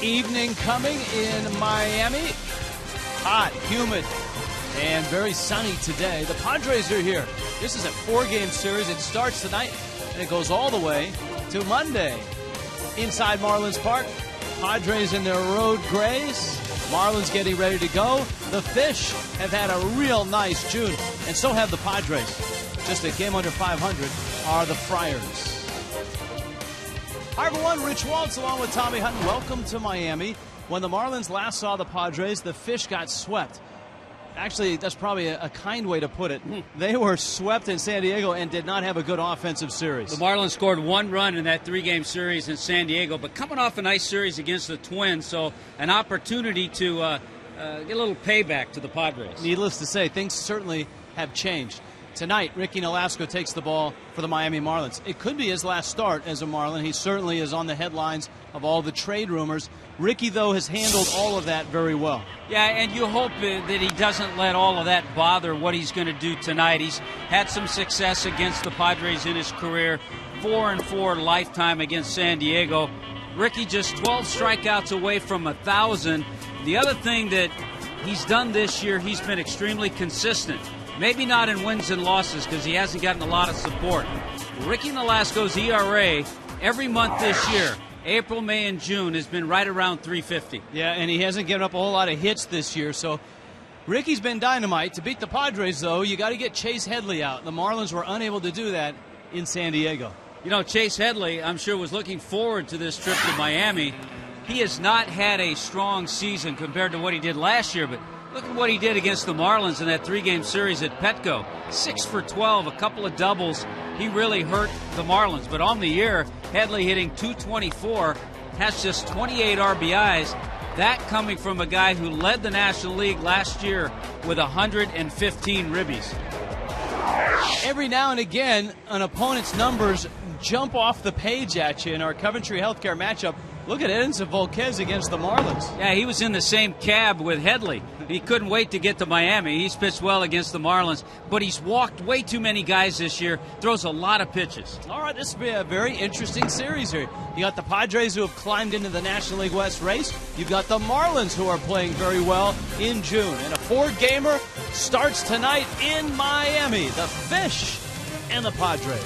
evening coming in Miami. Hot, humid, and very sunny today. The Padres are here. This is a 4-game series. It starts tonight, and it goes all the way to Monday. Inside Marlins Park, Padres in their road grays. Marlins getting ready to go. The Fish have had a real nice June, and so have the Padres. Just a game under 500 are the Friars. Hi, everyone. Rich Waltz along with Tommy Hutton. Welcome to Miami. When the Marlins last saw the Padres, the Fish got swept. Actually, that's probably a kind way to put it. They were swept in San Diego and did not have a good offensive series. The Marlins scored 1 run in that 3-game series in San Diego, but coming off a nice series against the Twins, so an opportunity to get a little payback to the Padres. Needless to say, things certainly have changed. Tonight, Ricky Nolasco takes the ball for the Miami Marlins. It could be his last start as a Marlin. He certainly is on the headlines of all the trade rumors. Ricky, though, has handled all of that very well. Yeah, and you hope that he doesn't let all of that bother what he's going to do tonight. He's had some success against the Padres in his career, 4-4 lifetime against San Diego. Ricky just 12 strikeouts away from 1,000. The other thing that he's done this year, he's been extremely consistent. Maybe not in wins and losses because he hasn't gotten a lot of support. Ricky Nolasco's ERA every month this year, April, May, and June, has been right around 350. Yeah, and he hasn't given up a whole lot of hits this year, so Ricky's been dynamite. To beat the Padres, though, you got to get Chase Headley out. The Marlins were unable to do that in San Diego. You know, Chase Headley, I'm sure, was looking forward to this trip to Miami. He has not had a strong season compared to what he did last year, but look at what he did against the Marlins in that 3-game series at Petco. 6 for 12, a couple of doubles. He really hurt the Marlins. But on the year, Headley hitting .224, has just 28 RBIs. That coming from a guy who led the National League last year with 115 ribbies. Every now and again, an opponent's numbers jump off the page at you in our Coventry Healthcare matchup. Look at Edinson Volquez against the Marlins. Yeah, he was in the same cab with Headley. He couldn't wait to get to Miami. He's pitched well against the Marlins, but he's walked way too many guys this year, throws a lot of pitches. All right, this will be a very interesting series here. You got the Padres who have climbed into the National League West race. You've got the Marlins who are playing very well in June. And a 4-gamer starts tonight in Miami. The Fish and the Padres.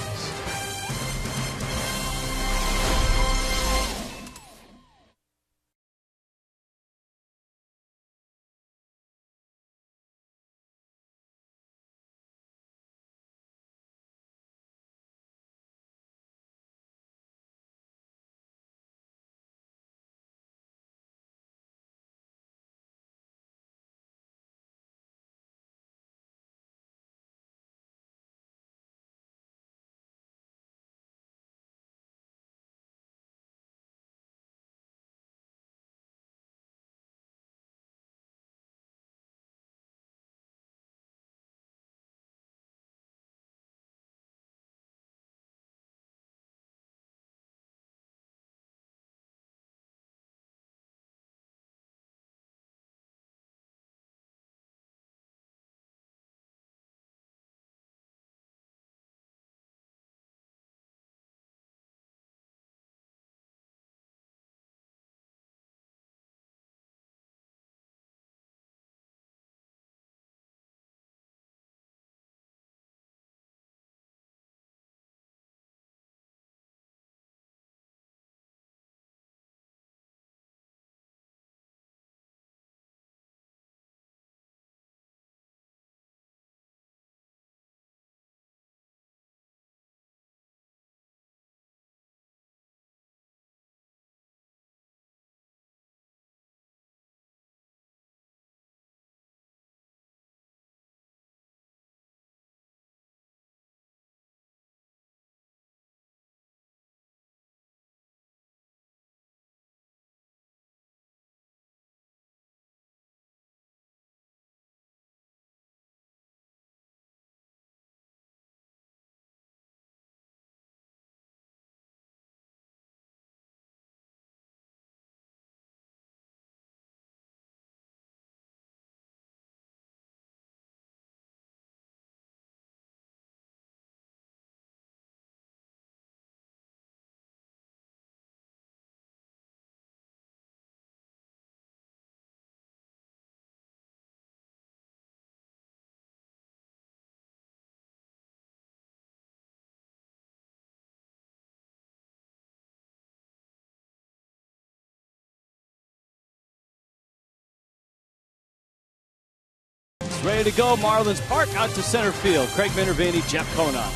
Ready to go. Marlins Park out to center field. Craig Minervini, Jeff Conant.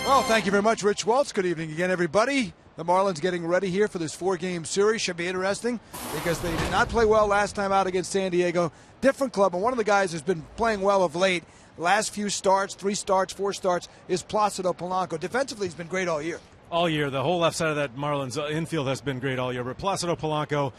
Well, thank you very much, Rich Waltz. Good evening again, everybody. The Marlins getting ready here for this 4-game series. Should be interesting because they did not play well last time out against San Diego. Different club, and one of the guys who's been playing well of late, last few starts, 3 starts, 4 starts, is Placido Polanco. Defensively, he's been great all year. All year. The whole left side of that Marlins infield has been great all year. But Placido Polanco,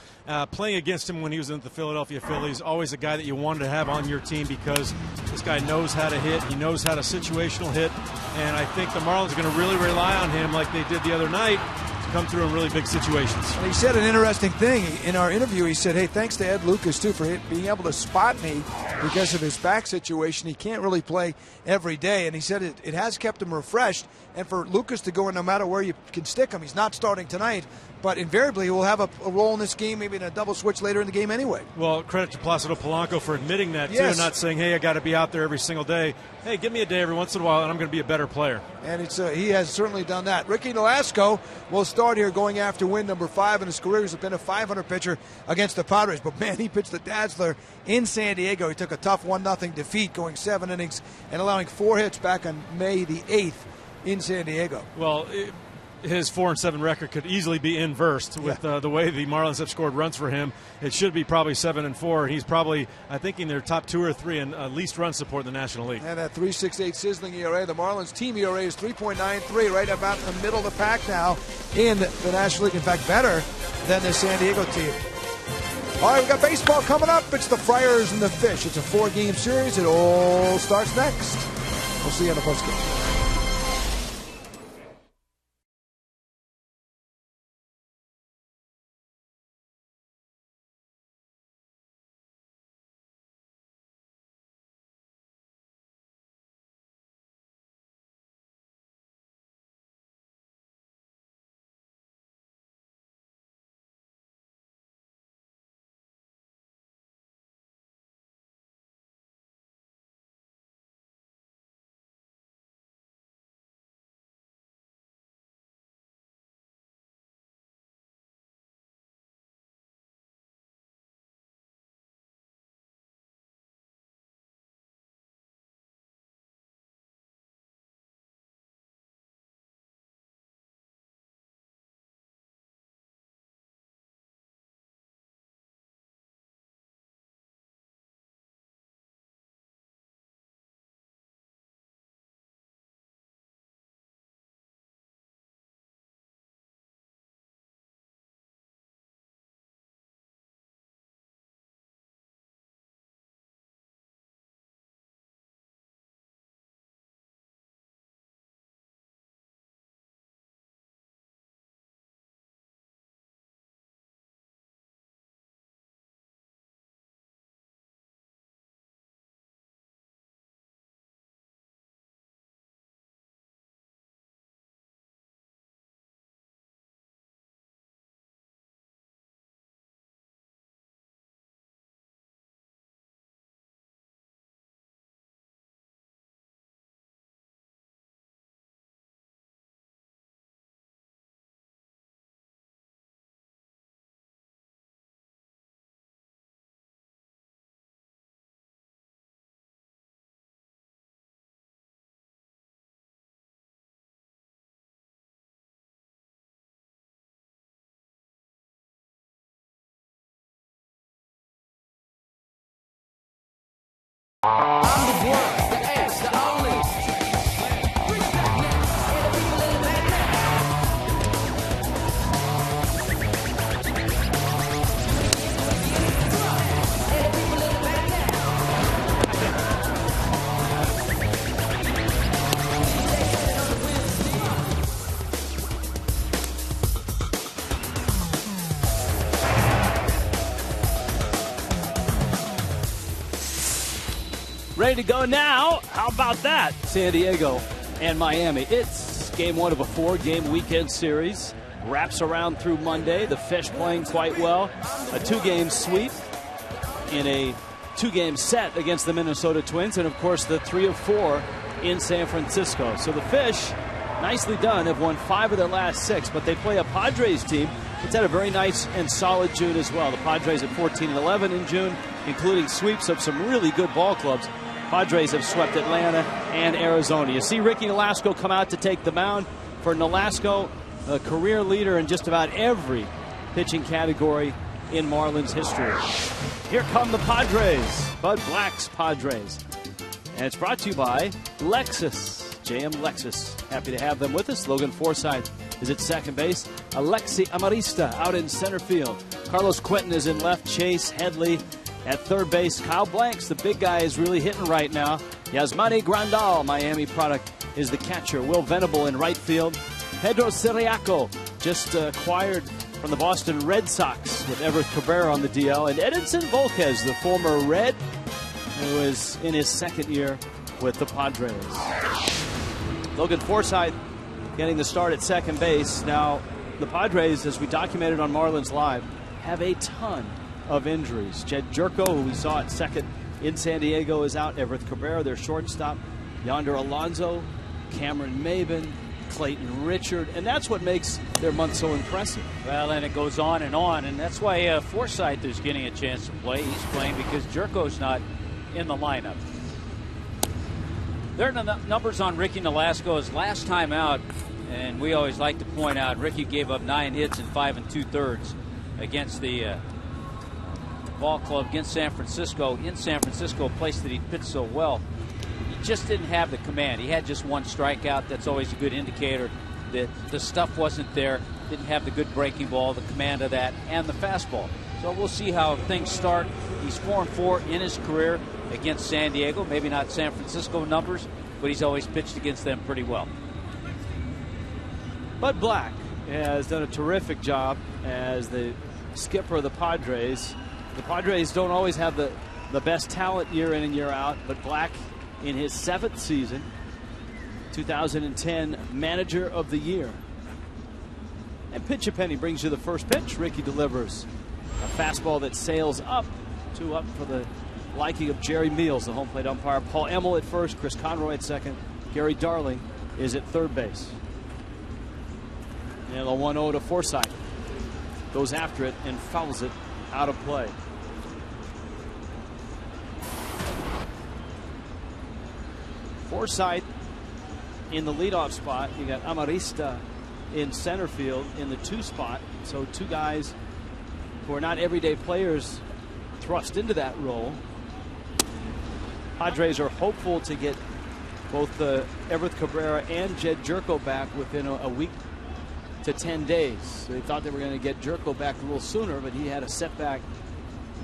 playing against him when he was in the Philadelphia Phillies, always a guy that you wanted to have on your team because this guy knows how to hit. He knows how to situational hit. And I think the Marlins are going to really rely on him like they did the other night to come through in really big situations. And he said an interesting thing in our interview. He said, hey, thanks to Ed Lucas, too, for being able to spot me because of his back situation. He can't really play every day. And he said it has kept him refreshed. And for Lucas to go in no matter where you can stick him, he's not starting tonight, but invariably he will have a role in this game, maybe in a double switch later in the game anyway. Well, credit to Placido Polanco for admitting that, yes, too, not saying, hey, I got to be out there every single day. Hey, give me a day every once in a while, and I'm going to be a better player. And he has certainly done that. Ricky Nolasco will start here going after win number 5 in his career. He's been a .500 pitcher against the Padres, but, man, he pitched the Dazzler in San Diego. He took a tough 1-0 defeat, going 7 innings and allowing 4 hits back on May the 8th. In San Diego. Well, his 4-7 record could easily be inversed with the way the Marlins have scored runs for him. It should be probably 7-4. He's probably, I think, in their top 2 or 3 in least run support in the National League. And that 3.68 sizzling ERA. The Marlins team ERA is 3.93, right about in the middle of the pack now in the National League. In fact, better than the San Diego team. All right, we've got baseball coming up. It's the Friars and the Fish. It's a 4-game series. It all starts next. We'll see you on the postgame. I'm the one, the X, the only. Bring it back now. And the people in the back Ready to go now. How about that? San Diego and Miami. It's game 1 of a 4-game weekend series. Wraps around through Monday. The Fish playing quite well. A 2-game sweep in a 2-game set against the Minnesota Twins. And, of course, the 3 of 4 in San Francisco. So the Fish, nicely done, have won 5 of their last 6. But they play a Padres team It's had a very nice and solid June as well. The Padres at 14-11 in June, including sweeps of some really good ball clubs. Padres have swept Atlanta and Arizona. You see Ricky Nolasco come out to take the mound. For Nolasco, a career leader in just about every pitching category in Marlins history. Here come the Padres, Bud Black's Padres. And it's brought to you by Lexus, JM Lexus. Happy to have them with us. Logan Forsythe is at second base. Alexi Amarista out in center field. Carlos Quentin is in left. Chase Headley at third base. Kyle Blanks, the big guy, is really hitting right now. Yasmani Grandal, Miami product, is the catcher. Will Venable in right field. Pedro Ciriaco, just acquired from the Boston Red Sox with Everett Cabrera on the DL. And Edinson Volquez, the former Red, who is in his second year with the Padres. Logan Forsythe getting the start at second base. Now, the Padres, as we documented on Marlins Live, have a ton of injuries. Jed Jerko, who we saw at second in San Diego, is out. Everett Cabrera, their shortstop. Yonder Alonso, Cameron Maben, Clayton Richard, and that's what makes their month so impressive. Well, and it goes on, and that's why Forsythe is getting a chance to play. He's playing because Jerko's not in the lineup. Their numbers on Ricky Nolasco's last time out, and we always like to point out, Ricky gave up 9 hits in 5 2/3 against the ball club against San Francisco. In San Francisco, a place that he pitched so well, he just didn't have the command. He had just 1 strikeout. That's always a good indicator that the stuff wasn't there. Didn't have the good breaking ball, the command of that, and the fastball. So we'll see how things start. He's 4-4 in his career against San Diego. Maybe not San Francisco numbers, but he's always pitched against them pretty well. Bud Black has done a terrific job as the skipper of the Padres. The Padres don't always have the best talent year in and year out, but Black, in his 7th season, 2010 Manager of the Year. And Pitch a Penny brings you the first pitch. Ricky delivers a fastball that sails up, 2 up for the liking of Jerry Meals, the home plate umpire. Paul Emmel at first, Chris Conroy at second. Gary Darling is at third base. And the 1-0 to Forsythe. Goes after it and fouls it out of play. Forsythe in the leadoff spot. You got Amarista in center field in the 2 spot. So 2 guys who are not everyday players thrust into that role. Padres are hopeful to get both Everett Cabrera and Jed Jerko back within a week to 10 days. So they thought they were going to get Jerko back a little sooner, but he had a setback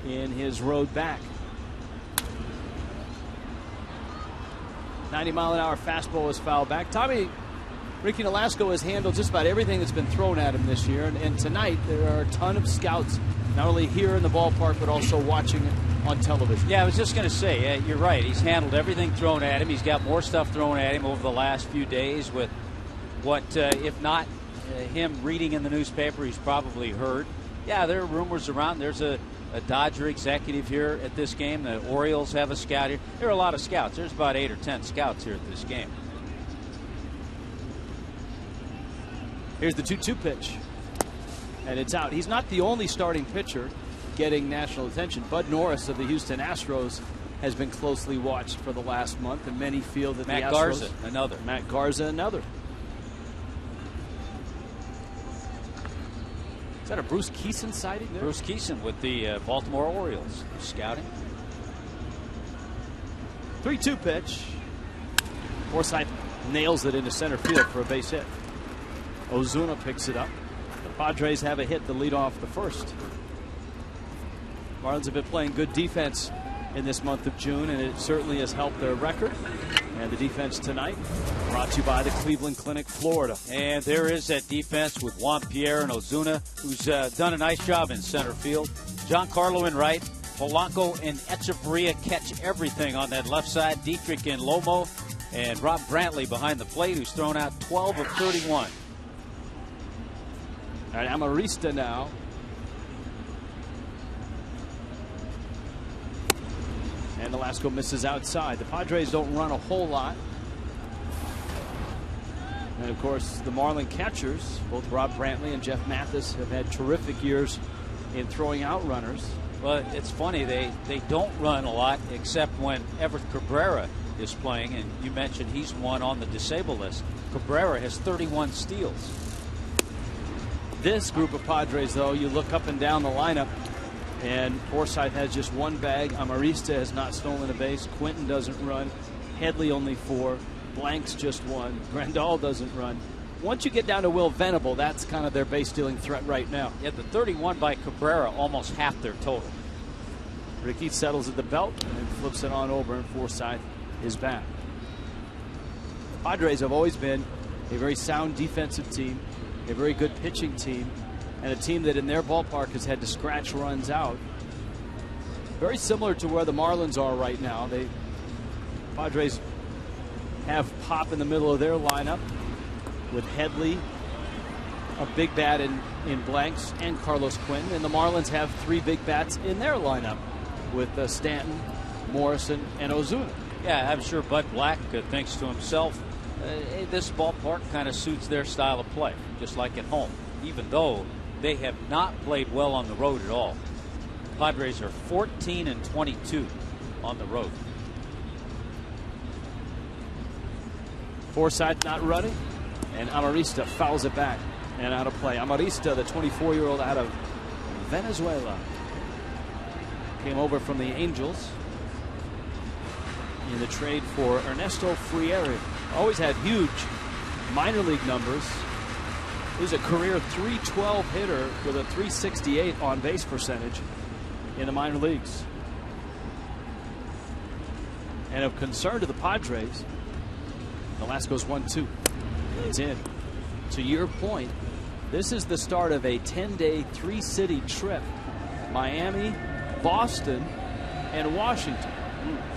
in his road back. 90-mile-an-hour fastball was fouled back. Ricky Nolasco has handled just about everything that's been thrown at him this year. And tonight, there are a ton of scouts, not only here in the ballpark, but also watching it on television. Yeah, I was just going to say, you're right. He's handled everything thrown at him. He's got more stuff thrown at him over the last few days with what, if not him reading in the newspaper, he's probably heard. Yeah, there are rumors around. There's a Dodger executive here at this game. The Orioles have a scout here. There are a lot of scouts. There's about 8 or 10 scouts here at this game. Here's the 2-2 pitch. And it's out. He's not the only starting pitcher getting national attention. Bud Norris of the Houston Astros has been closely watched for the last month, and many feel that Matt the Astros... Garza, another. Matt Garza, another. Is that a Bruce Keeson sighting there? Bruce Keeson with the Baltimore Orioles scouting. 3-2 pitch. Forsythe nails it into center field for a base hit. Ozuna picks it up. The Padres have a hit to lead off the first. Marlins have been playing good defense in this month of June, and it certainly has helped their record. And the defense tonight brought to you by the Cleveland Clinic, Florida. And there is that defense with Juan Pierre and Ozuna, who's done a nice job in center field. Giancarlo in right. Polanco and Echeverria catch everything on that left side. Dietrich and Lomo. And Rob Brantley behind the plate, who's thrown out 12 of 31. All right, Amarista now. And Nolasco misses outside. The Padres don't run a whole lot. And of course, the Marlin catchers, both Rob Brantley and Jeff Mathis, have had terrific years in throwing out runners. Well, it's funny, they don't run a lot except when Everett Cabrera is playing, and you mentioned he's one on the disabled list. Cabrera has 31 steals. This group of Padres, though, you look up and down the lineup, and Forsythe has just one bag. Amarista has not stolen a base. Quinton doesn't run. Headley only 4. Blanks just 1. Grandal doesn't run. Once you get down to Will Venable, that's kind of their base stealing threat right now. Yeah, the 31 by Cabrera, almost half their total. Ricky settles at the belt and flips it on over, and Forsythe is back. The Padres have always been a very sound defensive team, a very good pitching team, and a team that in their ballpark has had to scratch runs out. Very similar to where the Marlins are right now. Padres have Pop in the middle of their lineup with Headley, a big bat in Blanks, and Carlos Quinton. And the Marlins have 3 big bats in their lineup with Stanton, Morrison, and Ozuna. Yeah, I'm sure Bud Black thinks to himself, hey, this ballpark kind of suits their style of play, just like at home, even though they have not played well on the road at all. Padres are 14-22 on the road. Forsythe not running, and Amarista fouls it back and out of play. Amarista, the 24-year-old out of Venezuela, came over from the Angels in the trade for Ernesto Frieri. Always had huge minor league numbers. He's a career .312 hitter with a .368 on base percentage in the minor leagues. And of concern to the Padres, Velasco's 1-2. It's in. To your point, this is the start of a 10-day, 3-city trip. Miami, Boston, and Washington.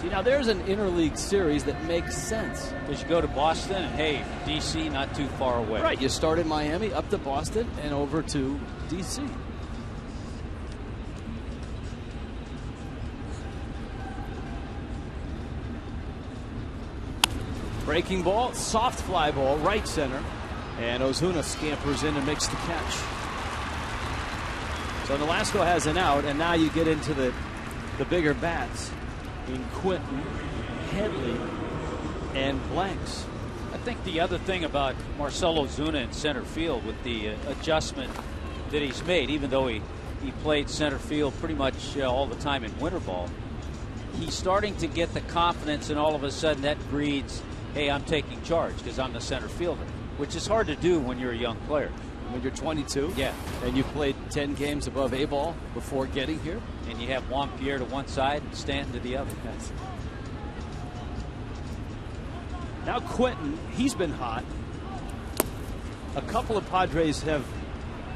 See, now there's an interleague series that makes sense. Because you go to Boston, and hey, D.C. not too far away. Right, you start in Miami, up to Boston, and over to D.C. Breaking ball, soft fly ball, right center. And Ozuna scampers in and makes the catch. So Velasco has an out, and now you get into the bigger bats in Quinton, Headley, and Blanks. I think the other thing about Marcell Ozuna in center field with the adjustment that he's made, even though he played center field pretty much all the time in winter ball, he's starting to get the confidence, and all of a sudden that breeds, hey, I'm taking charge because I'm the center fielder, which is hard to do when you're a young player. When you're 22, yeah, and you've played 10 games above A ball before getting here, and you have Juan Pierre to one side and Stanton to the other. Yes. Now Quinton, he's been hot. A couple of Padres have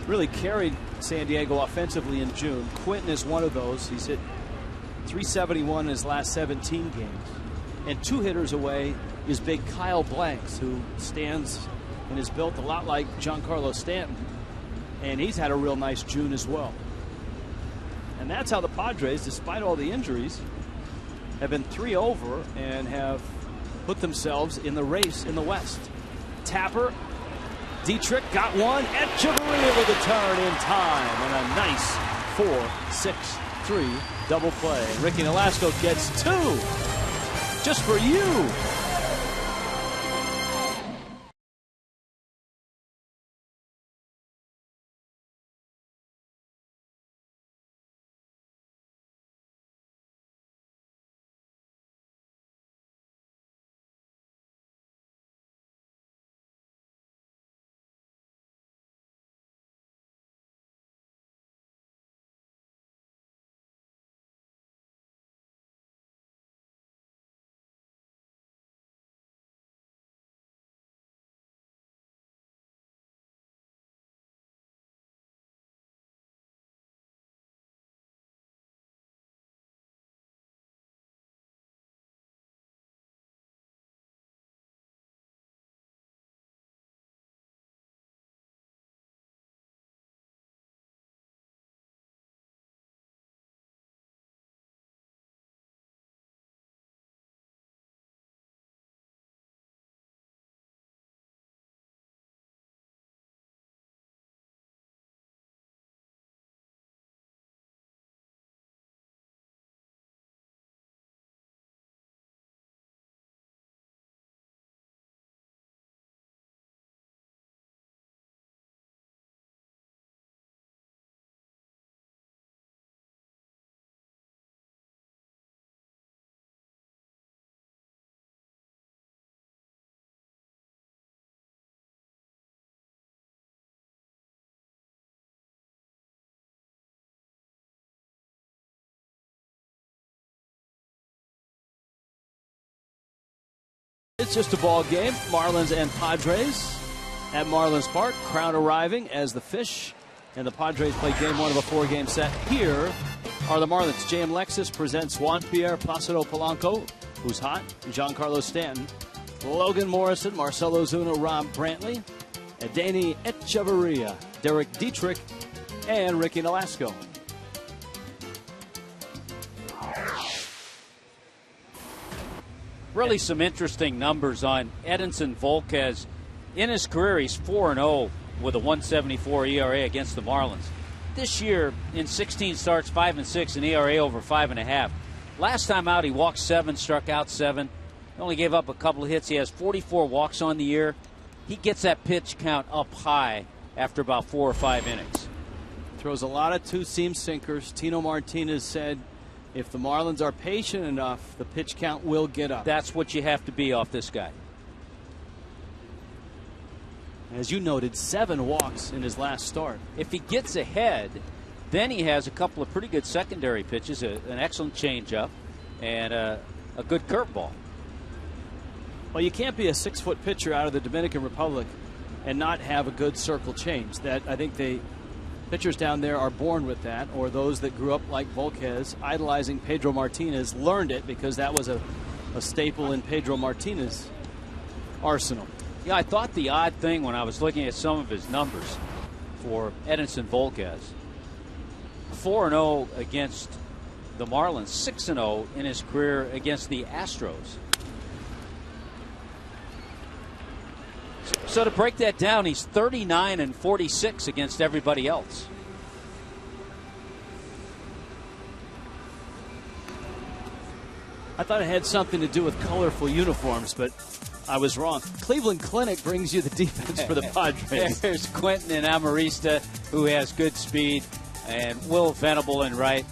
really carried San Diego offensively in June. Quinton is one of those. He's hit .371 in his last 17 games. And 2 hitters away is big Kyle Blanks, who stands and is built a lot like Giancarlo Stanton. And he's had a real nice June as well. And that's how the Padres, despite all the injuries, have been 3 over and have put themselves in the race in the West. Tapper, Dietrich got one, Echeverria with a turn in time, and a nice 4-6-3 double play. Ricky Velasco gets 2 just for you. It's just a ball game. Marlins and Padres at Marlins Park. Crowd arriving as the Fish and the Padres play game one of a 4-game set. Here are the Marlins. JM Lexus presents Juan Pierre Placido Polanco, who's hot, Giancarlo Stanton, Logan Morrison, Marcelo Ozuna, Rob Brantley, Adeiny Echeverria, Derek Dietrich, and Ricky Nolasco. Really some interesting numbers on Edinson Volquez. In his career, he's 4-0 with a 1.74 ERA against the Marlins. This year, in 16 starts, 5-6, an ERA over 5.5. Last time out, he walked 7, struck out 7. He only gave up a couple of hits. He has 44 walks on the year. He gets that pitch count up high after about 4 or 5 innings. Throws a lot of two-seam sinkers. Tino Martinez said if the Marlins are patient enough, the pitch count will get up. That's what you have to be off this guy. As you noted, 7 walks in his last start. If he gets ahead, then he has a couple of pretty good secondary pitches, an excellent changeup, and a good curveball. Well, you can't be a 6-foot pitcher out of the Dominican Republic and not have a good circle change. That I think pitchers down there are born with that, or those that grew up like Volquez, idolizing Pedro Martinez, learned it because that was a staple in Pedro Martinez's arsenal. Yeah, I thought the odd thing when I was looking at some of his numbers for Edinson Volquez, 4-0 against the Marlins, 6-0 in his career against the Astros. So to break that down, he's 39-46 against everybody else. I thought it had something to do with colorful uniforms, but I was wrong. Cleveland Clinic brings you the defense for the Padres. There's Quentin and Amarista, who has good speed, and Will Venable in right.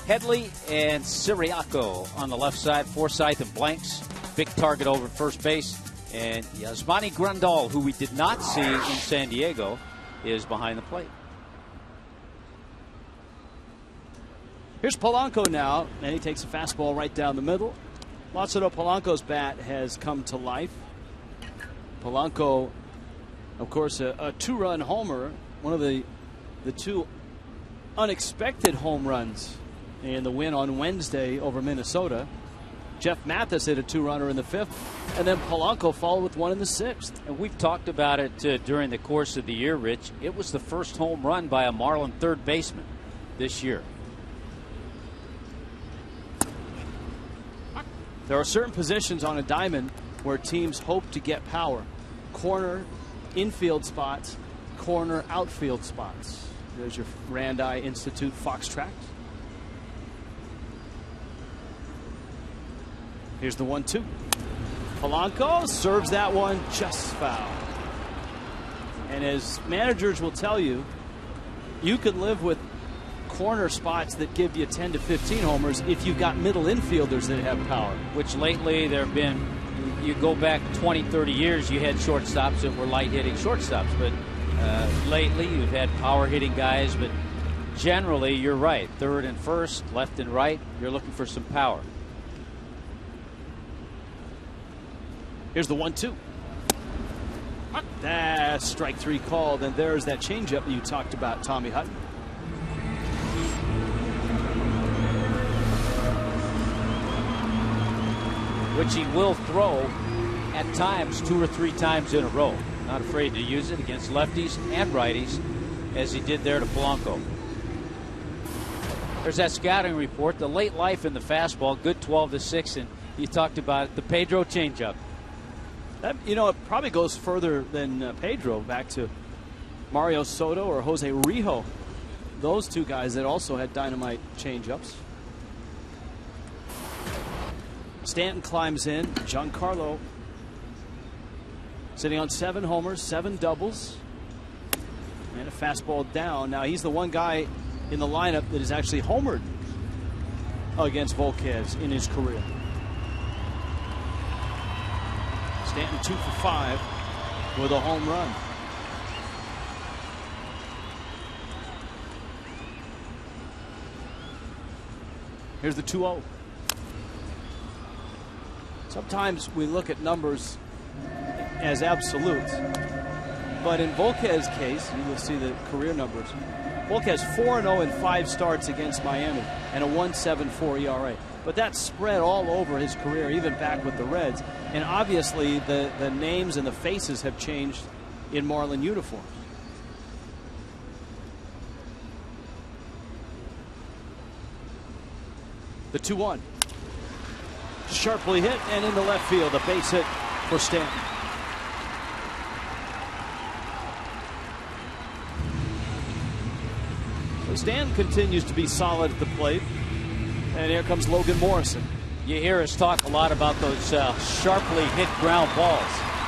Headley and Siriaco on the left side. Forsythe and Blanks. Big target over first base. And Yasmani Grandal, who we did not see in San Diego, is behind the plate. Here's Polanco now, and he takes a fastball right down the middle. Placido Polanco's bat has come to life. Polanco, of course, a 2-run homer, one of the 2 unexpected home runs in the win on Wednesday over Minnesota. Jeff Mathis hit a 2-runner in the 5th, and then Polanco followed with 1 in the 6th. And we've talked about it during the course of the year, Rich. It was the first home run by a Marlin third baseman this year. There are certain positions on a diamond where teams hope to get power. Corner infield spots, corner outfield spots. There's your Randi Institute Fox Tract. Here's the 1-2. Polanco serves that one just foul. And as managers will tell you, you can live with corner spots that give you 10 to 15 homers if you've got middle infielders that have power. Which lately there have been, you go back 20, 30 years, you had shortstops that were light-hitting shortstops. But lately you've had power-hitting guys. But generally, you're right. Third and first, left and right, you're looking for some power. Here's the 1-2. That's strike 3 called, and there's that changeup that you talked about, Tommy Hutton. Which he will throw at times 2 or 3 times in a row. Not afraid to use it against lefties and righties, as he did there to Polanco. There's that scouting report, the late life in the fastball, good 12-6, and you talked about it, the Pedro changeup. That, you know, it probably goes further than Pedro, back to Mario Soto or Jose Rijo. Those 2 guys that also had dynamite changeups. Stanton climbs in. Giancarlo sitting on 7 homers, 7 doubles, and a fastball down. Now he's the one guy in the lineup that has actually homered against Volquez in his career. Stanton 2 for 5 with a home run. Here's the 2-0. Sometimes we look at numbers as absolutes, but in Volquez's case, you will see the career numbers. Volquez 4-0 in 5 starts against Miami and a 1.74 ERA. But that's spread all over his career, even back with the Reds. And obviously, the names and the faces have changed in Marlin uniforms. The 2-1. Sharply hit and into left field. A base hit for Stanton. So Stanton continues to be solid at the plate. And here comes Logan Morrison. You hear us talk a lot about those sharply hit ground balls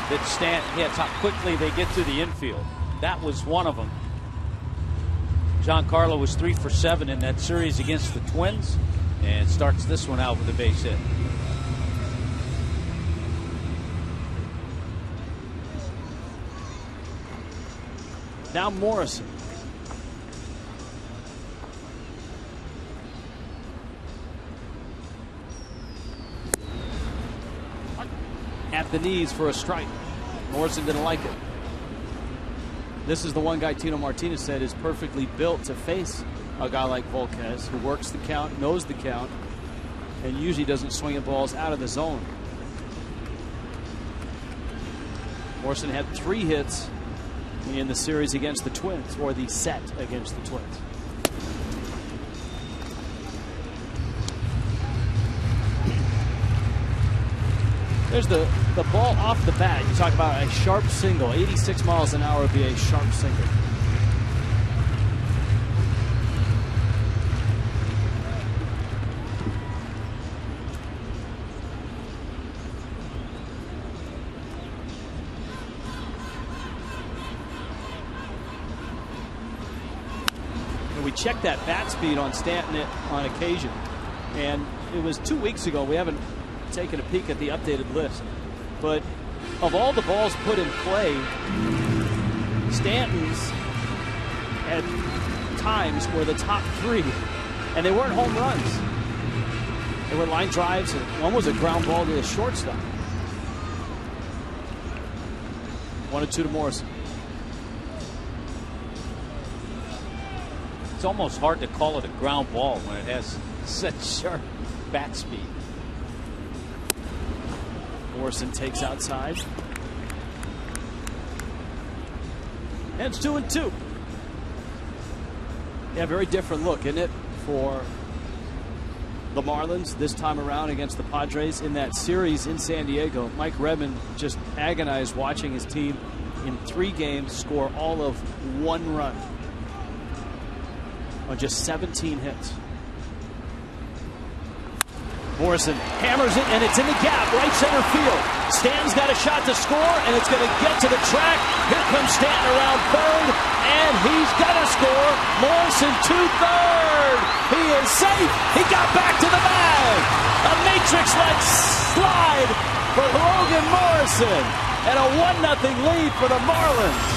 that Stanton hits, how quickly they get to the infield. That was one of them. Giancarlo was 3 for 7 in that series against the Twins and starts this one out with a base hit. Now Morrison. At the knees for a strike. Morrison didn't like it. This is the one guy Tino Martinez said is perfectly built to face a guy like Volquez, who works the count, knows the count, and usually doesn't swing at balls out of the zone. Morrison had 3 hits in the series against the Twins, or the set against the Twins. There's the ball off the bat. You talk about a sharp single. 86 miles an hour would be a sharp single. And we checked that bat speed on Stanton on occasion. And it was 2 weeks ago. We haven't taken a peek at the updated list, but of all the balls put in play, Stanton's at times were the top 3, and they weren't home runs. They were line drives, and one was a ground ball to the shortstop. 1-2 to Morrison. It's almost hard to call it a ground ball when it has such sharp bat speed. Morrison takes outside. And it's 2-2. Yeah, very different look, isn't it, for the Marlins this time around against the Padres in that series in San Diego. Mike Redmond just agonized watching his team in 3 games score all of 1 run on just 17 hits. Morrison hammers it, and it's in the gap, right center field. Stanton's got a shot to score, and it's going to get to the track. Here comes Stanton around third, and he's going to score. Morrison to third. He is safe. He got back to the bag. A matrix-like slide for Logan Morrison, and a 1-0 lead for the Marlins.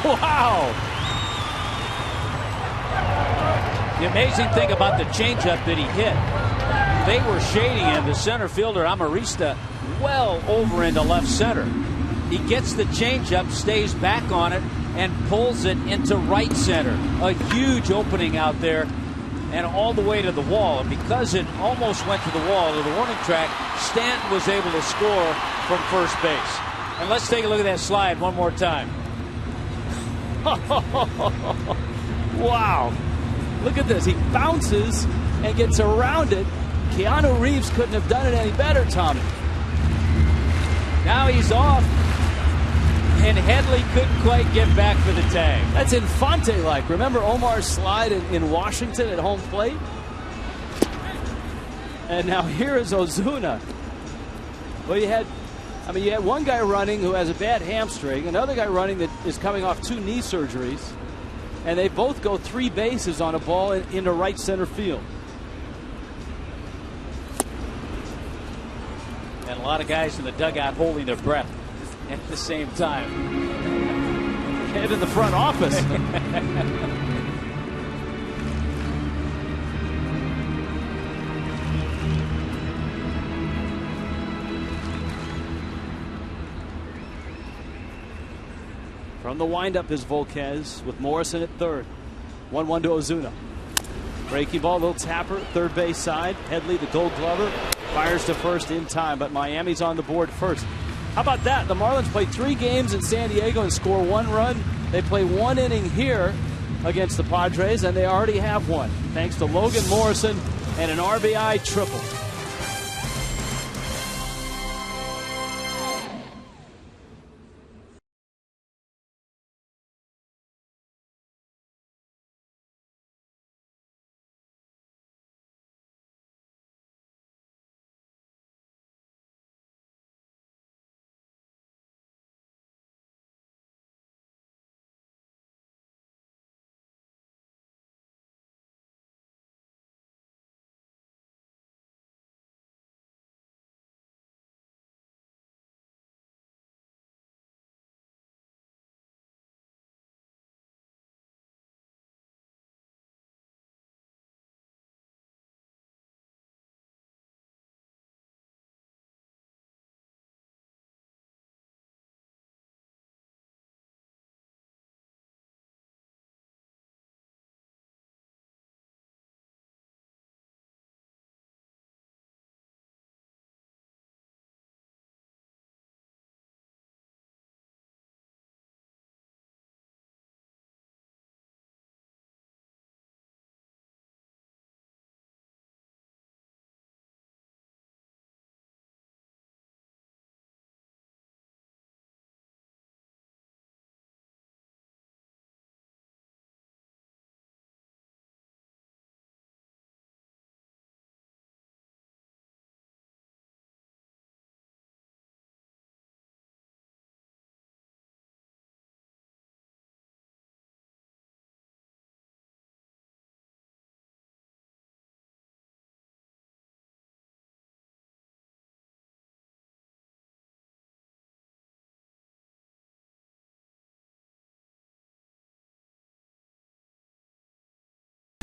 Wow. The amazing thing about the changeup that he hit, they were shading him, the center fielder Amarista, well over into left center. He gets the changeup, stays back on it, and pulls it into right center. A huge opening out there, and all the way to the wall. And because it almost went to the wall, to the warning track, Stanton was able to score from first base. And let's take a look at that slide one more time. Wow. Look at this. He bounces and gets around it. Keanu Reeves couldn't have done it any better, Tommy. Now he's off, and Headley couldn't quite get back for the tag. That's Infante-like. Remember Omar's slide in Washington at home plate? And now here is Ozuna. Well, you had one guy running who has a bad hamstring, another guy running that is coming off 2 knee surgeries, and they both go 3 bases on a ball into right center field. And a lot of guys in the dugout holding their breath at the same time. And in the front office. From the windup is Volquez with Morrison at third. 1-1 to Ozuna. Breaking ball, little tapper, third base side. Headley, the Gold Glover, fires to first in time, but Miami's on the board first. How about that? The Marlins play 3 games in San Diego and score 1 run. They play 1 inning here against the Padres, and they already have one, thanks to Logan Morrison and an RBI triple.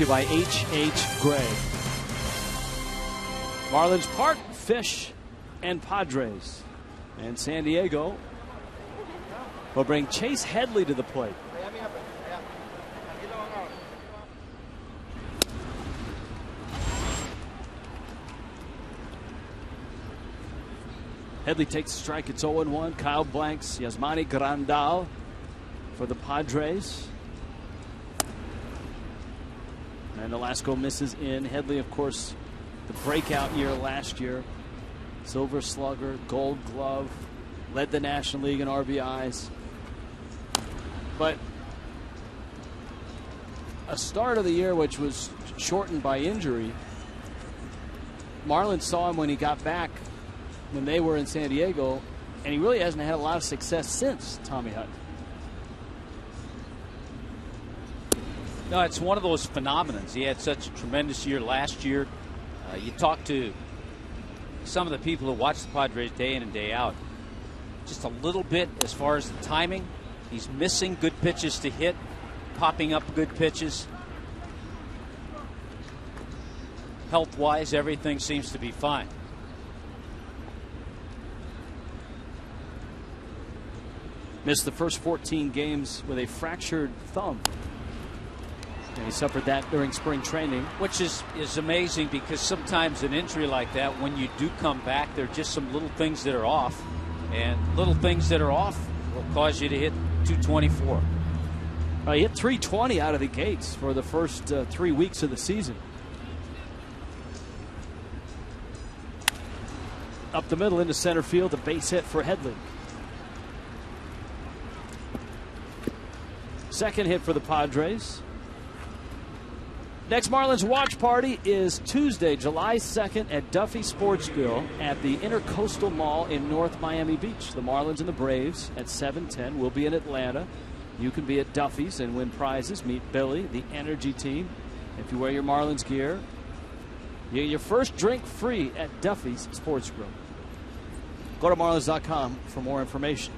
By H.H. Gray. Marlins Park, Fish, and Padres. And San Diego will bring Chase Headley to the plate. Headley takes a strike. It's 0-1. Kyle Blanks, Yasmani Grandal for the Padres. And Nolasco misses in. Headley, of course, the breakout year last year. Silver Slugger, Gold Glove, led the National League in RBIs. But a start of the year which was shortened by injury. Marlins saw him when he got back when they were in San Diego, and he really hasn't had a lot of success since, Tommy Hutton. No, it's one of those phenomenons. He had such a tremendous year last year. You talk to some of the people who watch the Padres day in and day out, just a little bit as far as the timing. He's missing good pitches to hit, popping up good pitches. Health-wise, everything seems to be fine. Missed the first 14 games with a fractured thumb. And he suffered that during spring training. Which is amazing, because sometimes an injury like that, when you do come back, there are just some little things that are off. And little things that are off will cause you to hit 224. He hit 320 out of the gates for the first 3 weeks of the season. Up the middle into center field, a base hit for Headley. Second hit for the Padres. Next Marlins watch party is Tuesday, July 2nd at Duffy Sports Grill at the Intercoastal Mall in North Miami Beach. The Marlins and the Braves at 7:10 will be in Atlanta. You can be at Duffy's and win prizes. Meet Billy, the Energy Team. If you wear your Marlins gear, you get your first drink free at Duffy's Sports Grill. Go to Marlins.com for more information.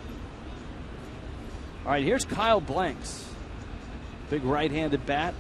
All right, here's Kyle Blanks. Big right-handed bat.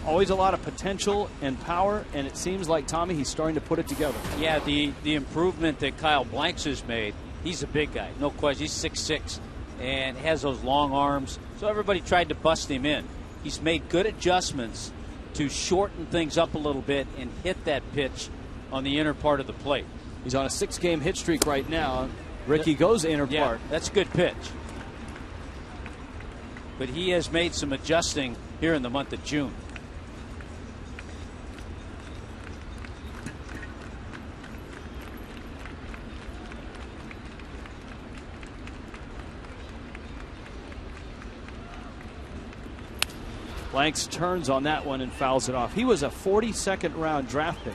always a lot of potential and power, and it seems like, Tommy, he's starting to put it together. Yeah, the improvement that Kyle Blanks has made, he's a big guy, no question. He's 6'6", and has those long arms, so everybody tried to bust him in. He's made good adjustments to shorten things up a little bit and hit that pitch on the inner part of the plate. He's on a 6-game hit streak right now. Ricky goes inner part. That's a good pitch. But he has made some adjusting here in the month of June. Blanks turns on that one and fouls it off. He was a 42nd round draft pick,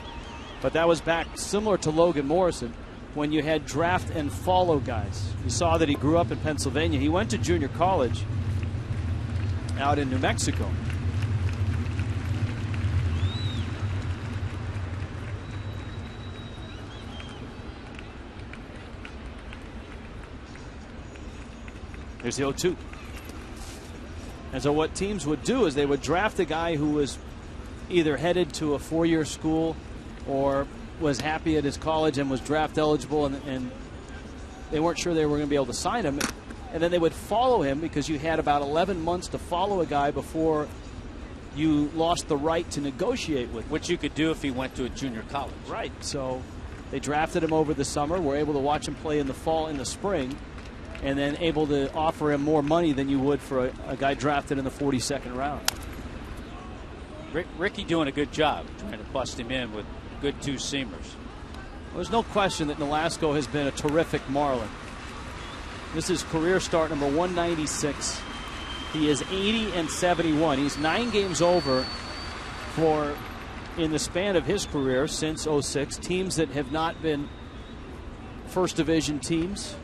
but that was back similar to Logan Morrison when you had draft and follow guys. You saw that he grew up in Pennsylvania. He went to junior college out in New Mexico. Here's the 0-2. And so what teams would do is they would draft a guy who was either headed to a 4-year school or was happy at his college and was draft eligible, and they weren't sure they were going to be able to sign him. And then they would follow him because you had about 11 months to follow a guy before you lost the right to negotiate with him. Which you could do if he went to a junior college. Right. So they drafted him over the summer, were able to watch him play in the fall and the spring, and then able to offer him more money than you would for a guy drafted in the 42nd round. Ricky doing a good job trying to bust him in with good two-seamers. Well, there's no question that Nolasco has been a terrific Marlin. This is career start number 196. He is 80-71. He's 9 games over for, in the span of his career since 06, teams that have not been first division teams.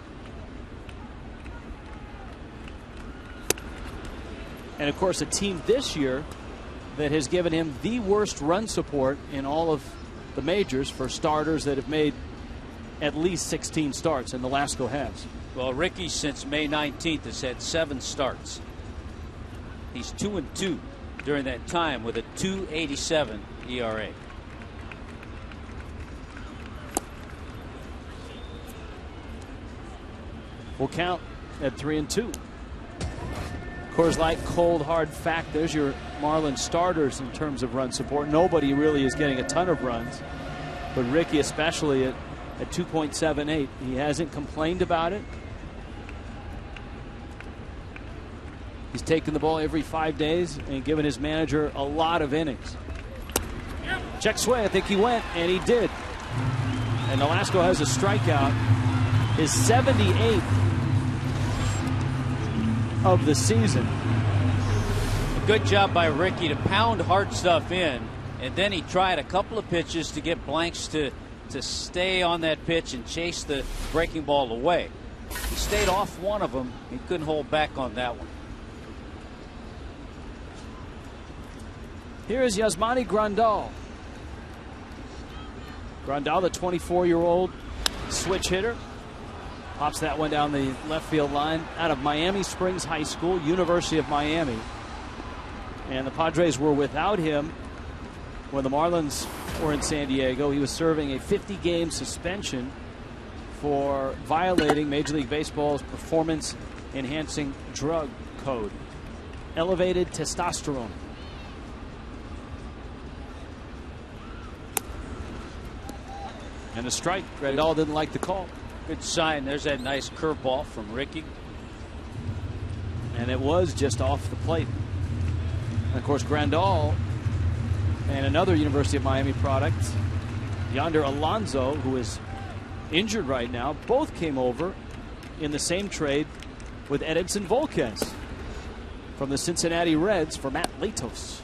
And, of course, a team this year that has given him the worst run support in all of the majors for starters that have made at least 16 starts, and Nolasco has. Well, Ricky, since May 19th, has had 7 starts. He's 2-2 during that time with a 2.87 ERA. Full count at 3-2. Coors Light, cold hard fact. There's your Marlin starters in terms of run support. Nobody really is getting a ton of runs, but Ricky especially at 2.78. He hasn't complained about it. He's taken the ball every 5 days and given his manager a lot of innings. Check swing, I think he went, and he did. And Nolasco has a strikeout, his 78th of the season. A good job by Ricky to pound hard stuff in, and then he tried a couple of pitches to get Blanks to stay on that pitch and chase the breaking ball away. He stayed off one of them. He couldn't hold back on that one. Here is Yasmani Grandal. Grandal, the 24-year-old switch hitter. Pops that one down the left field line out of Miami Springs High School, University of Miami. And the Padres were without him when the Marlins were in San Diego. He was serving a 50-game suspension for violating Major League Baseball's performance-enhancing drug code. Elevated testosterone. And a strike. Grandal didn't like the call. Good sign. There's that nice curveball from Ricky. And it was just off the plate. And of course, Grandal and another University of Miami product, Yonder Alonso, who is injured right now, both came over in the same trade with Edinson Volquez from the Cincinnati Reds for Matt Latos.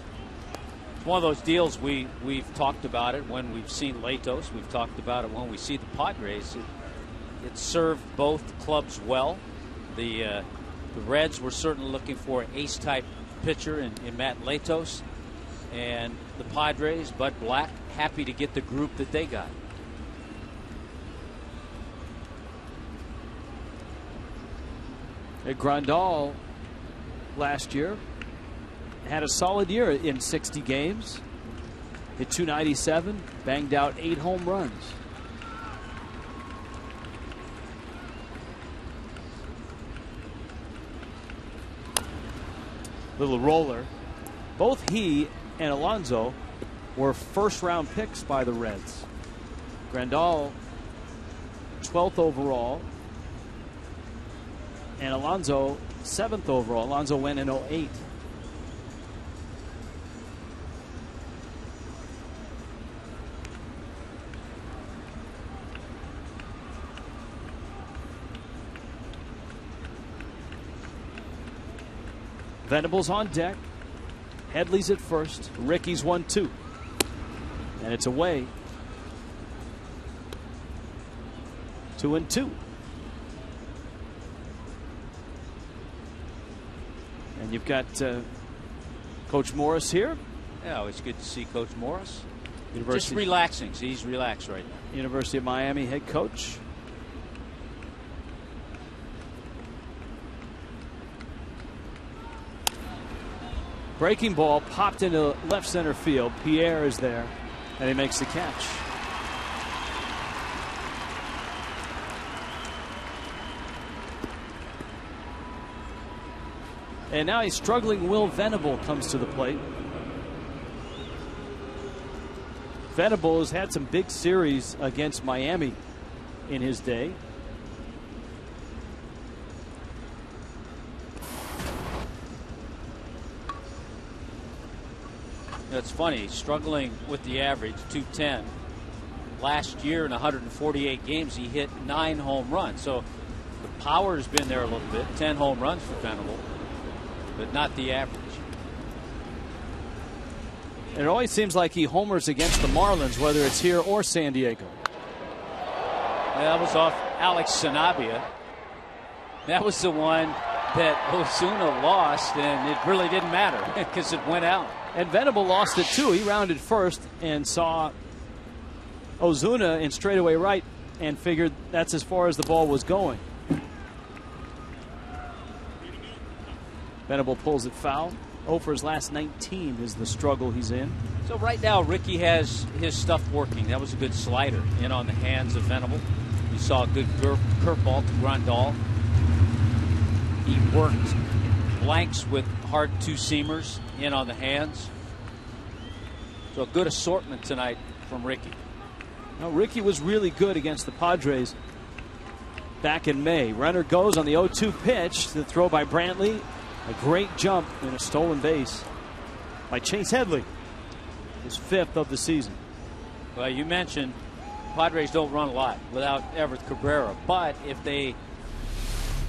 It's one of those deals we've talked about it when we've seen Latos. We've talked about it when we see the Padres. It served both clubs well. The Reds were certainly looking for an ace-type pitcher in Matt Latos. And the Padres, Bud Black, happy to get the group that they got. Grandal last year had a solid year in 60 games. Hit .297, banged out 8 home runs. Little roller. Both he and Alonso were first-round picks by the Reds. Grandal, 12th overall, and Alonso, 7th overall. Alonso went in 08. Venables on deck. Headley's at first. Ricky's 1-2. And it's away. 2-2. And you've got Coach Morris here. Yeah, it's good to see Coach Morris. Just relaxing. See, he's relaxed right now. University of Miami head coach. Breaking ball popped into left center field. Pierre is there, and he makes the catch. And now he's struggling. Will Venable comes to the plate. Venable has had some big series against Miami in his day. It's funny, he's struggling with the average, 210. Last year in 148 games, he hit 9 home runs. So the power has been there a little bit. 10 home runs for Venable, but not the average. And it always seems like he homers against the Marlins, whether it's here or San Diego. That was off Alex Sanabria. That was the one that Ozuna lost, and it really didn't matter because it went out. And Venable lost it too. He rounded first and saw Ozuna in straightaway right and figured that's as far as the ball was going. Venable pulls it foul. 0 for his last 19 is the struggle he's in. So right now, Ricky has his stuff working. That was a good slider in on the hands of Venable. You saw a good curveball to Grandal. He worked blanks with hard two-seamers in on the hands. So a good assortment tonight from Ricky. Now, Ricky was really good against the Padres back in May. Runner goes on the 0-2 pitch. The throw by Brantley. A great jump and a stolen base by Chase Headley. His 5th of the season. Well, you mentioned Padres don't run a lot without Everett Cabrera. But if they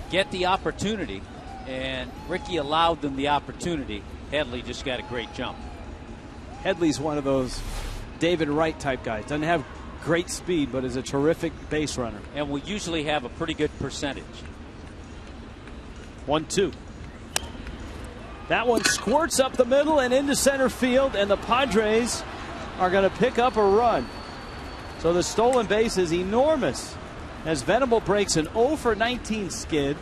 get the opportunity, and Ricky allowed them the opportunity, Headley just got a great jump. Headley's one of those David Wright type guys. Doesn't have great speed, but is a terrific base runner. And will usually have a pretty good percentage. 1-2. That one squirts up the middle and into center field, and the Padres are going to pick up a run. So the stolen base is enormous as Venable breaks an 0 for 19 skid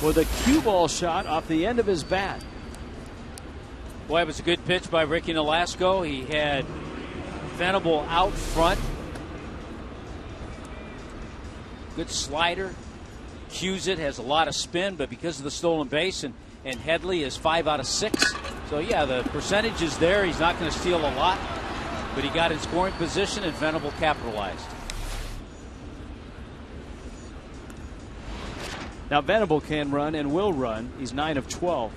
with a cue ball shot off the end of his bat. Boy, it was a good pitch by Ricky Nolasco. He had Venable out front. Good slider. Cues it, has a lot of spin, but because of the stolen base, and Headley is 5 out of 6. So, yeah, the percentage is there. He's not going to steal a lot, but he got in scoring position, and Venable capitalized. Now Venable can run and will run. He's 9 of 12.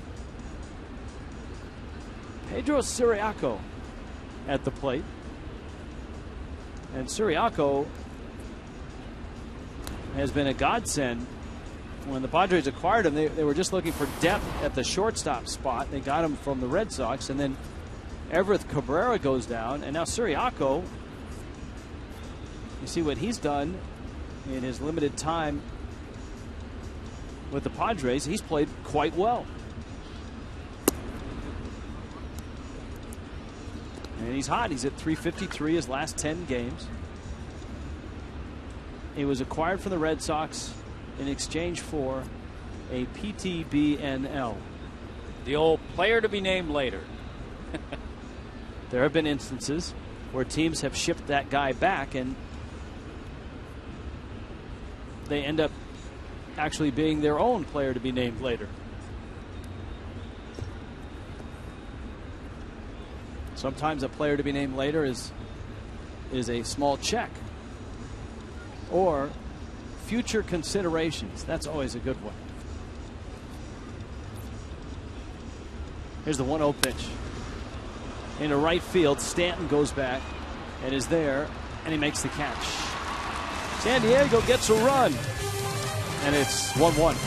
Pedro Siriaco at the plate. And Siriaco has been a godsend. When the Padres acquired him, they were just looking for depth at the shortstop spot. They got him from the Red Sox, and then Everett Cabrera goes down, and now Siriaco, you see what he's done in his limited time with the Padres. He's played quite well. And he's hot. He's at .353 his last 10 games. He was acquired from the Red Sox in exchange for a PTBNL. The old player to be named later. There have been instances where teams have shipped that guy back and they end up actually being their own player to be named later. Sometimes a player to be named later is a small check or future considerations. That's always a good one. Here's the 1-0 pitch. Into right field, Stanton goes back and is there, and he makes the catch. San Diego gets a run, and it's 1-1.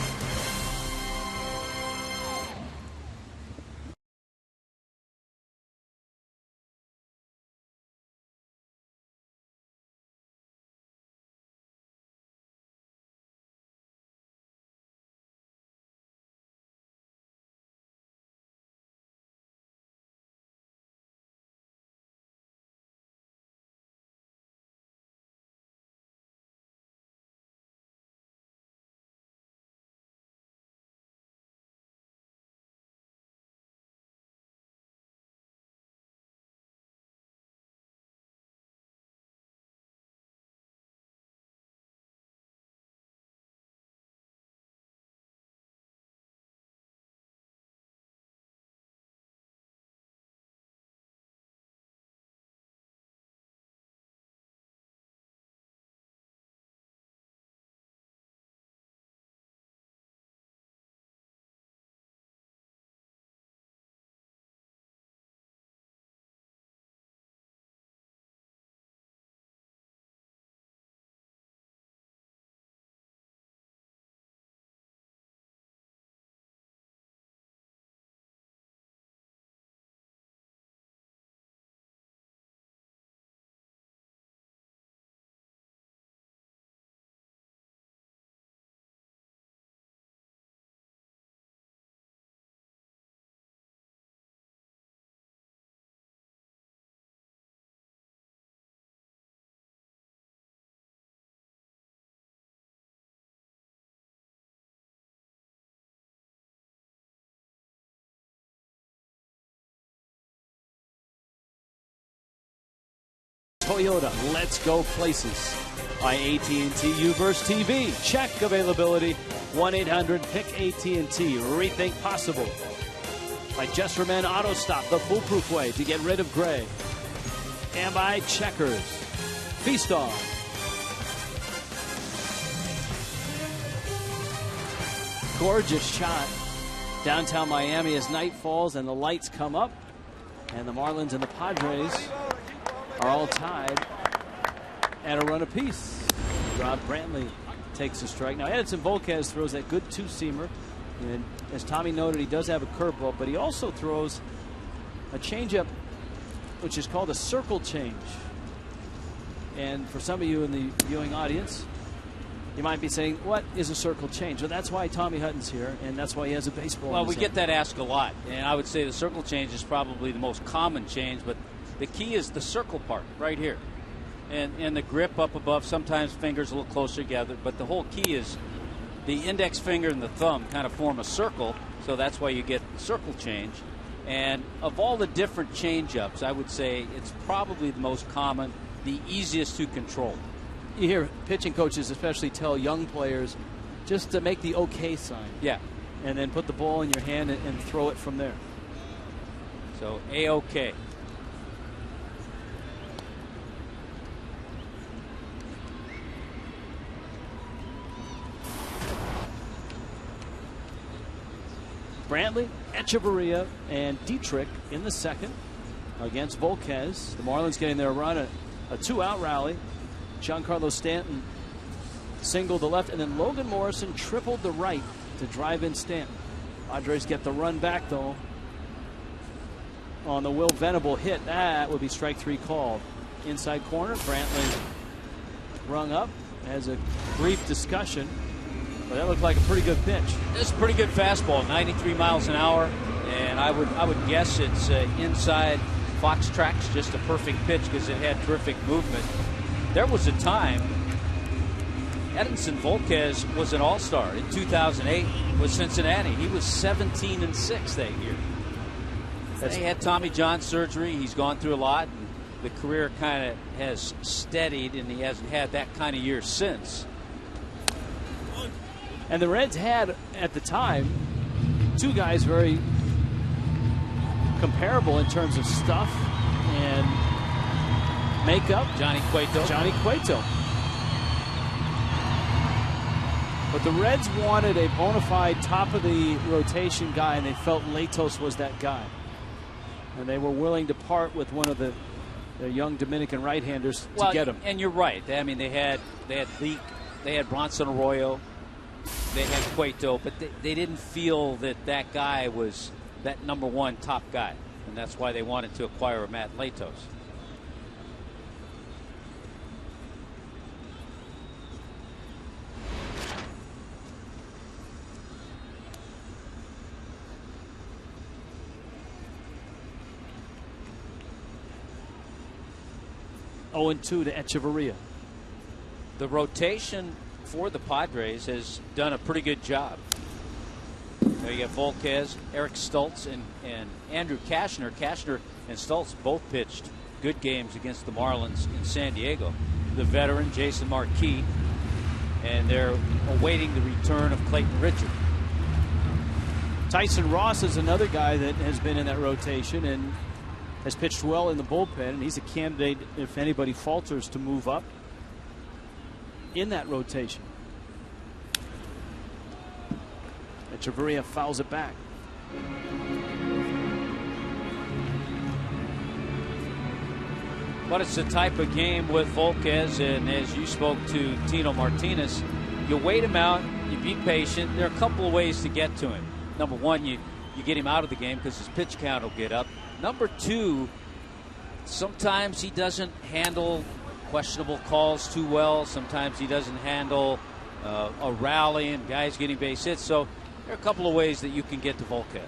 Toyota, let's go places. By AT&T U-verse TV. Check availability. 1-800-PICK-AT&T. Rethink possible. By Jesserman Auto Stop, the foolproof way to get rid of gray. And by Checkers. Feast on. Gorgeous shot downtown Miami as night falls and the lights come up. And the Marlins and the Padres are all tied at a run apiece. Rob Brantley takes a strike. Now Edinson Volquez throws that good two-seamer, and as Tommy noted, he does have a curveball, but he also throws a changeup, which is called a circle change. And for some of you in the viewing audience, you might be saying, what is a circle change? Well, that's why Tommy Hutton's here, and that's why he has a baseball. Well, we get that asked a lot, and I would say the circle change is probably the most common change, but the key is the circle part right here. And the grip up above, sometimes fingers a little closer together, but the whole key is the index finger and the thumb kind of form a circle, so that's why you get circle change. And of all the different change-ups, I would say it's probably the most common, the easiest to control. You hear pitching coaches especially tell young players just to make the okay sign. Yeah. And then put the ball in your hand and throw it from there. So A-OK. Brantley, Echeverria, and Dietrich in the second against Volquez. The Marlins getting their run, a two-out rally. Giancarlo Stanton singled the left, and then Logan Morrison tripled the right to drive in Stanton. Padres get the run back, though, on the Will Venable hit. That would be strike three called. Inside corner, Brantley rung up, has a brief discussion. But that looked like a pretty good pitch. It's a pretty good fastball, 93 miles an hour, and I would guess it's inside Fox tracks, just a perfect pitch because it had terrific movement. There was a time Edinson Volquez was an all-star in 2008 with Cincinnati. He was 17-6 that year. He had Tommy John surgery. He's gone through a lot. And the career kind of has steadied, and he hasn't had that kind of year since. And the Reds had, at the time, two guys very comparable in terms of stuff and makeup. Johnny Cueto. But the Reds wanted a bona fide top of the rotation guy, and they felt Latos was that guy. And they were willing to part with one of the young Dominican right-handers to get him. And you're right. I mean, they had Leak, they had Bronson Arroyo, they had Cueto, but they didn't feel that guy was that #1 top guy, and that's why they wanted to acquire Matt Latos. Oh, 2 to Echeverria. The rotation for the Padres has done a pretty good job. Now you got Volquez, Eric Stultz, and Andrew Kashner. Kashner and Stultz both pitched good games against the Marlins in San Diego. The veteran Jason Marquis, and they're awaiting the return of Clayton Richard. Tyson Ross is another guy that has been in that rotation and has pitched well in the bullpen, and he's a candidate, if anybody falters, to move up in that rotation. Echeverria fouls it back. But it's the type of game with Volquez, and as you spoke to Tino Martinez, you wait him out, you be patient. There are a couple of ways to get to him. Number one, you get him out of the game because his pitch count will get up. Number two, sometimes he doesn't handle questionable calls too well. Sometimes he doesn't handle a rally and guys getting base hits. So there are a couple of ways that you can get to Volquez.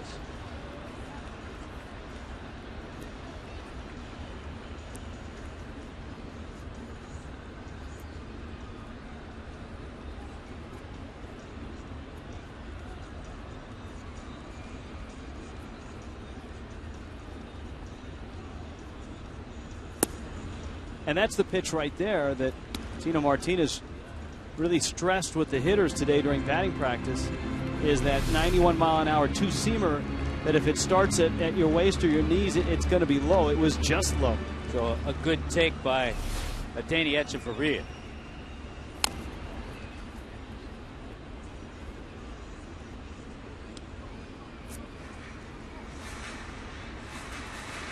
And that's the pitch right there that Tino Martinez really stressed with the hitters today during batting practice, is that 91-mile-an-hour two-seamer that if it starts at your waist or your knees, it's going to be low. It was just low. So a good take by Danny Echeverria.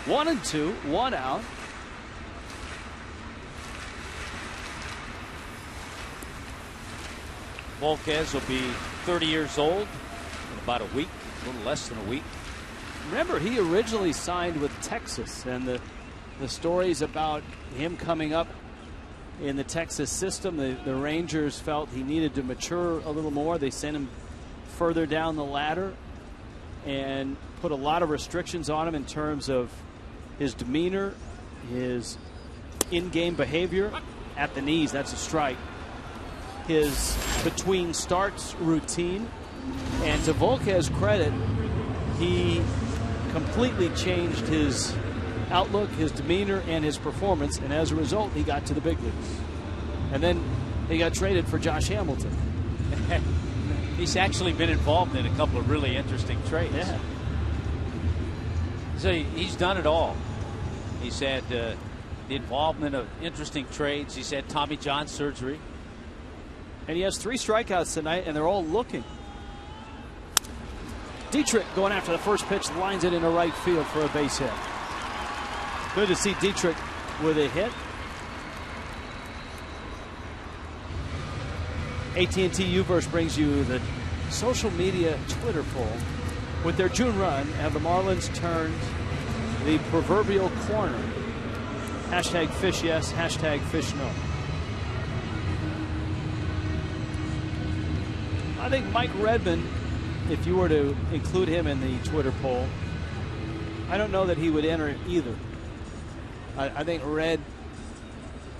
One and two, one out. Volquez will be 30 years old in about a week, a little less than a week. Remember, he originally signed with Texas, and the stories about him coming up in the Texas system, the Rangers felt he needed to mature a little more. They sent him further down the ladder and put a lot of restrictions on him in terms of his demeanor, his in-game behavior. At the knees, that's a strike. His between starts routine, and to Volquez's credit, he completely changed his outlook, his demeanor, and his performance, and as a result, he got to the big leagues. And then he got traded for Josh Hamilton. He's actually been involved in a couple of really interesting trades. Yeah. So he's done it all. He's had the involvement of interesting trades. He's had Tommy John surgery. And he has 3 strikeouts tonight, and they're all looking. Dietrich going after the first pitch, lines it into right field for a base hit. Good to see Dietrich with a hit. AT&T U-verse brings you the social media Twitter poll. With their June run, have the Marlins turned the proverbial corner? Hashtag fish yes, hashtag fish no. I think Mike Redmond, if you were to include him in the Twitter poll, I don't know that he would enter either. I think Red,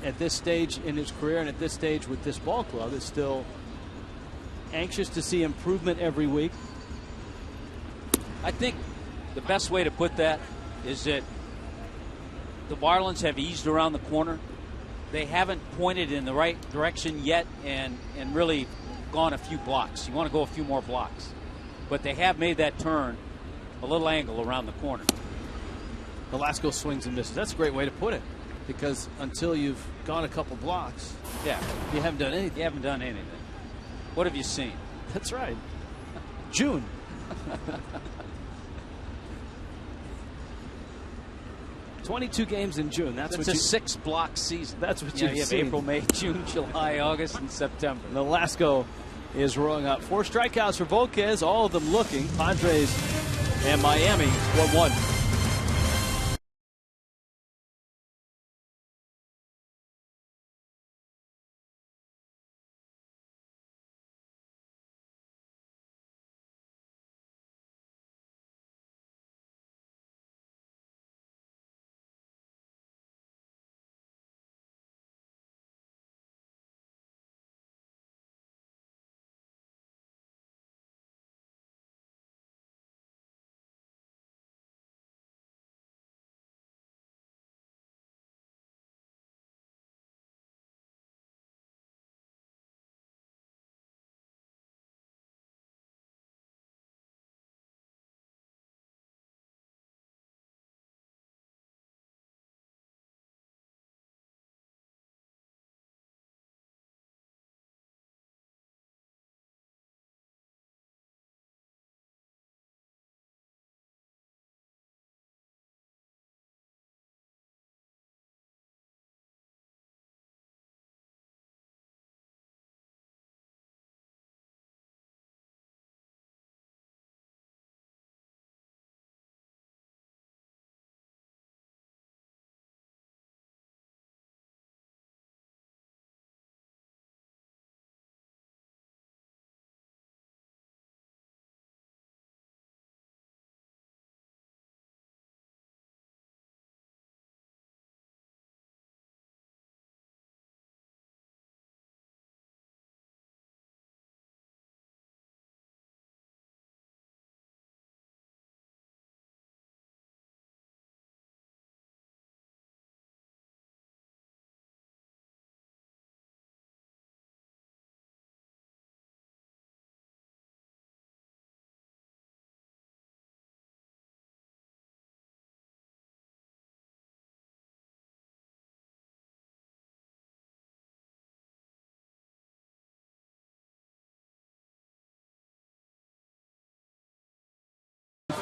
at this stage in his career and at this stage with this ball club, is still anxious to see improvement every week. I think the best way to put that is that the Marlins have eased around the corner. They haven't pointed in the right direction yet and really gone a few blocks. You want to go a few more blocks. But they have made that turn a little angle around the corner. Velasco swings and misses. That's a great way to put it, because until you've gone a couple blocks, Yeah, you haven't done anything. you haven't done anything. What have you seen? That's right. June. "22 games in June." That's It's what a you, 6-block season. That's what you you've have seen. April, May, June, July, August, and September. Velasco is rolling up 4 strikeouts for Volquez, all of them looking. Padres and Miami 1-1.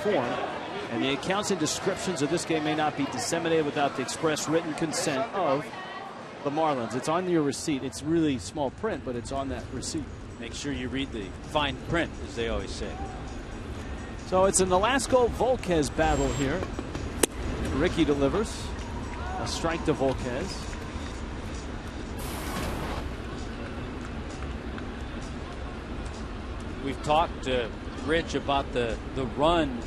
Form, and the accounts and descriptions of this game may not be disseminated without the express written consent of the Marlins. It's on your receipt. It's really small print, but it's on that receipt. Make sure you read the fine print, as they always say. So it's an Velasco-Volquez battle here. Ricky delivers a strike to Volquez. We've talked to Rich about the run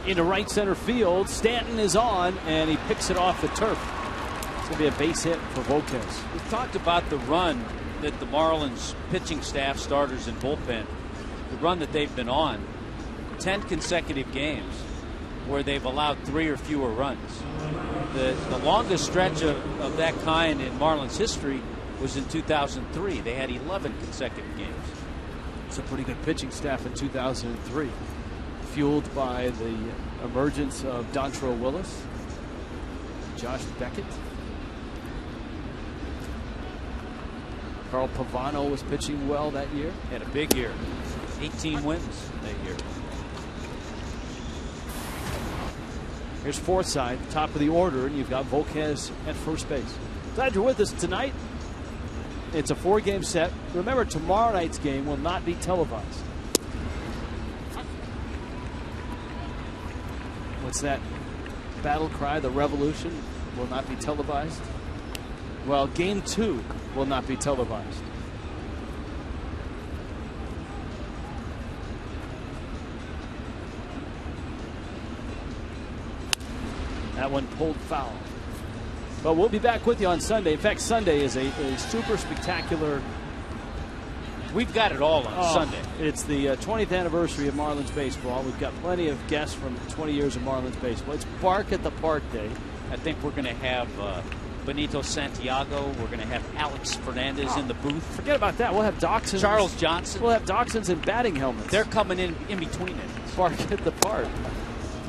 Into right center field. Stanton is on, and he picks it off the turf. It's going to be a base hit for Volquez. We've talked about the run that the Marlins pitching staff, starters, and bullpen, the run that they've been on, 10 consecutive games where they've allowed 3 or fewer runs. The longest stretch of that kind in Marlins history was in 2003. They had 11 consecutive games. It's a pretty good pitching staff in 2003, fueled by the emergence of Dontrelle Willis, Josh Beckett. Carl Pavano was pitching well that year. Had a big year. 18 wins that year. Here's Forsythe, top of the order, and you've got Volquez at first base. Glad you're with us tonight. It's a 4-game set. Remember, tomorrow night's game will not be televised. What's that battle cry? The revolution will not be televised. Well, game 2 will not be televised. That one pulled foul. But we'll be back with you on Sunday. In fact, Sunday is a super spectacular We've got it all on Sunday. It's the 20th anniversary of Marlins baseball. We've got plenty of guests from 20 years of Marlins baseball. It's Bark at the Park Day. I think we're going to have Benito Santiago. We're going to have Alex Fernandez in the booth. Forget about that. We'll have Dachshunds. Charles Johnson. We'll have Dachshunds in batting helmets. They're coming in between it. Bark at the Park.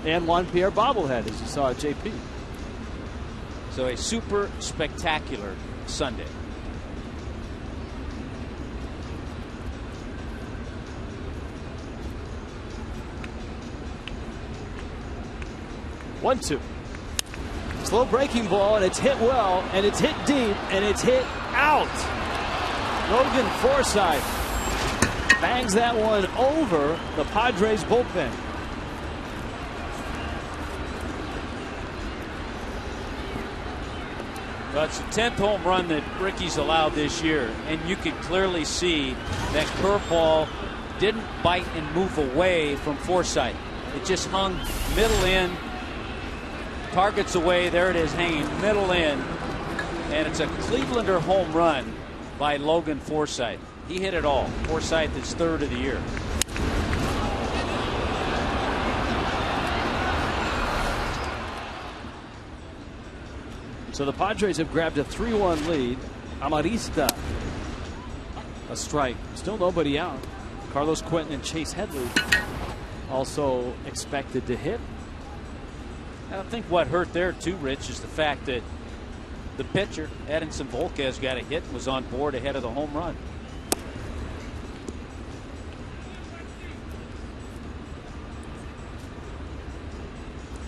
And Juan Pierre bobblehead, as you saw at JP. So a super spectacular Sunday. One, two. Slow breaking ball, and it's hit well, and it's hit deep, and it's hit out. Logan Forsythe bangs that one over the Padres bullpen. Well, it's the 10th home run that Ricky's allowed this year, and you can clearly see that curveball didn't bite and move away from Forsythe. It just hung middle in. Targets away. There it is, hanging middle in. And it's a Clevelander home run by Logan Forsythe. He hit it all. Forsythe is third of the year. So the Padres have grabbed a 3-1 lead. Amarista, a strike. Still nobody out. Carlos Quentin and Chase Headley also expected to hit. I think what hurt there too, Rich, is the fact that the pitcher, Edinson Volquez, got a hit and was on board ahead of the home run.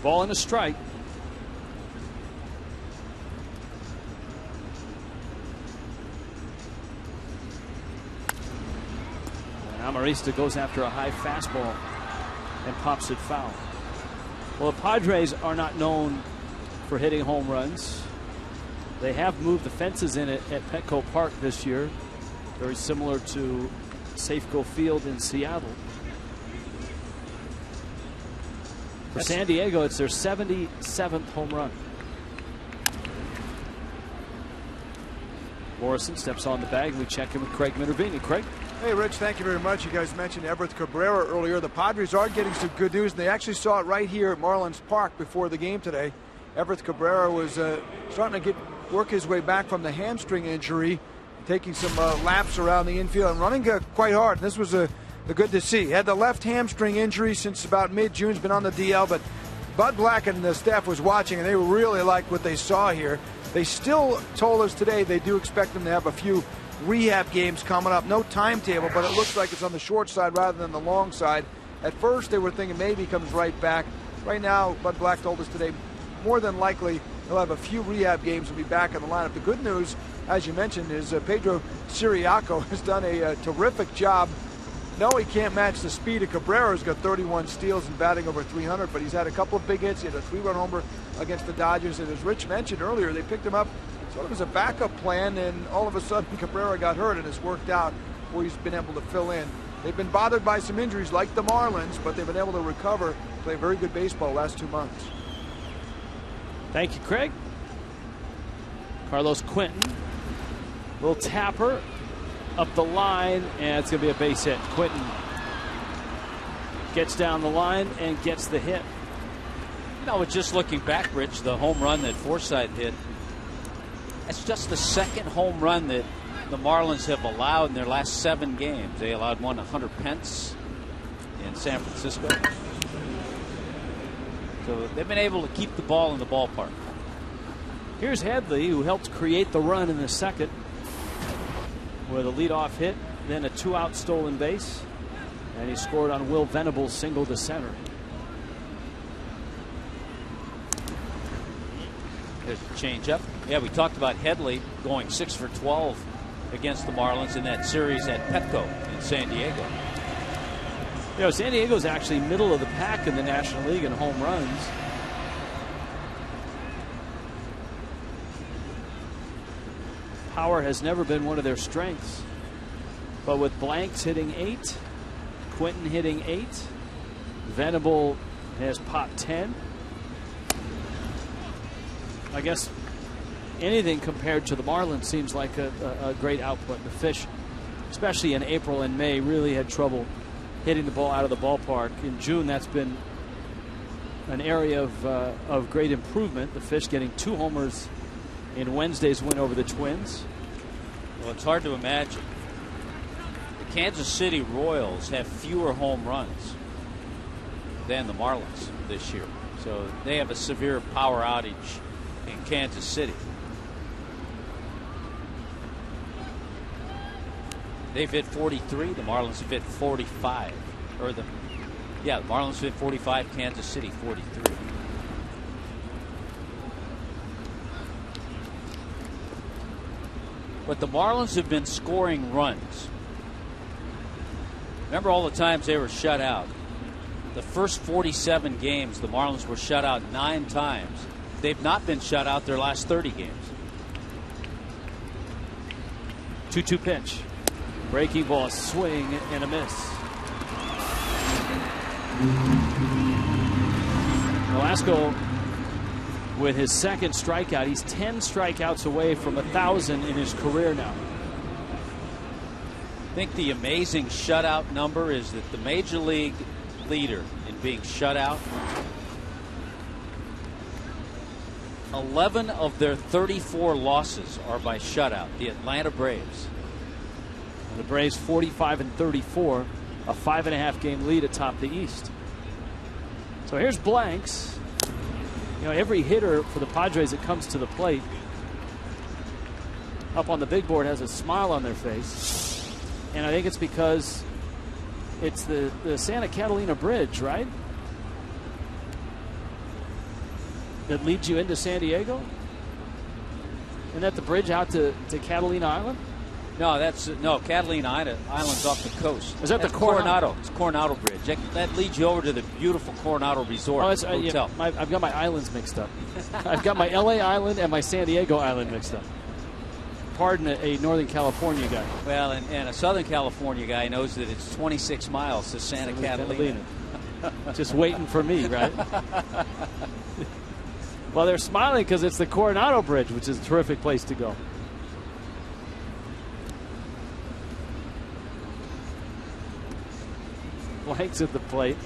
Ball and a strike. And Amarista goes after a high fastball and pops it foul. Well, the Padres are not known for hitting home runs. They have moved the fences in it at Petco Park this year, very similar to Safeco Field in Seattle. For San Diego, it's their 77th home run. Morrison steps on the bag, and we check in with Craig Minervini. Craig? Hey, Rich, thank you very much. You guys mentioned Everett Cabrera earlier. The Padres are getting some good news, and they actually saw it right here at Marlins Park before the game today. Everett Cabrera was starting to work his way back from the hamstring injury, taking some laps around the infield and running quite hard. And this was good to see. He had the left hamstring injury since about mid-June. He's been on the DL, but Bud Black and the staff was watching, and they really liked what they saw here. They still told us today they do expect him to have a few rehab games coming up. No timetable, but it looks like it's on the short side rather than the long side. At first, they were thinking maybe he comes right back. Right now, Bud Black told us today, more than likely, he'll have a few rehab games and be back in the lineup. The good news, as you mentioned, is Pedro Siriaco has done a terrific job. No, he can't match the speed of Cabrera, who's got 31 steals and batting over 300, but he's had a couple of big hits. He had a 3-run homer against the Dodgers, and as Rich mentioned earlier, they picked him up sort of as a backup plan, and all of a sudden Cabrera got hurt, and it's worked out where he's been able to fill in. They've been bothered by some injuries like the Marlins, but they've been able to recover, play very good baseball the last 2 months. Thank you, Craig. Carlos Quentin, little tapper up the line, and it's going to be a base hit. Quentin gets down the line and gets the hit. You know, just looking back, Rich, the home run that Forsythe hit, that's just the second home run that the Marlins have allowed in their last 7 games. They allowed one to Hunter Pence in San Francisco. So they've been able to keep the ball in the ballpark. Here's Headley, who helped create the run in the second with a leadoff hit, then a 2-out stolen base, and he scored on Will Venable's single to center. There's a changeup. Yeah, we talked about Headley going 6 for 12 against the Marlins in that series at Petco in San Diego. You know, San Diego's actually middle of the pack in the National League in home runs. Power has never been one of their strengths. But with Blanks hitting 8, Quentin hitting 8, Venable has popped 10. I guess anything compared to the Marlins seems like a great output. The Fish especially in April and May, really had trouble hitting the ball out of the ballpark. In June, that's been an area of great improvement. The Fish getting 2 homers in Wednesday's win over the Twins. Well, it's hard to imagine. The Kansas City Royals have fewer home runs than the Marlins this year. So they have a severe power outage in Kansas City. They've hit 43. The Marlins have hit 45. The Marlins hit 45. Kansas City 43. But the Marlins have been scoring runs. Remember all the times they were shut out. The first 47 games, the Marlins were shut out 9 times. They've not been shut out their last 30 games. 2-2 pitch. Breaking ball, swing and a miss. Velasco with his second strikeout. He's 10 strikeouts away from 1,000 in his career now. I think the amazing shutout number is that the major league leader in being shut out, 11 of their 34 losses are by shutout. The Atlanta Braves. And the Braves 45-34, a 5.5 game lead atop the East. So here's Blanks. You know, every hitter for the Padres that comes to the plate up on the big board has a smile on their face. And I think it's because it's the Santa Catalina Bridge, right? That leads you into San Diego? Isn't that the bridge out to Catalina Island? No, Catalina Island's off the coast. Is that That's the Coronado? It's Coronado Bridge. That leads you over to the beautiful Coronado Resort Hotel. Yeah, I've got my islands mixed up. I've got my LA Island and my San Diego Island mixed up. Pardon a Northern California guy. Well, and a Southern California guy knows that it's 26 miles to Santa Catalina. Just waiting for me, right? Well, they're smiling because it's the Coronado Bridge, which is a terrific place to go. Blanks at the plate.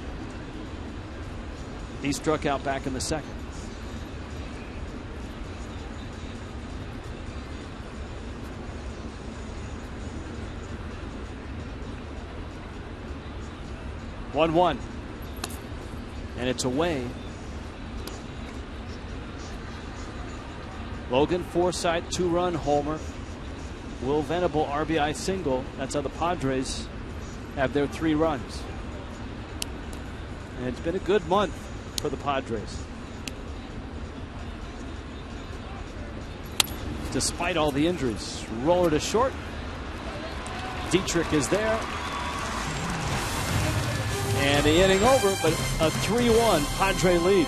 He struck out back in the second. One, and it's away. Logan Forsythe 2-run homer. Will Venable RBI single. That's how the Padres have their 3 runs. And it's been a good month for the Padres. Despite all the injuries. Roller to short. Dietrich is there. And the inning over, but a 3-1 Padre lead.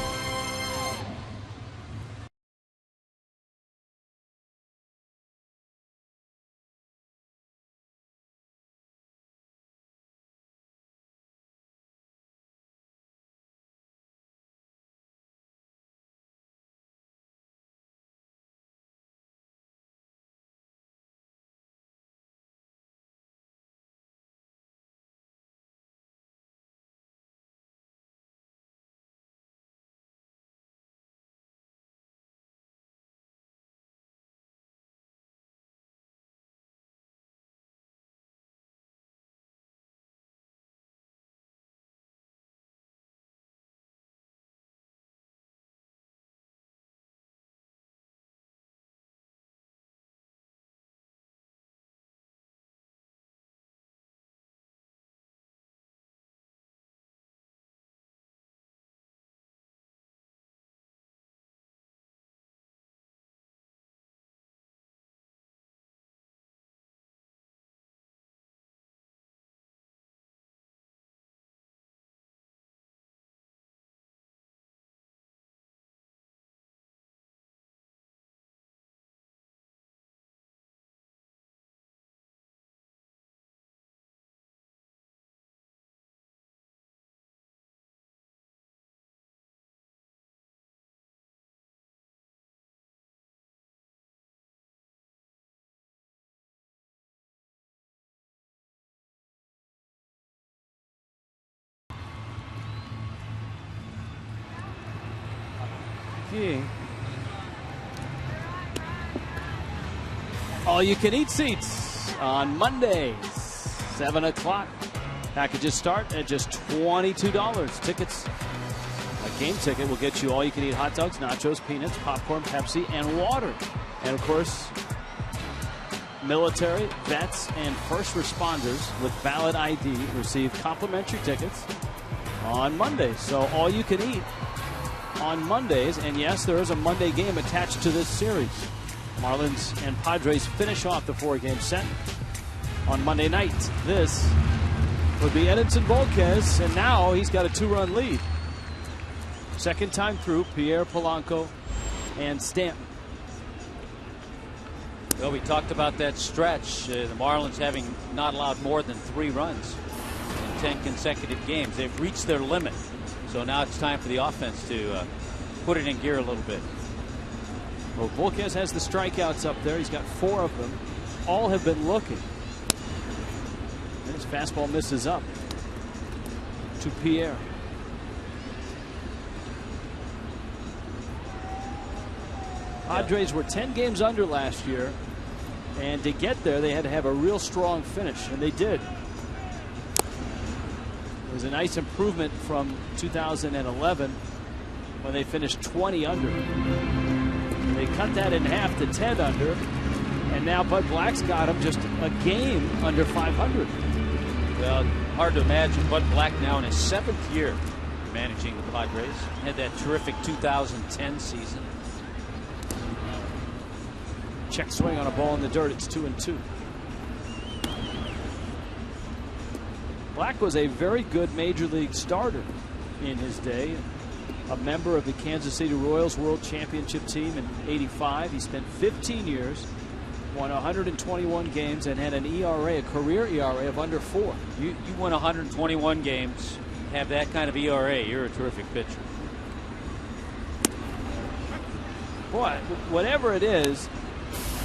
skiing. All you can eat seats on Mondays, 7 o'clock. Packages start at just $22. Tickets, a game ticket, will get you all you can eat hot dogs, nachos, peanuts, popcorn, Pepsi, and water. And of course, military, vets, and first responders with valid ID receive complimentary tickets on Mondays. So all you can eat on Mondays, and yes, there is a Monday game attached to this series. Marlins and Padres finish off the 4-game set on Monday night. This would be Edinson Volquez, and now he's got a 2-run lead. Second time through, Pierre, Polanco, and Stanton. Well, we talked about that stretch. The Marlins having not allowed more than 3 runs in 10 consecutive games. They've reached their limit. So now it's time for the offense to put it in gear a little bit. Well, Volquez has the strikeouts up there. He's got 4 of them. All have been looking. And his fastball misses up to Pierre. Padres were 10 games under last year, and to get there they had to have a real strong finish, and they did. It was a nice improvement from 2011 when they finished 20 under. They cut that in half to 10 under, and now Bud Black's got them just a game under 500. Well, hard to imagine Bud Black now in his 7th year managing the Padres. Had that terrific 2010 season. Check swing on a ball in the dirt. It's 2-2. Black was a very good major league starter in his day. A member of the Kansas City Royals World Championship team in '85. He spent 15 years, won 121 games, and had an ERA, a career ERA of under 4. You win 121 games, have that kind of ERA, you're a terrific pitcher. Boy, whatever it is,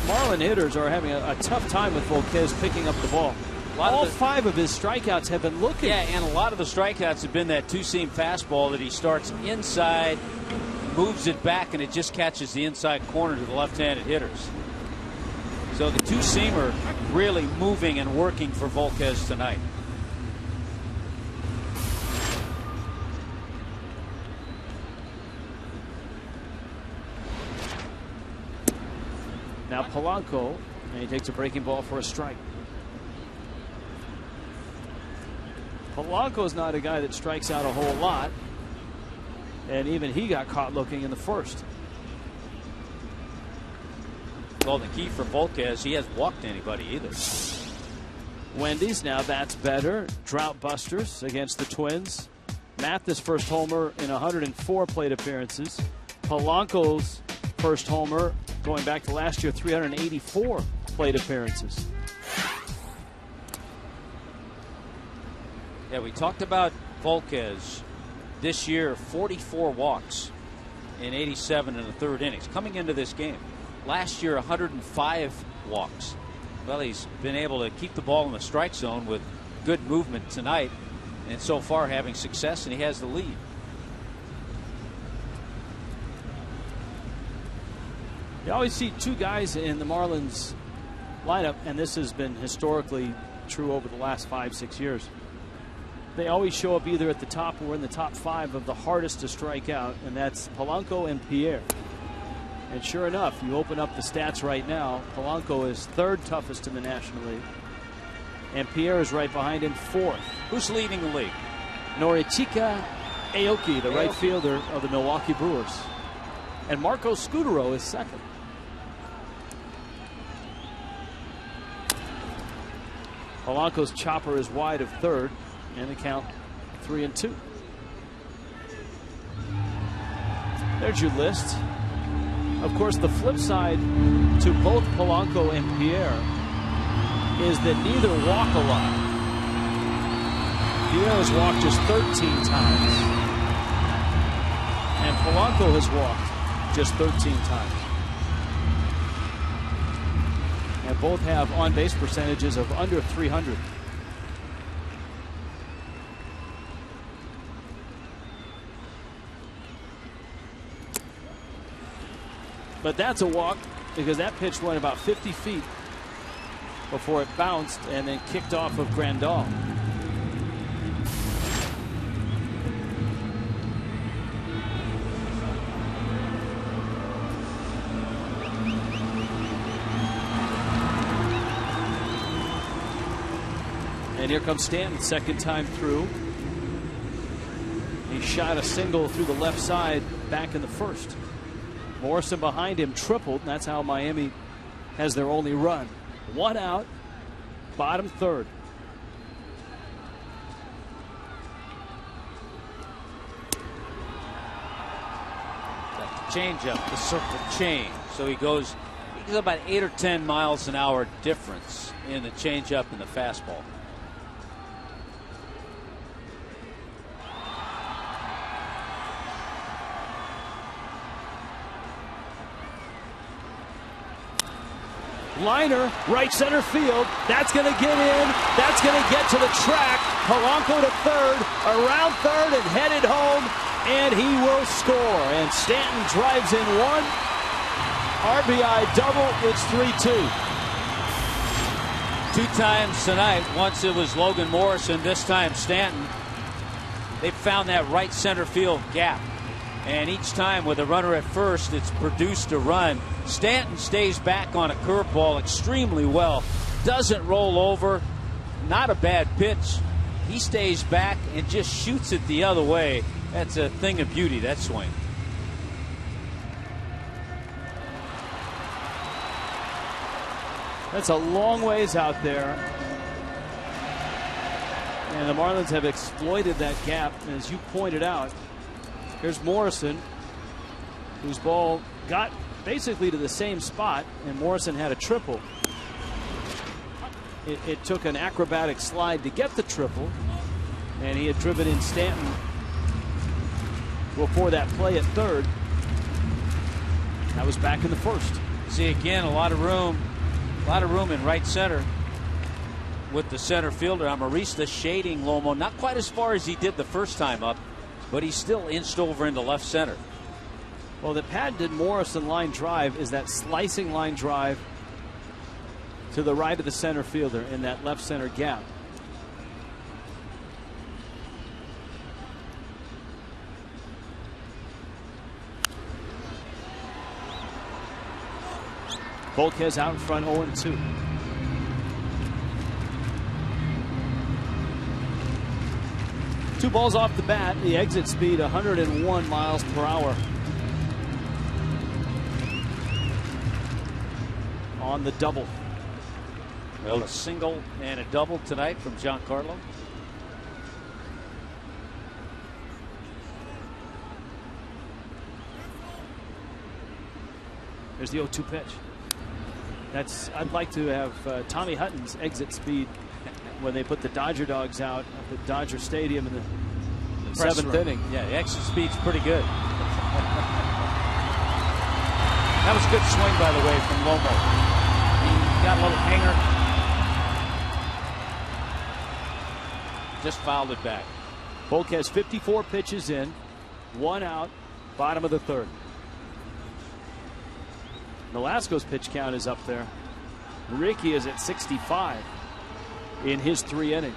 Marlin hitters are having a tough time with Volquez picking up the ball. All 5 of his strikeouts have been looking. Yeah, and a lot of the strikeouts have been that 2-seam fastball that he starts inside, moves it back, and it just catches the inside corner to the left-handed hitters. So the 2-seamer really moving and working for Volquez tonight. Now Polanco, and he takes a breaking ball for a strike. Polanco's not a guy that strikes out a whole lot, and even he got caught looking in the first. Well, the key for Volquez, he hasn't walked anybody either. Wendy's now bats better. Drought busters against the Twins. Mathis' first homer in 104 plate appearances. Polanco's first homer going back to last year, 384 plate appearances. Yeah, we talked about Volquez this year, 44 walks in 87 in the 3rd innings coming into this game. Last year, 105 walks. Well, he's been able to keep the ball in the strike zone with good movement tonight, and so far having success, and he has the lead. You always see 2 guys in the Marlins lineup, and this has been historically true over the last 5-6 years. They always show up either at the top or in the top 5 of the hardest to strike out, and that's Polanco and Pierre. And sure enough, you open up the stats right now, Polanco is 3rd toughest in the National League, and Pierre is right behind him, 4th. Who's leading the league? Norichika Aoki, the right fielder of the Milwaukee Brewers. And Marco Scutaro is 2nd. Polanco's chopper is wide of 3rd, and the count 3-2. There's your list. Of course, the flip side to both Polanco and Pierre is that neither walk a lot. Pierre has walked just 13 times, and Polanco has walked just 13 times. And both have on-base percentages of under 300. But that's a walk because that pitch went about 50 feet before it bounced and then kicked off of Grandal. And here comes Stanton, second time through. He shot a single through the left side back in the first. Morrison behind him tripled, and that's how Miami has their only run. 1 out, bottom third. Change up, the circle change. So he goes about 8 or 10 miles an hour difference in the change up and the fastball. Liner, right center field. That's going to get in. That's going to get to the track. Polanco to third, around third, and headed home. And he will score. And Stanton drives in one. RBI double. It's 3-2. 2 times tonight. Once it was Logan Morrison, this time Stanton. They found that right center field gap. And each time with a runner at first, it's produced a run. Stanton stays back on a curveball extremely well. Doesn't roll over. Not a bad pitch. He stays back and just shoots it the other way. That's a thing of beauty, that swing. That's a long ways out there. And the Marlins have exploited that gap. And as you pointed out, here's Morrison, whose ball got basically to the same spot, and Morrison had a triple. It took an acrobatic slide to get the triple, and he had driven in Stanton before that play at third. That was back in the first. See, again, a lot of room in right center with the center fielder Amarista shading Lomo, not quite as far as he did the first time up, but he's still inched over into left center. Well, the patented Morrison line drive is that slicing line drive to the right of the center fielder in that left center gap. Volquez out in front, 0-2. Two balls off the bat. The exit speed 101 miles per hour. On the double. Well, a single and a double tonight from Giancarlo. There's the 0-2 pitch. I'd like to have Tommy Hutton's exit speed when they put the Dodger dogs out at the Dodger Stadium in the seventh inning. Yeah, the exit speed's pretty good. That was a good swing, by the way, from Lomo. He got a little hanger. Just fouled it back. Volquez 54 pitches in, 1 out, bottom of the third. Nolasco's pitch count is up there. Ricky is at 65 in his 3 innings.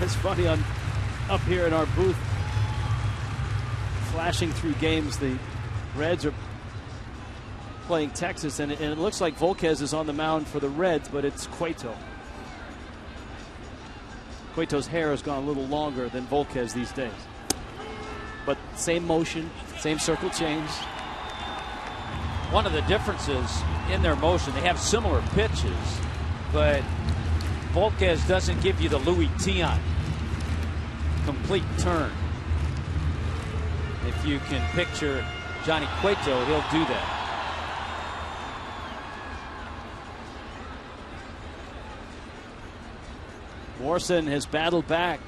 It's funny, up here in our booth, flashing through games, the Reds are playing Texas, and it looks like Volquez is on the mound for the Reds, but it's Cueto. Cueto's hair has gone a little longer than Volquez these days. But same motion, same circle change. One of the differences in their motion, they have similar pitches, but Volquez doesn't give you the Louis Tiant complete turn. If you can picture Johnny Cueto, he'll do that. Morrison has battled back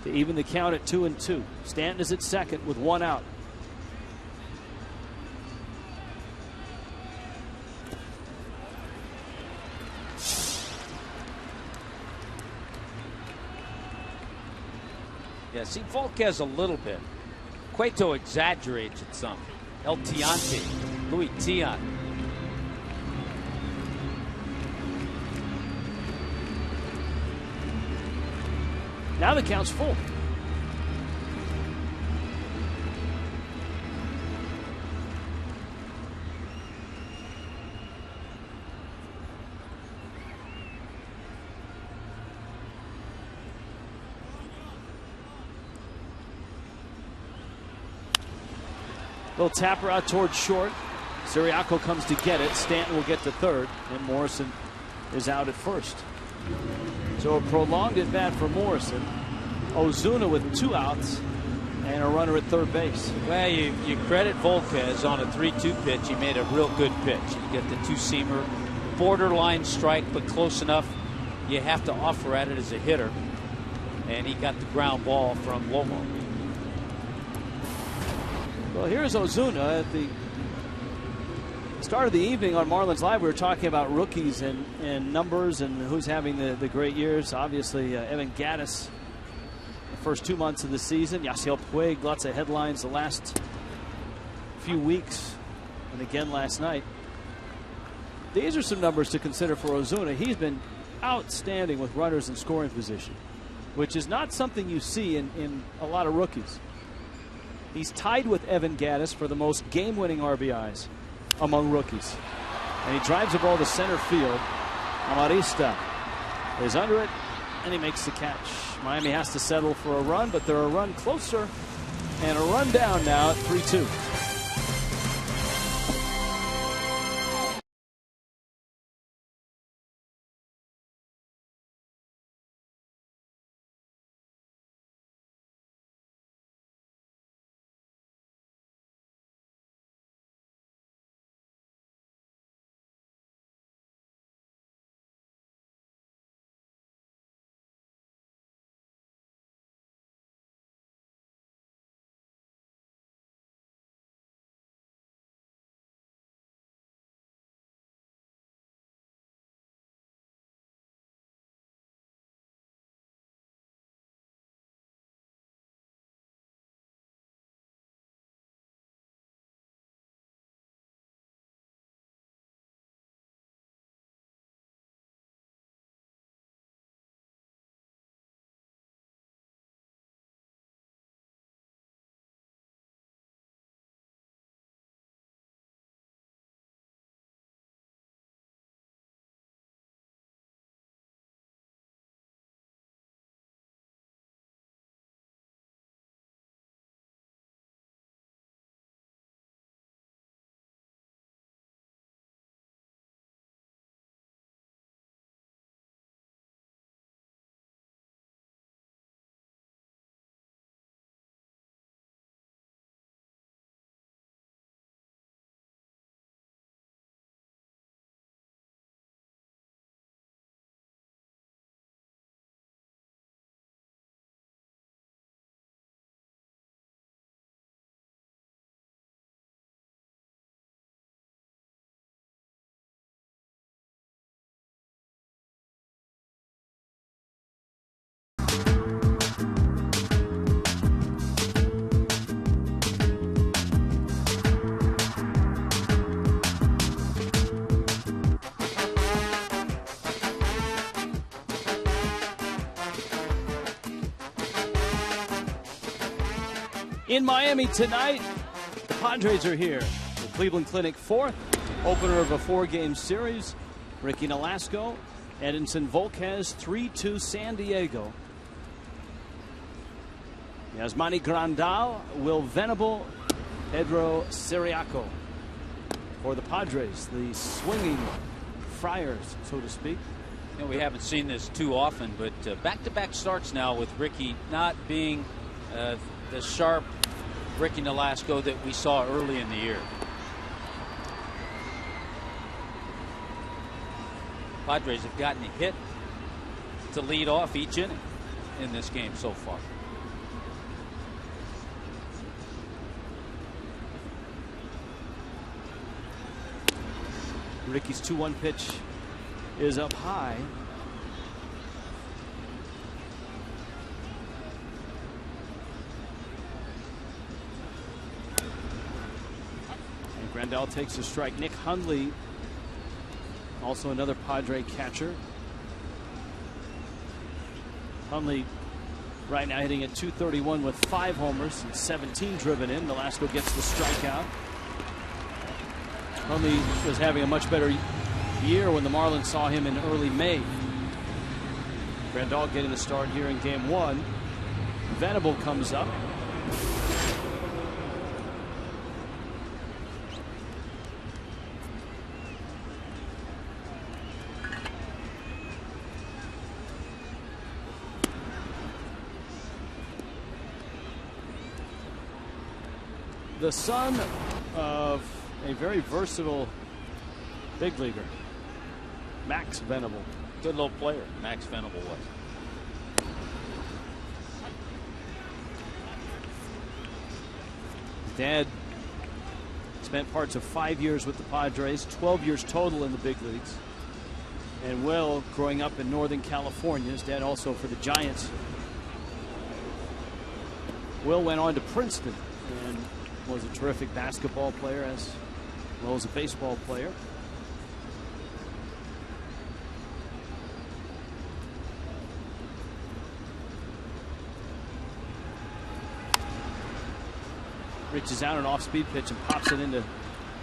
to even the count at 2-2. Stanton is at second with 1 out. Yeah, see Volquez a little bit. Cueto exaggerates it some. El Tiante, Louis Tiant. Now the count's full. Little tapper out towards short. Siriaco comes to get it. Stanton will get to third, and Morrison is out at first. So a prolonged at bat for Morrison. Ozuna with 2 outs and a runner at third base. Well, you credit Volquez on a 3-2 pitch. He made a real good pitch. You get the two-seamer, borderline strike, but close enough. You have to offer at it as a hitter. And he got the ground ball from Lomo. Well, here's Ozuna at the start of the evening on Marlins Live. We were talking about rookies and numbers and who's having the great years. Obviously, Evan Gattis, the first 2 months of the season. Yasiel Puig, lots of headlines the last few weeks, and again last night. These are some numbers to consider for Ozuna. He's been outstanding with runners in scoring position, which is not something you see in a lot of rookies. He's tied with Evan Gattis for the most game-winning RBIs among rookies. And he drives the ball to center field. Amarista is under it, and he makes the catch. Miami has to settle for a run, but they're a run closer and a run down now at 3-2. In Miami tonight, the Padres are here. The Cleveland Clinic 4th, opener of a 4-game series. Ricky Nolasco, Edinson Volquez, 3-2 San Diego. Yasmani Grandal, Will Venable, Pedro Siriaco. For the Padres, the swinging Friars, so to speak. You know, we haven't seen this too often, but back-to-back starts now with Ricky not being the sharp Ricky Nolasco that we saw early in the year. Padres have gotten a hit to lead off each inning in this game so far. Ricky's 2-1 pitch is up high. Grandal takes a strike. Nick Hundley, also another Padre catcher. Hundley right now hitting at .231 with 5 homers and 17 driven in. Nolasco gets the strikeout. Hundley was having a much better year when the Marlins saw him in early May. Grandal getting the start here in game 1. Venable comes up. The son of a very versatile big leaguer, Max Venable. Good little player, Max Venable was. His dad spent parts of 5 years with the Padres, 12 years total in the big leagues. And Will, growing up in Northern California, his dad also for the Giants. Will went on to Princeton and was a terrific basketball player as well as a baseball player. Reaches out an off-speed pitch and pops it into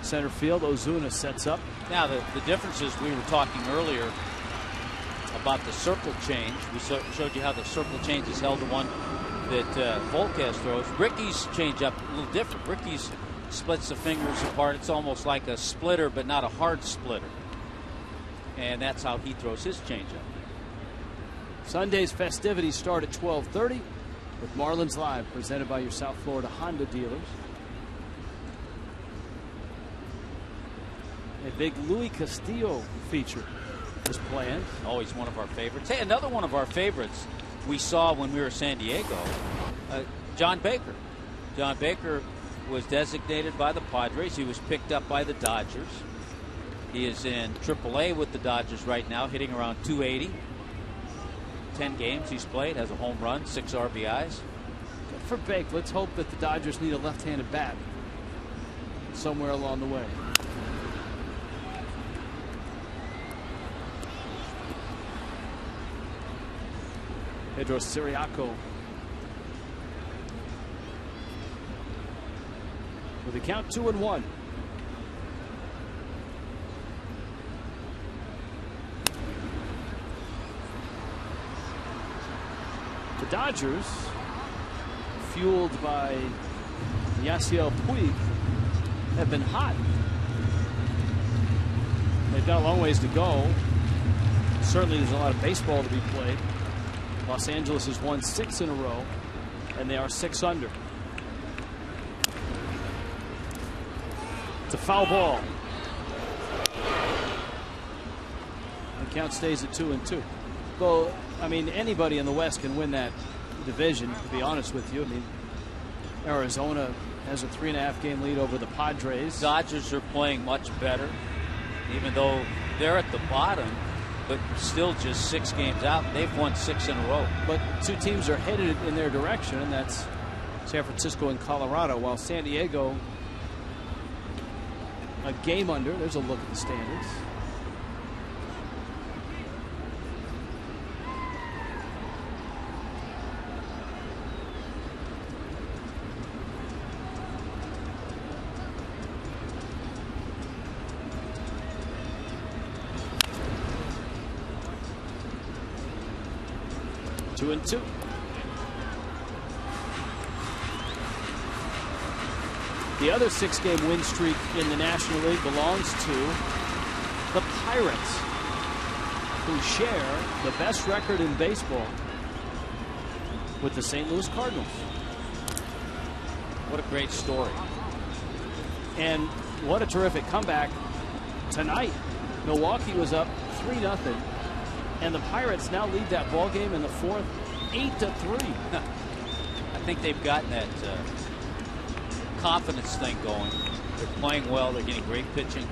center field. Ozuna sets up. Now the difference is we were talking earlier about the circle change. We showed you how the circle change is held to one that Volquez throws. Ricky's changeup a little different. Ricky's splits the fingers apart. It's almost like a splitter, but not a hard splitter. And that's how he throws his changeup. Sunday's festivities start at 12:30 with Marlins Live, presented by your South Florida Honda dealers. A big Louis Castillo feature is planned. Oh, he's one of our favorites. Hey, another one of our favorites we saw when we were in San Diego, John Baker. John Baker was designated by the Padres. He was picked up by the Dodgers. He is in AAA with the Dodgers right now, hitting around .280. 10 games he's played, has a home run, 6 RBIs. For Bake, let's hope that the Dodgers need a left-handed bat somewhere along the way. Pedro Siriaco with a count 2-1. The Dodgers, fueled by Yasiel Puig, have been hot. They've got a long ways to go. Certainly there's a lot of baseball to be played. Los Angeles has won 6 in a row, and they are 6 under. It's a foul ball. The count stays at 2-2. Well, I mean, anybody in the West can win that division, to be honest with you. I mean, Arizona has a 3.5 game lead over the Padres. Dodgers are playing much better, even though they're at the bottom, but still just 6 games out. They've won 6 in a row. But 2 teams are headed in their direction, and that's San Francisco and Colorado, while San Diego a game under. There's a look at the standings. Two and two. The other 6-game win streak in the National League belongs to the Pirates, who share the best record in baseball with the St. Louis Cardinals. What a great story. And what a terrific comeback tonight. Milwaukee was up 3-0. And the Pirates now lead that ball game in the 4th, 8-3. I think they've gotten that confidence thing going. They're playing well. They're getting great pitching.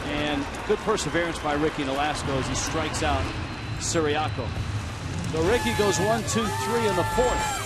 And good perseverance by Ricky Nolasco as he strikes out Siriaco. So Ricky goes 1, 2, 3 in the 4th.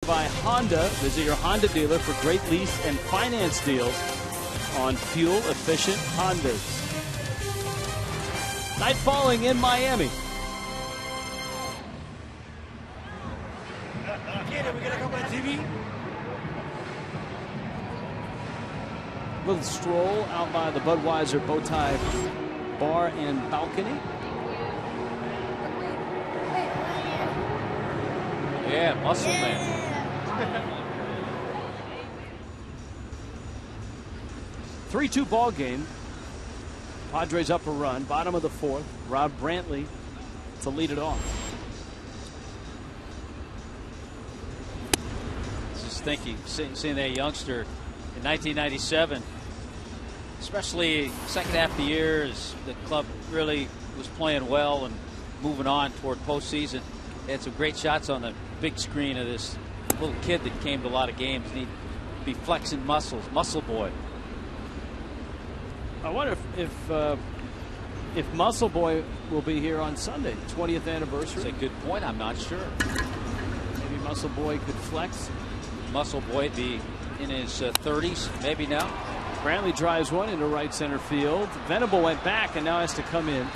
By Honda. Visit your Honda dealer for great lease and finance deals on fuel-efficient Hondas. Night falling in Miami. Little stroll out by the Budweiser Bowtie Bar and Balcony. Yeah, muscle man. 3-2 ball game. Padres up a run. Bottom of the fourth. Rob Brantley to lead it off. Just thinking, seeing that youngster in 1997, especially second half of the year, as the club really was playing well and moving on toward postseason. They had some great shots on the big screen of this little kid that came to a lot of games. And he'd be flexing muscles, muscle boy. I wonder if Muscle Boy will be here on Sunday, 20th anniversary. That's a good point. I'm not sure. Maybe Muscle Boy could flex. Muscle Boy would be in his 30s, maybe now. Brantley drives one into right center field. Venable went back and now has to come in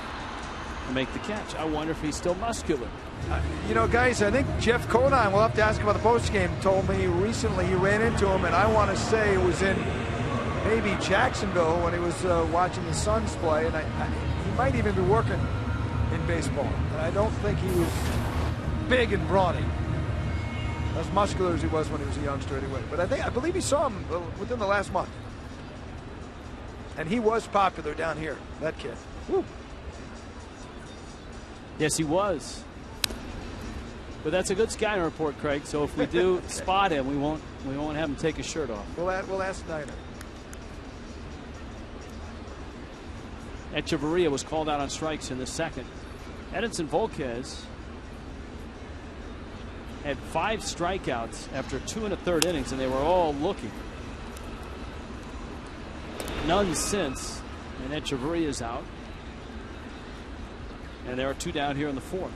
to make the catch. I wonder if he's still muscular. You know, guys, I think Jeff Conine, we'll have to ask him about the postgame, told me recently he ran into him, and I want to say it was in maybe Jacksonville when he was watching the Suns play, and he might even be working in baseball. And I don't think he was big and brawny, as muscular as he was when he was a youngster anyway. But I believe he saw him within the last month. And he was popular down here, that kid. Woo. Yes, he was. But that's a good scouting report, Craig. So if we do spot him, we won't have him take his shirt off. We'll ask Snyder. Echeverria was called out on strikes in the second. Edinson Volquez had 5 strikeouts after 2 1/3 innings, and they were all looking. None since, and Echeverria's out. And there are 2 down here in the fourth.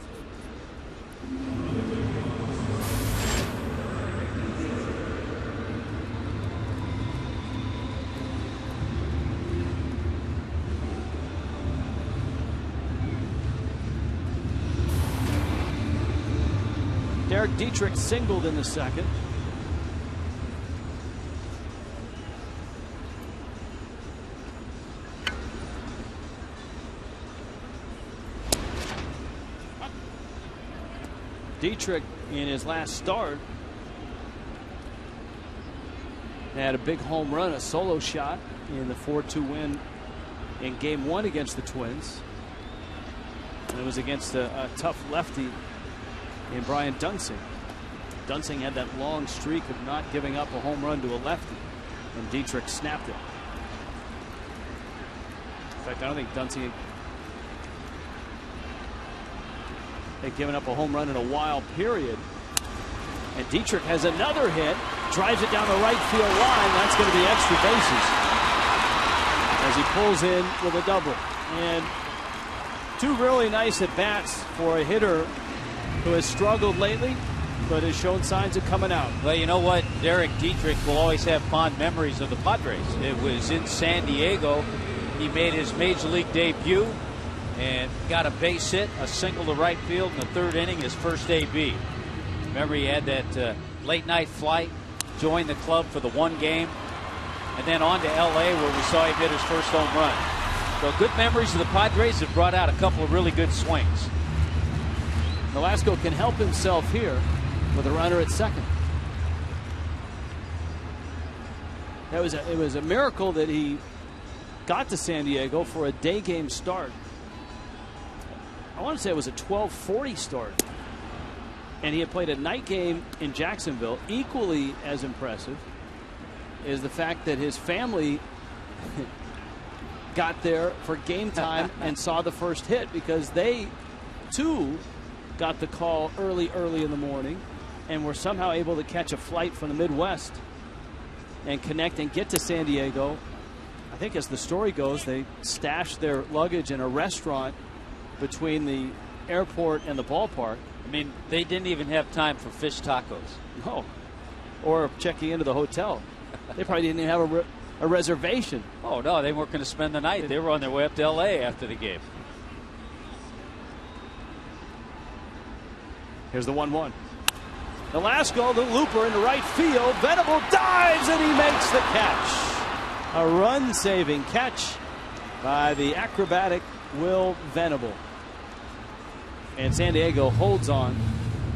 Derek Dietrich singled in the second. Dietrich, in his last start, had a big home run, a solo shot in the 4-2 win in Game 1 against the Twins. And it was against a tough lefty in Brian Dunsing. Dunsing had that long streak of not giving up a home run to a lefty, and Dietrich snapped it. In fact, I don't think Dunsing had given up a home run in a while, period. And Dietrich has another hit, drives it down the right field line. That's going to be extra bases as he pulls in with a double. And 2 really nice at bats for a hitter who has struggled lately, but has shown signs of coming out. Well, you know what? Derek Dietrich will always have fond memories of the Padres. It was in San Diego. He made his major league debut and got a base hit, a single to right field in the 3rd inning, his first AB. Remember, he had that late night flight, joined the club for the 1 game, and then on to LA where we saw him hit his first home run. So good memories of the Padres have brought out a couple of really good swings. Velasco can help himself here with a runner at second. It was a miracle that he got to San Diego for a day game start. I want to say it was a 12:40 start, and he had played a night game in Jacksonville. Equally as impressive is the fact that his family got there for game time and saw the first hit, because they too got the call early in the morning and were somehow able to catch a flight from the Midwest and connect and get to San Diego. I think, as the story goes, they stashed their luggage in a restaurant between the airport and the ballpark. I mean, they didn't even have time for fish tacos. No. or checking into the hotel. They probably didn't even have a reservation. Oh, no, they weren't going to spend the night. They were on their way up to L.A. after the game. Here's the 1-1. Velasco, the looper into right field. Venable dives, and he makes the catch. A run-saving catch by the acrobatic Will Venable. And San Diego holds on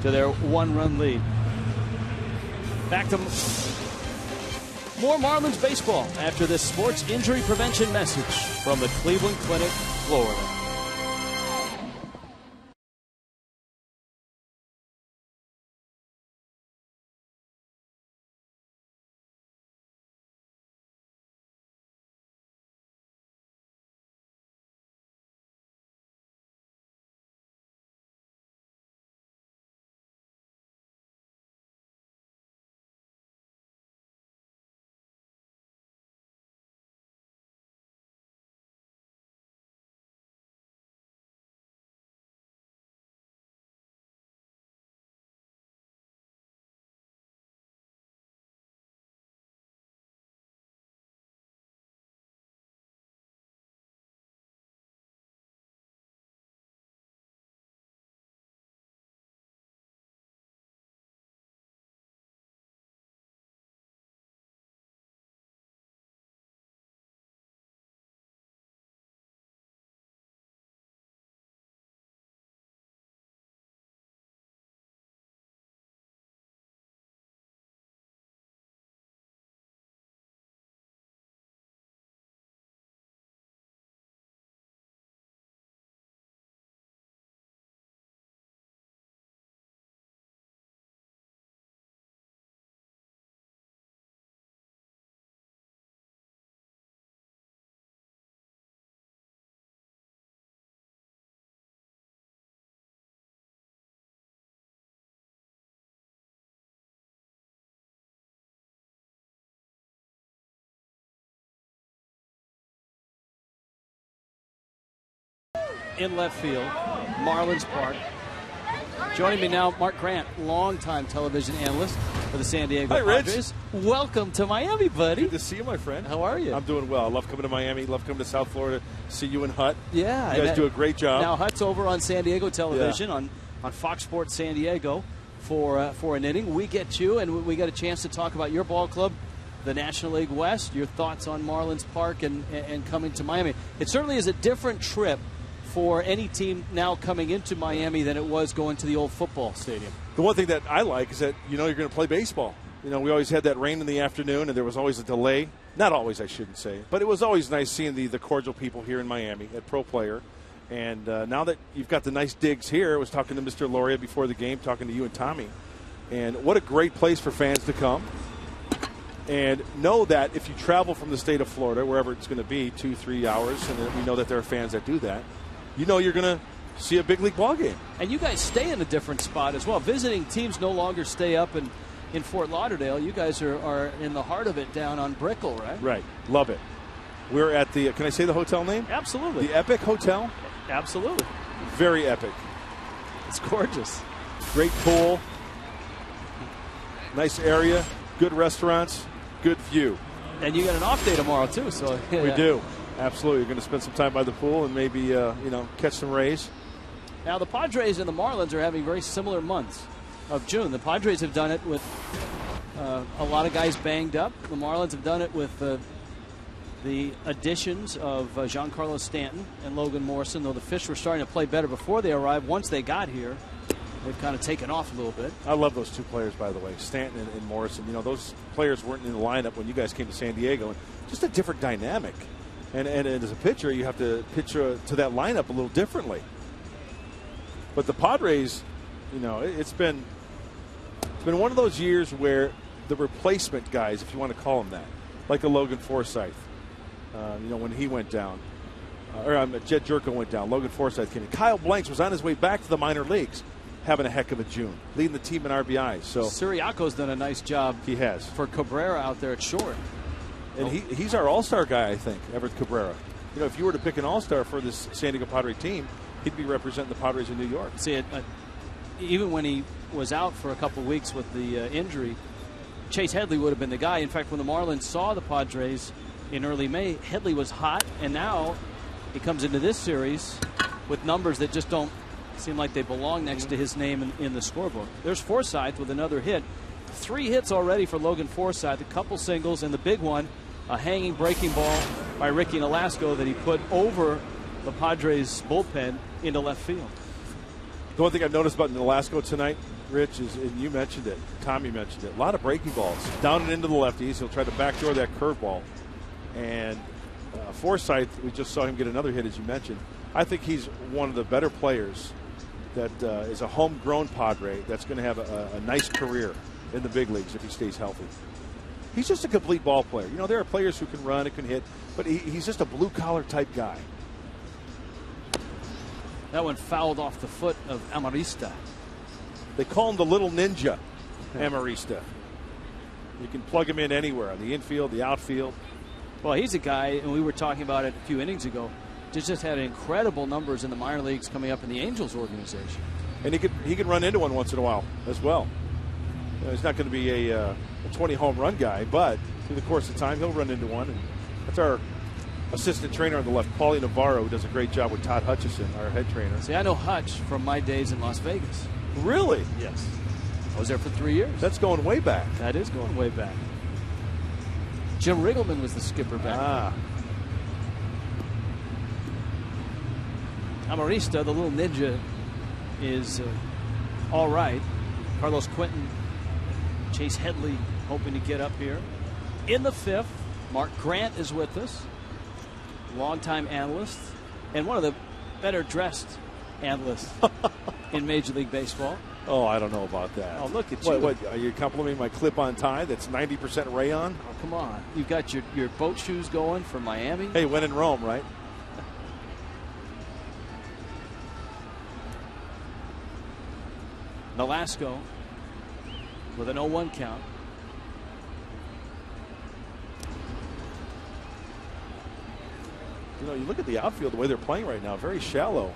to their 1-run lead. Back to more Marlins baseball after this sports injury prevention message from the Cleveland Clinic, Florida. In left field, Marlins Park. Joining me now, Mark Grant, longtime television analyst for the San Diego Padres. Welcome to Miami, buddy. Good to see you, my friend. How are you? I'm doing well. I love coming to Miami. Love coming to South Florida. See you and Hut. Yeah. You guys do a great job. Now Hut's over on San Diego television on Fox Sports San Diego for an inning. We get you, and we got a chance to talk about your ball club, the National League West, your thoughts on Marlins Park and coming to Miami. It certainly is a different trip for any team now coming into Miami than it was going to the old football stadium. The one thing that I like is that you're going to play baseball. We always had that rain in the afternoon, and there was always a delay. Not always, I shouldn't say. But it was always nice seeing the cordial people here in Miami at Pro Player. And now that you've got the nice digs here, I was talking to Mr. Loria before the game, talking to you and Tommy. And what a great place for fans to come. And know that if you travel from the state of Florida, wherever it's going to be, 2-3 hours, and we know that there are fans that do that, you're going to see a big league ball game. And you guys stay in a different spot as well. Visiting teams no longer stay up in Fort Lauderdale. You guys are in the heart of it down on Brickell, right? Right. Love it. We're at the, can I say the hotel name? Absolutely. The Epic Hotel? Absolutely. Very epic. It's gorgeous. Great pool. Nice area. Good restaurants. Good view. And you got an off day tomorrow, too. So We do. Absolutely. You're going to spend some time by the pool and maybe, catch some rays. Now, the Padres and the Marlins are having very similar months of June. The Padres have done it with a lot of guys banged up. The Marlins have done it with the additions of Giancarlo Stanton and Logan Morrison, though the Fish were starting to play better before they arrived. Once they got here, they've kind of taken off a little bit. I love those two players, by the way, Stanton and Morrison. Those players weren't in the lineup when you guys came to San Diego. And just a different dynamic. And as a pitcher, you have to pitch to that lineup a little differently. But the Padres, it's been one of those years where the replacement guys, if you want to call them that, like a Logan Forsythe, when he went down, Jed Jerko went down, Logan Forsythe came in. Kyle Blanks was on his way back to the minor leagues, having a heck of a June, leading the team in RBIs. So Siriaco's done a nice job. He has. For Cabrera out there at short. And he's our all-star guy, I think, Everett Cabrera. If you were to pick an all-star for this San Diego Padre team, he'd be representing the Padres in New York. See, even when he was out for a couple of weeks with the injury, Chase Headley would have been the guy. In fact, when the Marlins saw the Padres in early May, Headley was hot, and now he comes into this series with numbers that just don't seem like they belong next to his name in the scorebook. There's Forsythe with another hit. 3 hits already for Logan Forsythe, a couple singles, and the big one, a hanging breaking ball by Ricky Nolasco that he put over the Padres bullpen into left field. The one thing I've noticed about Nolasco tonight, Rich, is, and you mentioned it, Tommy mentioned it, a lot of breaking balls down and into the lefties. He'll try to backdoor that curveball. And Forsythe, we just saw him get another hit, as you mentioned. I think he's one of the better players that is a homegrown Padre that's going to have a nice career in the big leagues if he stays healthy. He's just a complete ball player. You know, there are players who can run and can hit, but he's just a blue-collar type guy. That one fouled off the foot of Amarista. They call him the little ninja, Amarista. You can plug him in anywhere, on the infield, the outfield. Well, he's a guy, and we were talking about it a few innings ago, just had incredible numbers in the minor leagues coming up in the Angels organization. And he could run into one once in a while as well. He's not going to be a 20 home run guy, but through the course of time, he'll run into one. And that's our assistant trainer on the left, Paulie Navarro, who does a great job with Todd Hutchison, our head trainer. See, I know Hutch from my days in Las Vegas. Really? Yes. I was there for 3 years. That's going way back. That is going way back. Jim Riggleman was the skipper back then. Amarista, the little ninja, is all right. Carlos Quentin, Chase Headley hoping to get up here. In the 5th, Mark Grant is with us, longtime analyst, and one of the better dressed analysts in Major League Baseball. Oh, I don't know about that. Oh, look at you. What, are you complimenting my clip-on tie that's 90% rayon? Oh, come on. You've got your boat shoes going from Miami. Hey, when in Rome, right? Nolasco with an 0-1 count. You know, you look at the outfield, the way they're playing right now, very shallow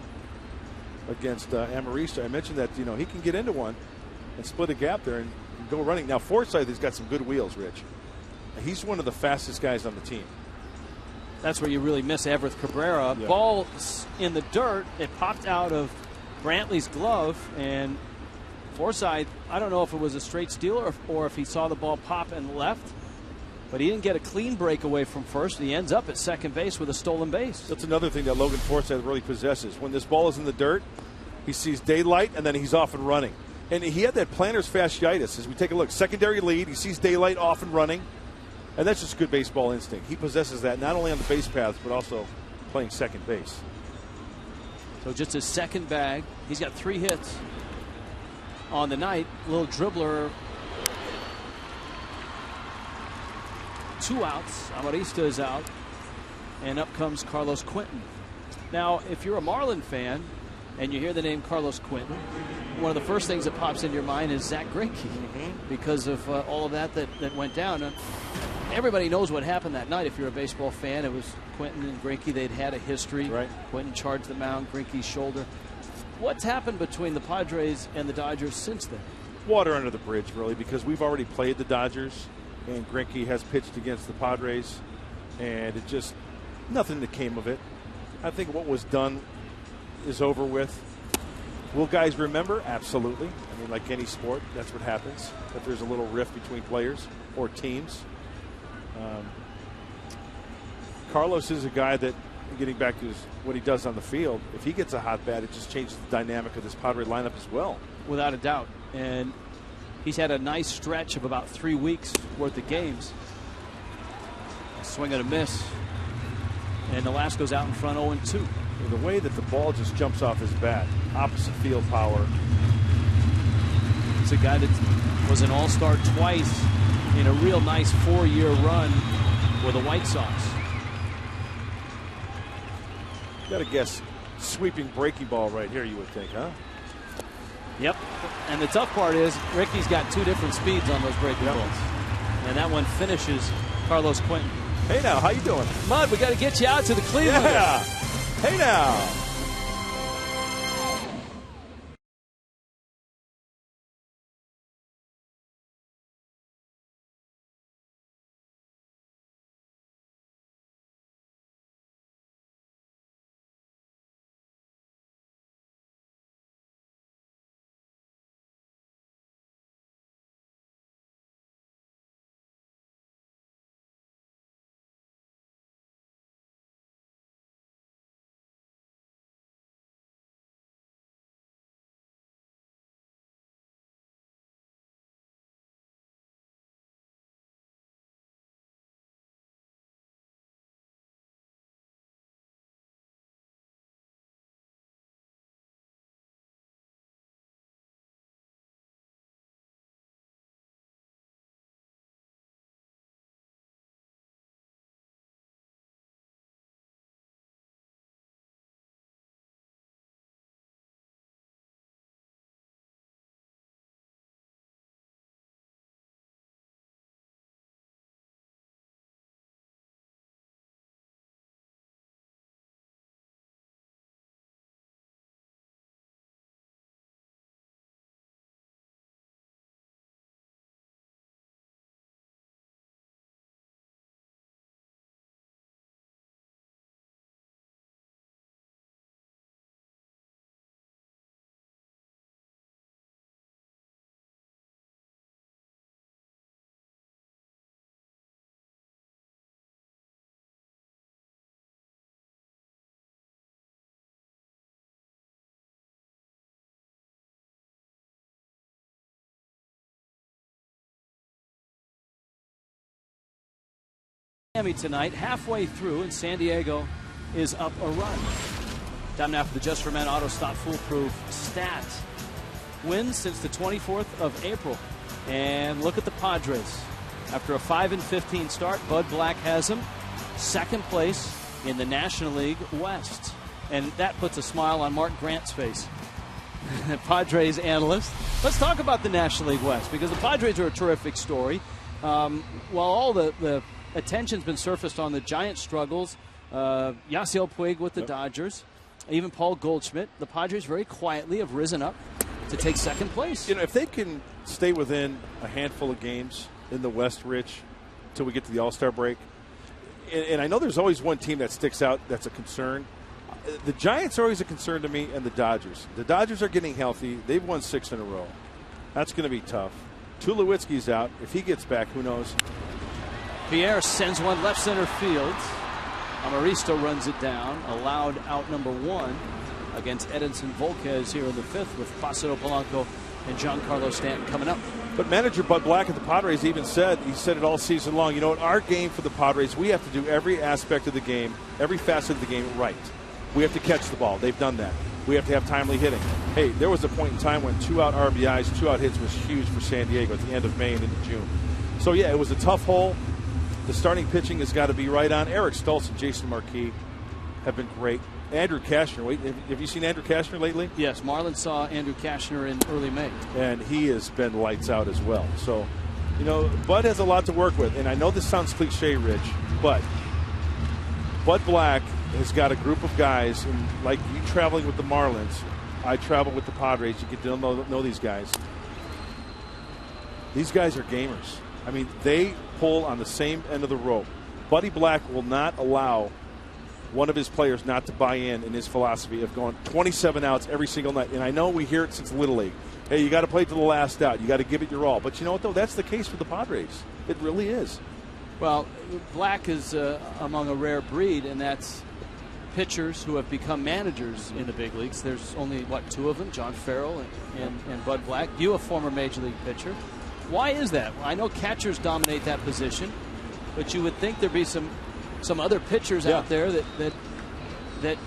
against Amarista. I mentioned that, you know, he can get into one and split a gap there and go running. Now, Forsythe has got some good wheels, Rich. He's one of the fastest guys on the team. That's where you really miss Everett Cabrera. Yeah. Ball in the dirt. It popped out of Brantley's glove, and Forsythe, I don't know if it was a straight steal or if he saw the ball pop and left, but he didn't get a clean breakaway from first. He ends up at second base with a stolen base. That's another thing that Logan Forsythe really possesses. When this ball is in the dirt, he sees daylight, and then he's off and running. And he had that plantar fasciitis. As we take a look, secondary lead, he sees daylight, off and running. And that's just good baseball instinct. He possesses that not only on the base paths, but also playing second base. So just his second bag. He's got 3 hits on the night. Little dribbler. 2 outs. Amarista is out. And up comes Carlos Quentin. Now, if you're a Marlin fan and you hear the name Carlos Quentin, one of the first things that pops in your mind is Zach Greinke because of all of that went down. Everybody knows what happened that night. If you're a baseball fan, it was Quentin and Greinke. They'd had a history. Right. Quentin charged the mound, Greinke's shoulder. What's happened between the Padres and the Dodgers since then? Water under the bridge, really, because we've already played the Dodgers, and Greinke has pitched against the Padres, and it just, nothing that came of it. I think what was done is over with. Will guys remember? Absolutely. I mean, like any sport, that's what happens, if there's a little rift between players or teams. Carlos is a guy that, getting back to what he does on the field, if he gets a hot bat, it just changes the dynamic of this Padre lineup as well. Without a doubt. And he's had a nice stretch of about 3 weeks worth of games. A swing and a miss. And Nolasco's out in front 0-2. The way that the ball just jumps off his bat, opposite field power. It's a guy that was an all-star twice in a real nice 4-year run with the White Sox. Got to guess sweeping breaking ball right here, you would think, huh? Yep. And the tough part is Ricky's got 2 different speeds on those breaking balls. And that one finishes Carlos Quentin. Hey now, how you doing? Mud, we got to get you out to the Cleveland. Yeah. Hey now. Miami tonight, halfway through, and San Diego is up a run. Time now for the Just for Men Auto Stop Foolproof Stat. Wins since the 24th of April. And look at the Padres. After a 5-15 start, Bud Black has them second place in the National League West. And that puts a smile on Mark Grant's face. Padres analyst. Let's talk about the National League West, because the Padres are a terrific story. While all the attention's been surfaced on the Giants' struggles, Yasiel Puig with the Dodgers, even Paul Goldschmidt, the Padres very quietly have risen up to take second place. You know, if they can stay within a handful of games in the West, Rich, until we get to the All-Star break, and I know there's always one team that sticks out that's a concern. The Giants are always a concern to me, and the Dodgers. The Dodgers are getting healthy. They've won 6 in a row. That's going to be tough. Tulowitzki's out. If he gets back, who knows? Pierre sends one left center field. Amaristo runs it down. Allowed out number 1 against Edinson Volquez here in the 5th, with Placido Polanco and Giancarlo Stanton coming up. But manager Bud Black at the Padres even said, he said it all season long, you know, in our game for the Padres, we have to do every aspect of the game, every facet of the game right. We have to catch the ball. They've done that. We have to have timely hitting. Hey, there was a point in time when 2-out RBIs, 2-out hits was huge for San Diego at the end of May and into June. So, yeah, it was a tough hole. The starting pitching has got to be right on. Eric Stoltz and Jason Marquis have been great. Andrew Kashner, have you seen Andrew Kashner lately? Yes, Marlins saw Andrew Kashner in early May. And he has been lights out as well. So, you know, Bud has a lot to work with. And I know this sounds cliche, Rich, but Bud Black has got a group of guys, and like you traveling with the Marlins, I travel with the Padres. You get to know these guys. These guys are gamers. I mean, they pull on the same end of the rope. Buddy Black will not allow one of his players not to buy in his philosophy of going 27 outs every single night. And I know we hear it since Little League. Hey, you got to play to the last out. You got to give it your all. But you know what, though? That's the case for the Padres. It really is. Well, Black is among a rare breed, and that's pitchers who have become managers in the big leagues. There's only, 2 of them, John Farrell and Bud Black. You, a former major league pitcher. Why is that? Well, I know catchers dominate that position, but you would think there'd be some other pitchers out there that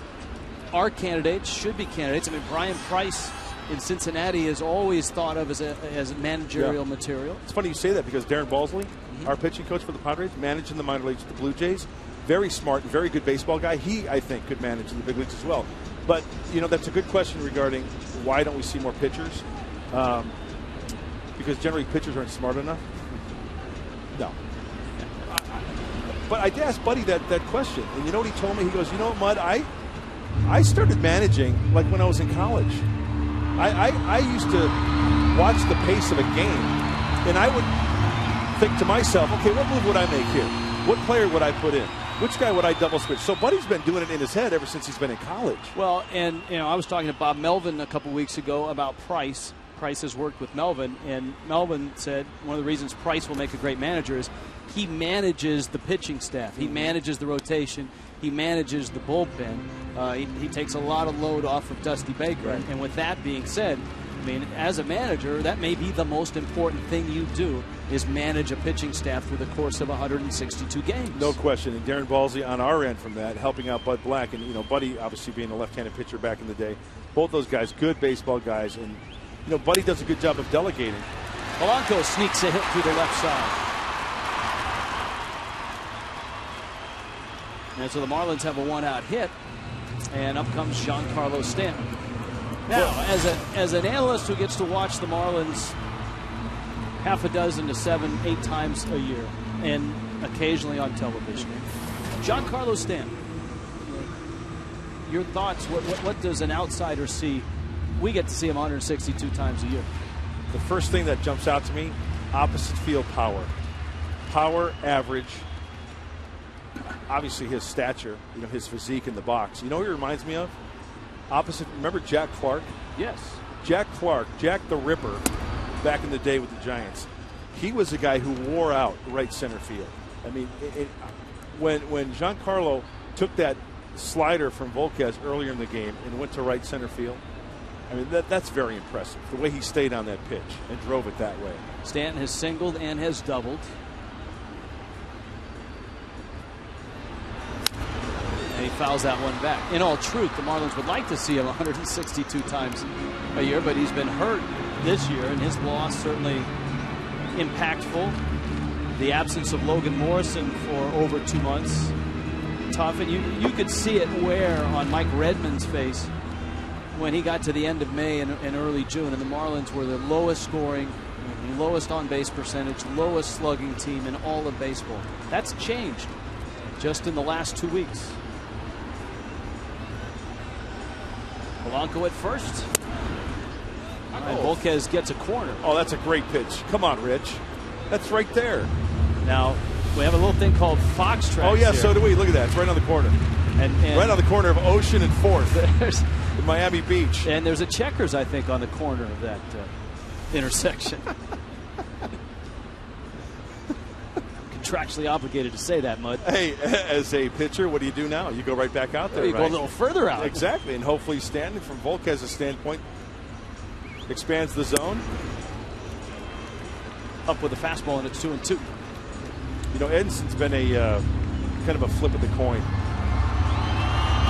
are candidates, should be candidates. I mean, Brian Price in Cincinnati is always thought of as managerial material. It's funny you say that, because Darren Balsley, our pitching coach for the Padres, managed in the minor leagues with the Blue Jays. Very smart, very good baseball guy. He, I think, could manage in the big leagues as well. But, you know, that's a good question regarding why don't we see more pitchers? Because generally pitchers aren't smart enough? No. But I asked Buddy that question, and you know what he told me? He goes, you know what, Mud, I started managing like when I was in college. I used to watch the pace of a game, and I would think to myself, okay, what move would I make here? What player would I put in? Which guy would I double switch? So Buddy's been doing it in his head ever since he's been in college. Well, and you know, I was talking to Bob Melvin a couple weeks ago about Price. Price has worked with Melvin, and Melvin said one of the reasons Price will make a great manager is he manages the pitching staff. He manages the rotation. He manages the bullpen. He takes a lot of load off of Dusty Baker. Right. And with that being said, I mean, as a manager, that may be the most important thing you do is manage a pitching staff through the course of 162 games. No question. And Darren Balsley on our end from that, helping out Bud Black. And, you know, Buddy obviously being a left-handed pitcher back in the day. Both those guys, good baseball guys. And, you know, Buddy does a good job of delegating. Polanco sneaks a hit through the left side. And so the Marlins have a 1-out hit. And up comes Giancarlo Stanton. Now, as an analyst who gets to watch the Marlins half a dozen to 7, 8 times a year, and occasionally on television, Giancarlo Stanton, your thoughts? What does an outsider see? We get to see him 162 times a year. The first thing that jumps out to me, opposite field power. Power, average. Obviously his stature, you know, his physique in the box. You know who he reminds me of? Opposite, remember Jack Clark? Yes. Jack Clark, Jack the Ripper, back in the day with the Giants. He was a guy who wore out right center field. I mean, when Giancarlo took that slider from Volquez earlier in the game and went to right center field, I mean, that's very impressive, the way he stayed on that pitch and drove it that way. Stanton has singled and has doubled. fouls that one back. In all truth, the Marlins would like to see him 162 times a year, but he's been hurt this year, and his loss certainly impactful. The absence of Logan Morrison for over 2 months, tough, and you could see it wear on Mike Redmond's face when he got to the end of May and early June, and the Marlins were the lowest scoring, lowest on-base percentage, lowest slugging team in all of baseball. That's changed just in the last 2 weeks. Polanco at first. And Volquez gets a corner. Oh, that's a great pitch. Come on, Rich. That's right there. Now, we have a little thing called Fox tracks. Oh, yeah, here. so do we. Look at that. It's right on the corner. And right on the corner of Ocean and 4th in Miami Beach. And there's a Checkers, I think, on the corner of that intersection. Contractually obligated to say that, Mud. Hey, as a pitcher, what do you do now? You go right back out there, You right? go a little further out. Exactly, and hopefully standing from Volquez's standpoint expands the zone. Up with a fastball, and it's 2-2. You know, Edenson's been a kind of a flip of the coin.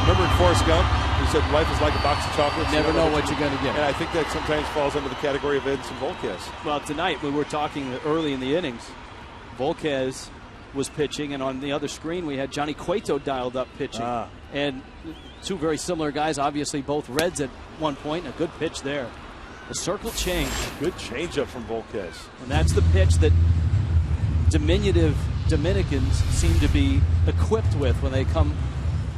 Remember in Forrest Gump, he said life is like a box of chocolates. Never know what you're going to get. And I think that sometimes falls under the category of Edinson Volquez. Well, tonight we were talking early in the innings. Volquez was pitching, and on the other screen we had Johnny Cueto dialed up pitching. And two very similar guys, obviously both Reds at one point. A good pitch there. The circle change. Good changeup from Volquez. And that's the pitch that diminutive Dominicans seem to be equipped with when they come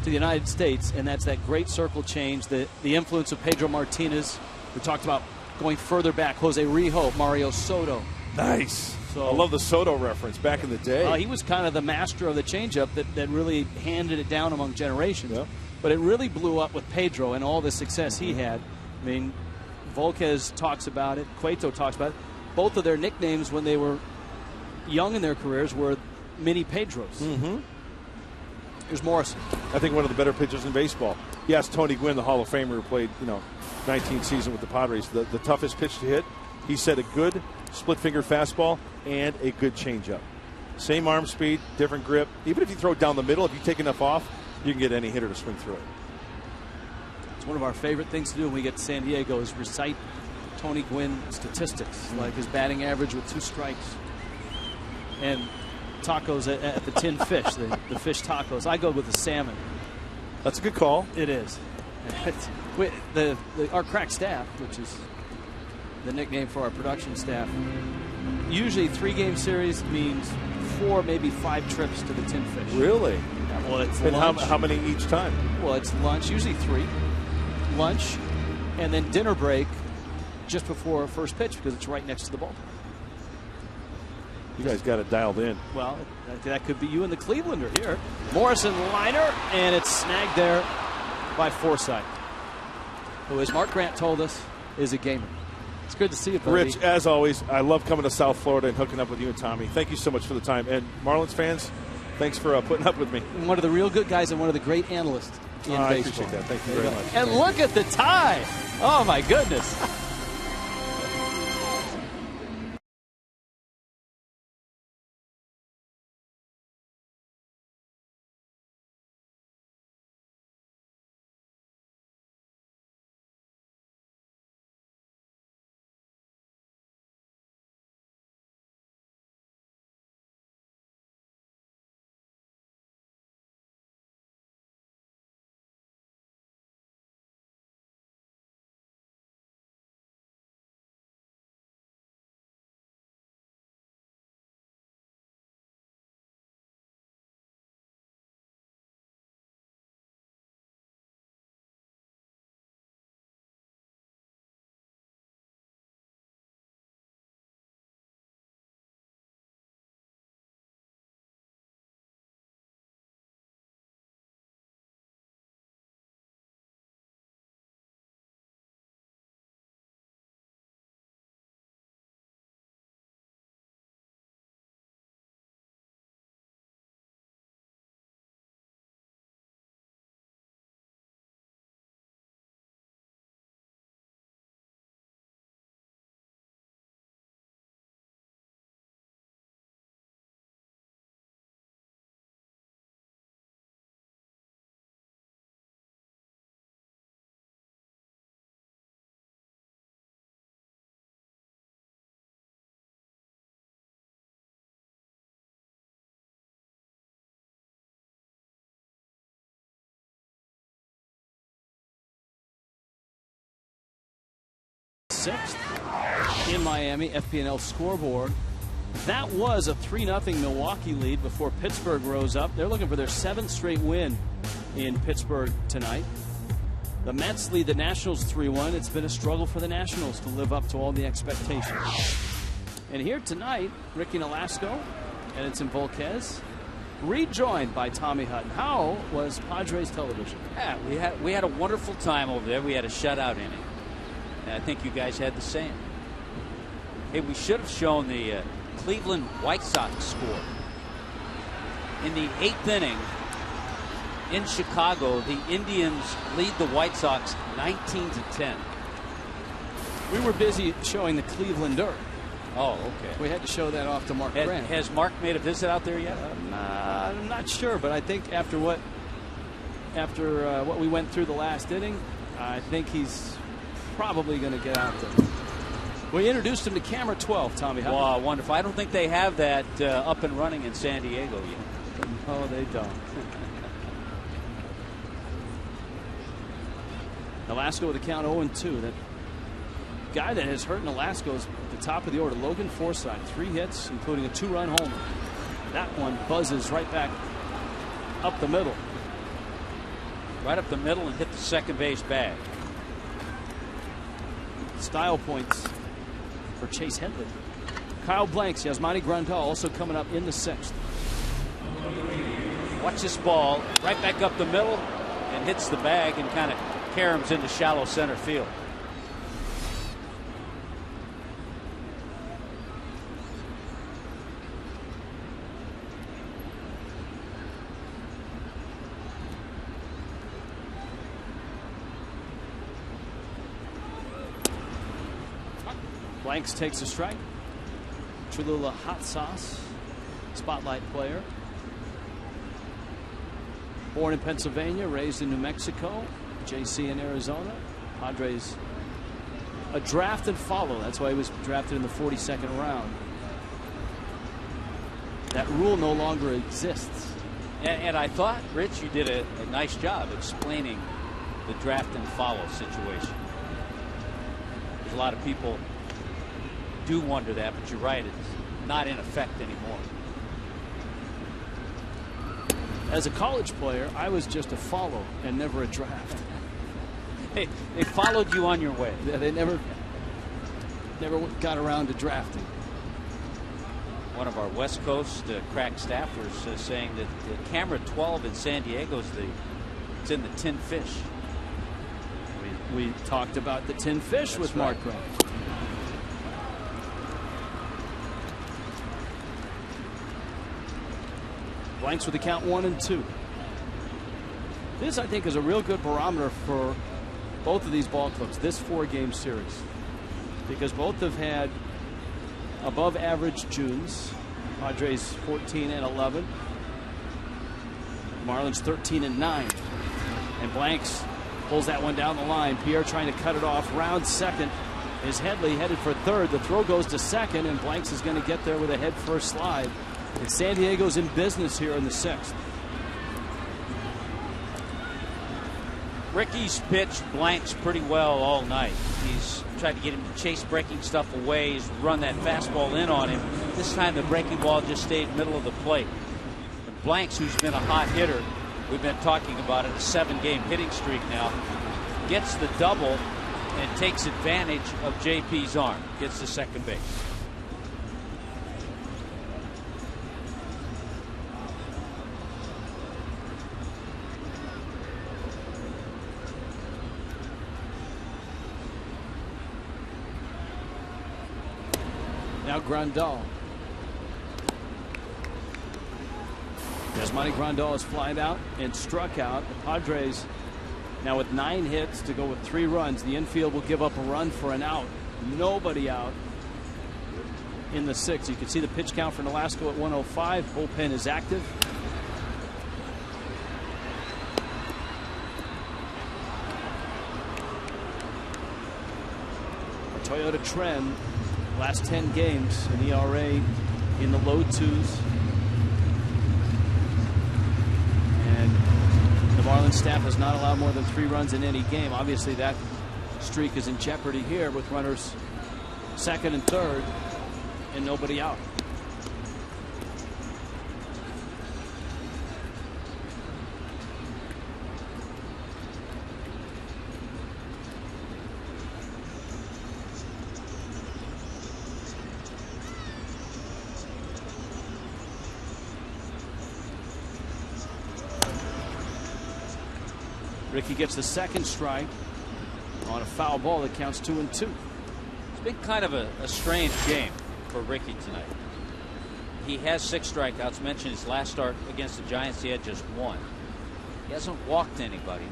to the United States, and that's that great circle change, the influence of Pedro Martinez. We talked about going further back, Jose Rijo, Mario Soto. Nice. So, I love the Soto reference back in the day. He was kind of the master of the changeup that really handed it down among generations. Yeah. But it really blew up with Pedro and all the success he had. I mean, Volquez talks about it, Cueto talks about it. Both of their nicknames when they were young in their careers were mini Pedros. Mm-hmm. Here's Morrison. I think one of the better pitchers in baseball. Yes, Tony Gwynn, the Hall of Famer who played 19 season with the Padres, the toughest pitch to hit. He said a good split finger fastball and a good changeup. Same arm speed, different grip. Even if you throw it down the middle, if you take enough off, you can get any hitter to swing through it. It's one of our favorite things to do when we get to San Diego is recite Tony Gwynn statistics, like his batting average with 2 strikes. And tacos at the Tin Fish, the fish tacos. I go with the salmon. That's a good call. It is. Our crack staff, which is the nickname for our production staff, usually 3-game series means 4, maybe 5 trips to the Tin Fish. Really? Yeah, well, it's And lunch. how many each time? Well, it's lunch, usually 3. Lunch, and then dinner break just before first pitch because it's right next to the ballpark. You guys got it dialed in. Well, that could be you and the Clevelander here. Morrison liner, and it's snagged there by Forsythe, who, as Mark Grant told us, is a gamer. It's good to see you, buddy. Rich, as always, I love coming to South Florida and hooking up with you and Tommy. Thank you so much for the time. And Marlins fans, thanks for putting up with me. One of the real good guys and one of the great analysts in baseball. I appreciate that. Thank you very much. And look at the tie. Oh, my goodness. 6th in Miami. FP&L scoreboard. That was a 3-0 Milwaukee lead before Pittsburgh rose up. They're looking for their 7th straight win in Pittsburgh tonight. The Mets lead the Nationals 3-1. It's been a struggle for the Nationals to live up to all the expectations. And here tonight, Ricky Nolasco and Edson Volquez, rejoined by Tommy Hutton. How was Padres television? Yeah, we had a wonderful time over there. We had a shutout inning. And I think you guys had the same. Hey, we should have shown the Cleveland White Sox score. In the 8th inning in Chicago, the Indians lead the White Sox 19-10. We were busy showing the Clevelander. Oh, okay. We had to show that off to Mark Grant. Has Mark made a visit out there yet? I'm not sure, but I think after what we went through the last inning, I think he's probably going to get out there. We introduced him to camera 12, Tommy. Wow, wonderful. I don't think they have that up and running in San Diego yet. No, they don't. Nolasco with a count 0-2. That guy that has hurt Nolasco is at the top of the order. Logan Forsythe, 3 hits, including a 2-run homer. That one buzzes right back up the middle. Right up the middle and hit the second base bag. Style points for Chase Headley. Kyle Blanks, Yasmani Grandal also coming up in the 6th. Watch this ball right back up the middle and hits the bag and kind of caroms into shallow center field. Blanks takes a strike. Cholula Hot Sauce, spotlight player. Born in Pennsylvania, raised in New Mexico, JC in Arizona. Padres a draft and follow. That's why he was drafted in the 42nd round. That rule no longer exists. And I thought, Rich, you did a nice job explaining the draft and follow situation. There's a lot of people do wonder that, but you're right, it's not in effect anymore. As a college player, I was just a follow and never a draft. They followed you on your way. They never got around to drafting. One of our West Coast crack staffers saying that the camera 12 in San Diego it's in the tin fish. We talked about the tin fish. That's with Mark Grant. Blanks with the count 1-2. This, I think, is a real good barometer for both of these ball clubs, this 4-game series, because both have had above average Junes. Padres 14-11. Marlins 13-9. And Blanks pulls that one down the line. Pierre trying to cut it off. Round second is Headley headed for third. The throw goes to second, and Blanks is going to get there with a head-first slide. And San Diego's in business here in the 6th. Ricky's pitched Blanks pretty well all night. He's tried to get him to chase breaking stuff away. He's run that fastball in on him. This time the breaking ball just stayed middle of the plate. But Blanks, who's been a hot hitter, we've been talking about it, a 7-game hitting streak now, gets the double and takes advantage of JP's arm. Gets to second base. Now Grandal. Yasmani Grandal is flied out and struck out. The Padres now with 9 hits to go with 3 runs. The infield will give up a run for an out. Nobody out in the 6th. You can see the pitch count for Nolasco at 105. Bullpen is active. A Toyota trend. Last 10 games, an ERA in the low 2s. And the Marlins staff has not allowed more than 3 runs in any game. Obviously, that streak is in jeopardy here with runners second and third and nobody out. Ricky gets the second strike on a foul ball that counts 2-2. It's been kind of a strange game for Ricky tonight. He has 6 strikeouts. Mentioned his last start against the Giants, he had just 1. He hasn't walked anybody,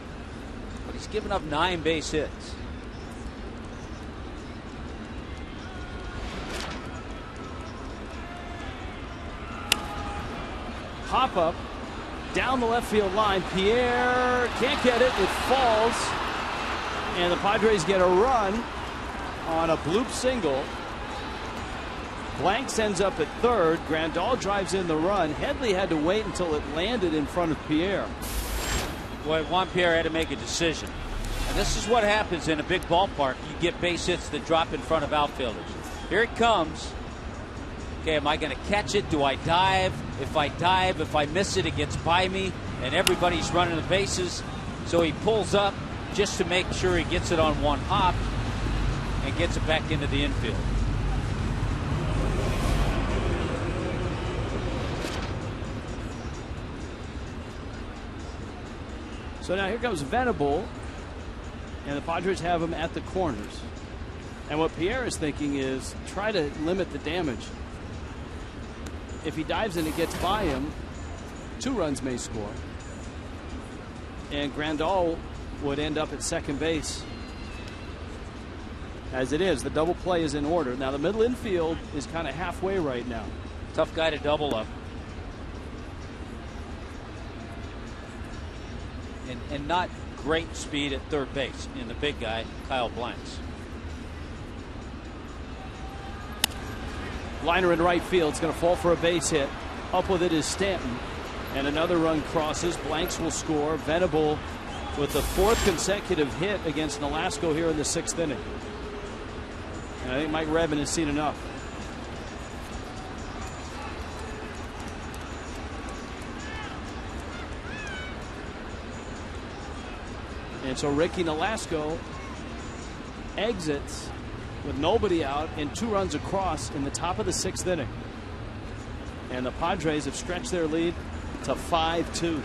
but he's given up 9 base hits. Pop up down the left field line. Pierre can't get it. It falls. And the Padres get a run on a bloop single. Blanks ends up at third. Grandal drives in the run. Headley had to wait until it landed in front of Pierre. Boy, Juan Pierre had to make a decision. And this is what happens in a big ballpark. You get base hits that drop in front of outfielders. Here it comes. Okay, am I going to catch it? Do I dive? If I miss it, it gets by me, and everybody's running the bases. So he pulls up just to make sure he gets it on one hop and gets it back into the infield. So now here comes Venable, and the Padres have him at the corners. And what Pierre is thinking is try to limit the damage. If he dives and it gets by him, 2 runs may score. And Grandal would end up at second base. As it is, the double play is in order. Now the middle infield is kind of halfway right now. Tough guy to double up. And not great speed at third base in the big guy, Kyle Blanks. Liner in right field. It's going to fall for a base hit. Up with it is Stanton. And another run crosses. Blanks will score. Venable with the 4th consecutive hit against Nolasco here in the 6th inning. And I think Mike Redmond has seen enough. And so Ricky Nolasco exits with nobody out and 2 runs across in the top of the 6th inning. And the Padres have stretched their lead to 5-2.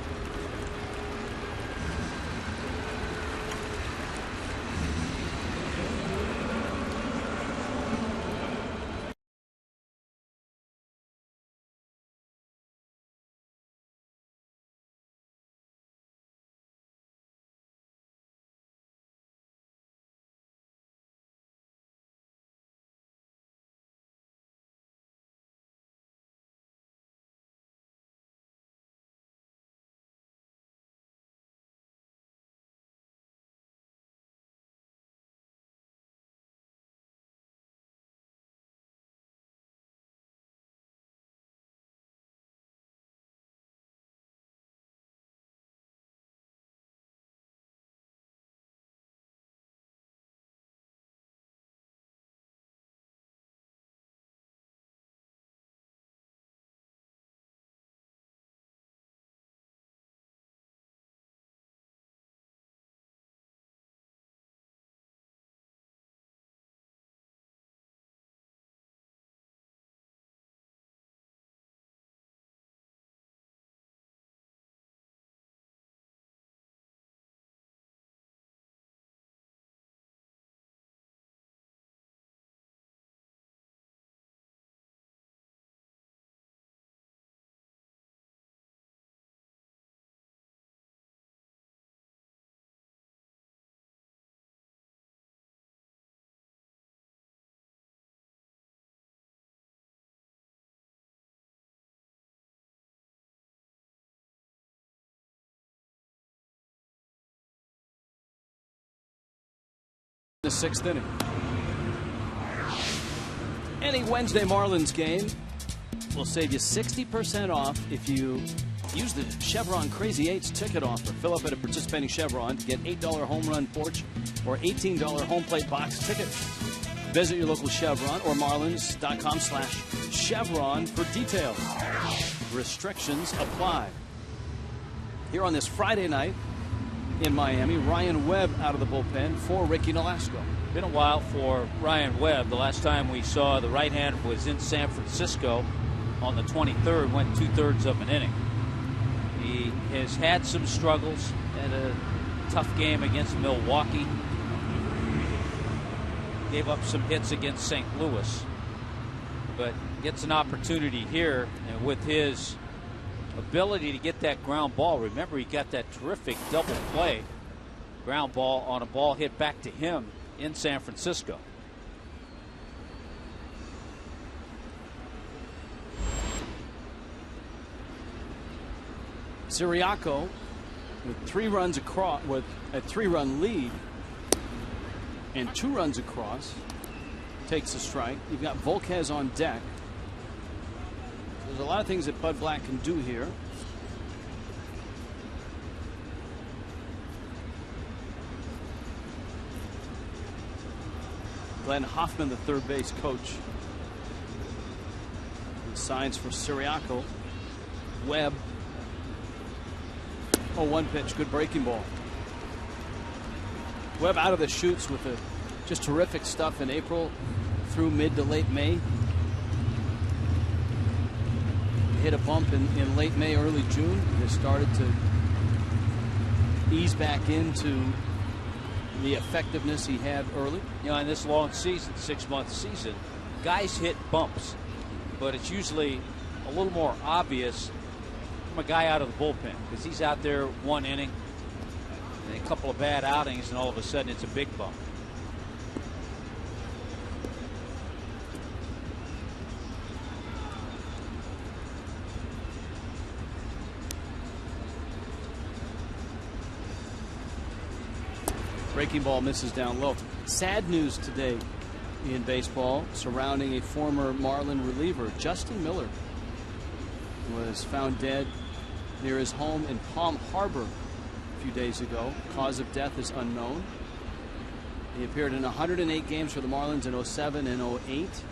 The 6th inning. Any Wednesday Marlins game will save you 60% off if you Use the Chevron Crazy 8s ticket offer. Fill up at a participating Chevron to get $8 home run porch or $18 home plate box tickets. Visit your local Chevron or marlins.com/Chevron for details. Restrictions apply. Here on this Friday night in Miami, Ryan Webb out of the bullpen for Ricky Nolasco. Been a while for Ryan Webb. The last time we saw the right-hander was in San Francisco on the 23rd, went 2/3 of an inning. He has had some struggles, had a tough game against Milwaukee. Gave up some hits against St. Louis, but gets an opportunity here, and with his ability to get that ground ball. Remember, he got that terrific double play ground ball on a ball hit back to him in San Francisco. Siriaco with 3 runs across, with a 3-run lead and 2 runs across, takes a strike. You've got Volquez on deck. There's a lot of things that Bud Black can do here. Glenn Hoffman, the third base coach, he signs for Siriaco. Webb. Oh, 1 pitch, good breaking ball. Webb out of the chutes with just terrific stuff in April through mid to late May. Hit a bump in late May, early June. Has started to ease back into the effectiveness he had early. You know, in this long season, 6-month season, guys hit bumps, but it's usually a little more obvious from a guy out of the bullpen, because he's out there 1 inning and a couple of bad outings, and all of a sudden it's a big bump. Breaking ball misses down low. Sad news today in baseball surrounding a former Marlin reliever. Justin Miller was found dead near his home in Palm Harbor a few days ago. Cause of death is unknown. He appeared in 108 games for the Marlins in 07 and 08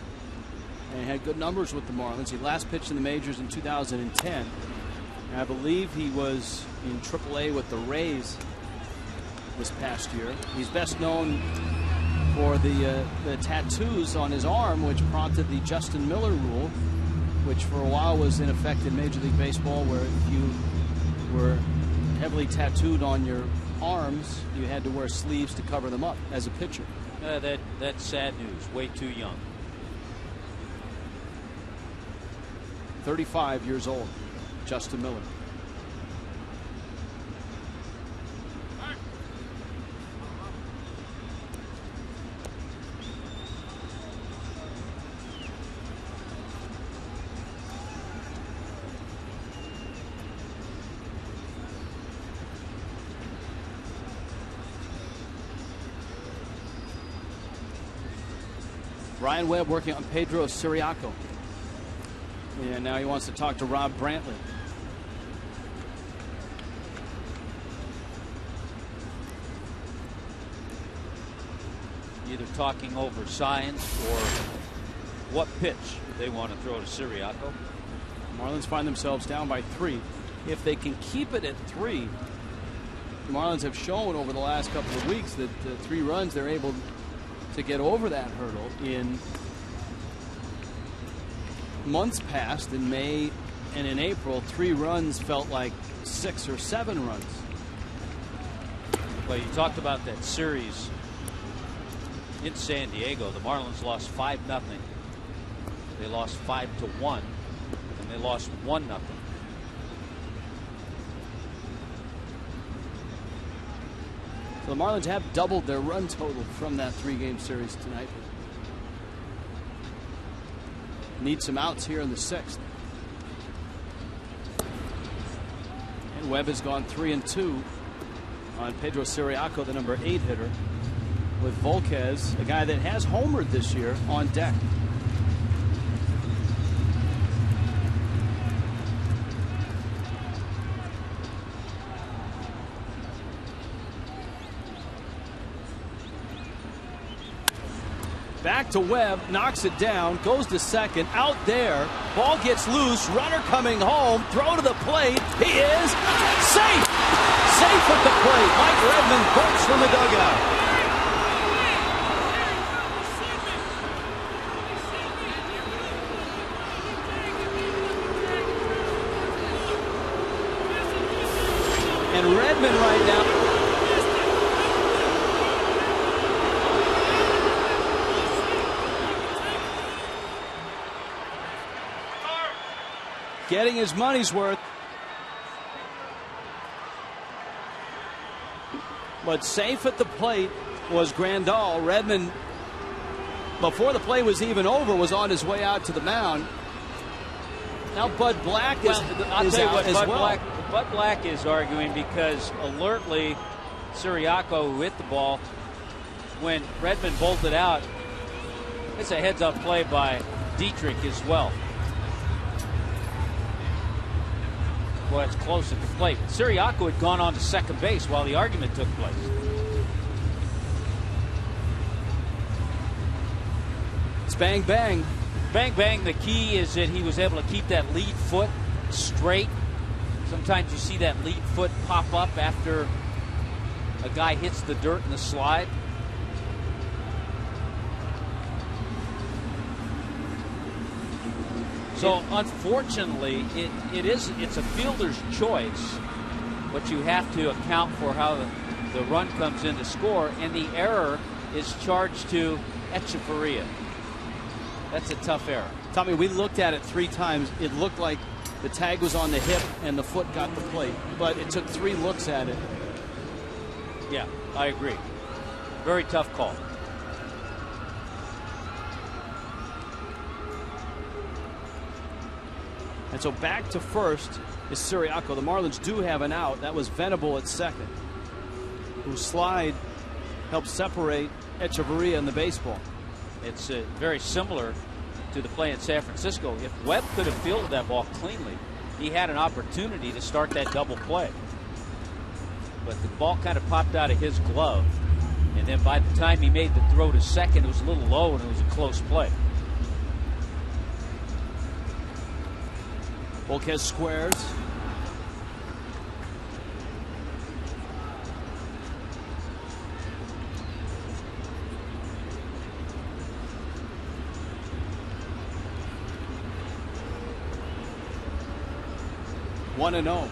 and had good numbers with the Marlins. He last pitched in the majors in 2010. And I believe he was in AAA with the Rays this past year. He's best known for the tattoos on his arm, which prompted the Justin Miller rule, which for a while was in effect in Major League Baseball, where if you were heavily tattooed on your arms, you had to wear sleeves to cover them up as a pitcher. That's sad news. Way too young. 35 years old, Justin Miller. Ryan Webb working on Pedro Siriaco. And now he wants to talk to Rob Brantley. Either talking over signs or what pitch they want to throw to Siriaco. Marlins find themselves down by 3. If they can keep it at 3, the Marlins have shown over the last couple of weeks that 3 runs, they're able to get over that hurdle. In months past, in May and in April, 3 runs felt like 6 or 7 runs. Well, you talked about that series in San Diego. The Marlins lost 5-0. They lost 5-1, and they lost 1-0. So the Marlins have doubled their run total from that 3-game series tonight. Need some outs here in the 6th. And Webb has gone 3-2 on Pedro Siriaco, the number 8 hitter, with Volquez, a guy that has homered this year, on deck. Back to Webb, knocks it down, goes to second, out there. Ball gets loose, runner coming home, throw to the plate. He is safe! Safe at the plate. Mike Redmond bolts from the dugout. And Redmond right now. Getting his money's worth. But safe at the plate was Grandal. Redmond, before the play was even over, was on his way out to the mound. Now Bud Black is out as well. Bud Black is arguing because alertly Siriaco, who hit the ball, when Redmond bolted out, it's a heads-up play by Dietrich as well. Well, it's close at the plate. Siriaco had gone on to second base while the argument took place. It's bang, bang. Bang, bang. The key is that he was able to keep that lead foot straight. Sometimes you see that lead foot pop up after a guy hits the dirt in the slide. So unfortunately, it's a fielder's choice, but you have to account for how the run comes in to score, and the error is charged to Echeverria. That's a tough error. Tommy, we looked at it 3 times. It looked like the tag was on the hip and the foot got the plate, but it took 3 looks at it. Yeah, I agree. Very tough call. And so back to first is Siriaco. The Marlins do have an out. That was Venable at second, whose slide helped separate Echeverria in the baseball. It's very similar to the play in San Francisco. If Webb could have fielded that ball cleanly, he had an opportunity to start that double play. But the ball kind of popped out of his glove. And then by the time he made the throw to second, it was a little low and it was a close play. Volquez squares. One and 0.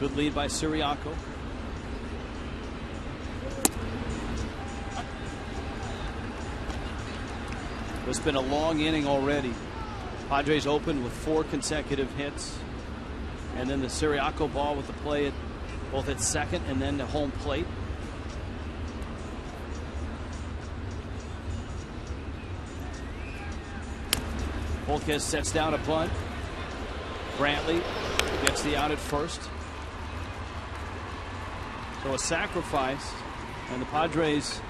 Good lead by Siriaco. It's been a long inning already. Padres opened with 4 consecutive hits. And then the Siriaco ball with the play at both at second and then the home plate. Volquez sets down a bunt. Brantley gets the out at first. So a sacrifice, and the Padres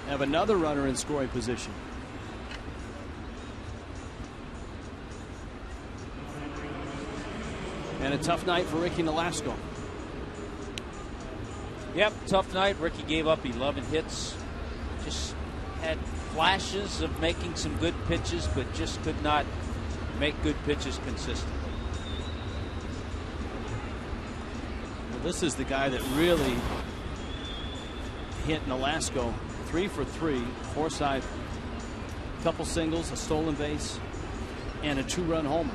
have another runner in scoring position. And a tough night for Ricky Nolasco. Yep, tough night. Ricky gave up 11 hits. Just had flashes of making some good pitches, but just could not make good pitches consistently. Well, this is the guy that really hit Nolasco. 3 for 3, Forsythe, a couple singles, a stolen base, and a 2-run homer.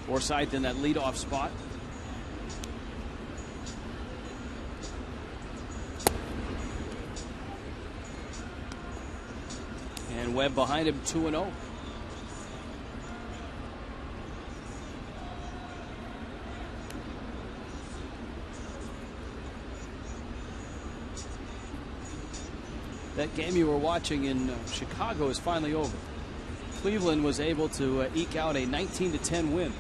Forsythe in that leadoff spot. And Webb behind him, 2-0. That game you were watching in Chicago is finally over. Cleveland was able to eke out a 19-10 win.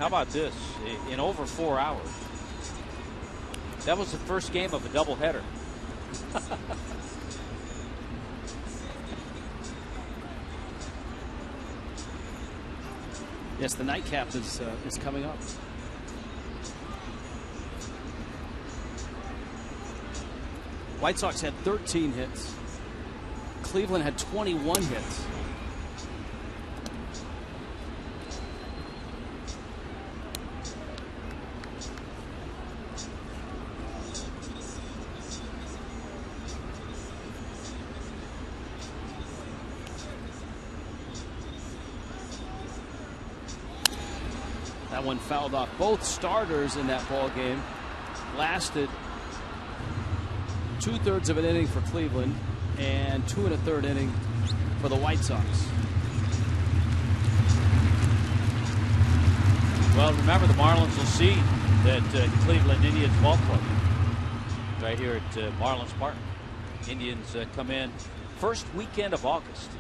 How about this? In over 4 hours. That was the first game of a doubleheader. Yes, the nightcap is coming up. White Sox had 13 hits. Cleveland had 21 hits. That one fouled off. Both starters in that ball game lasted 2/3 of an inning for Cleveland and 2 1/3 inning for the White Sox. Well, remember, the Marlins will see that Cleveland Indians ball club right here at Marlins Park. Indians come in first weekend of August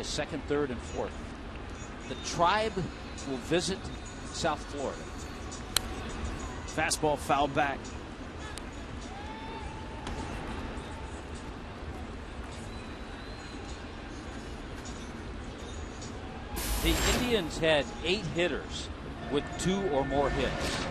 2nd, 3rd, and 4th. The Tribe will visit South Florida. Fastball fouled back. The Indians had 8 hitters with 2 or more hits.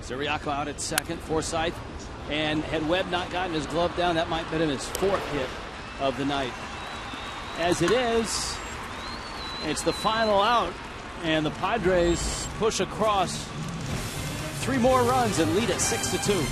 Ziriaco out at second. Forsythe, and had Webb not gotten his glove down, that might have been his 4th hit of the night. As it is, it's the final out, and the Padres push across 3 more runs and lead at 6-2.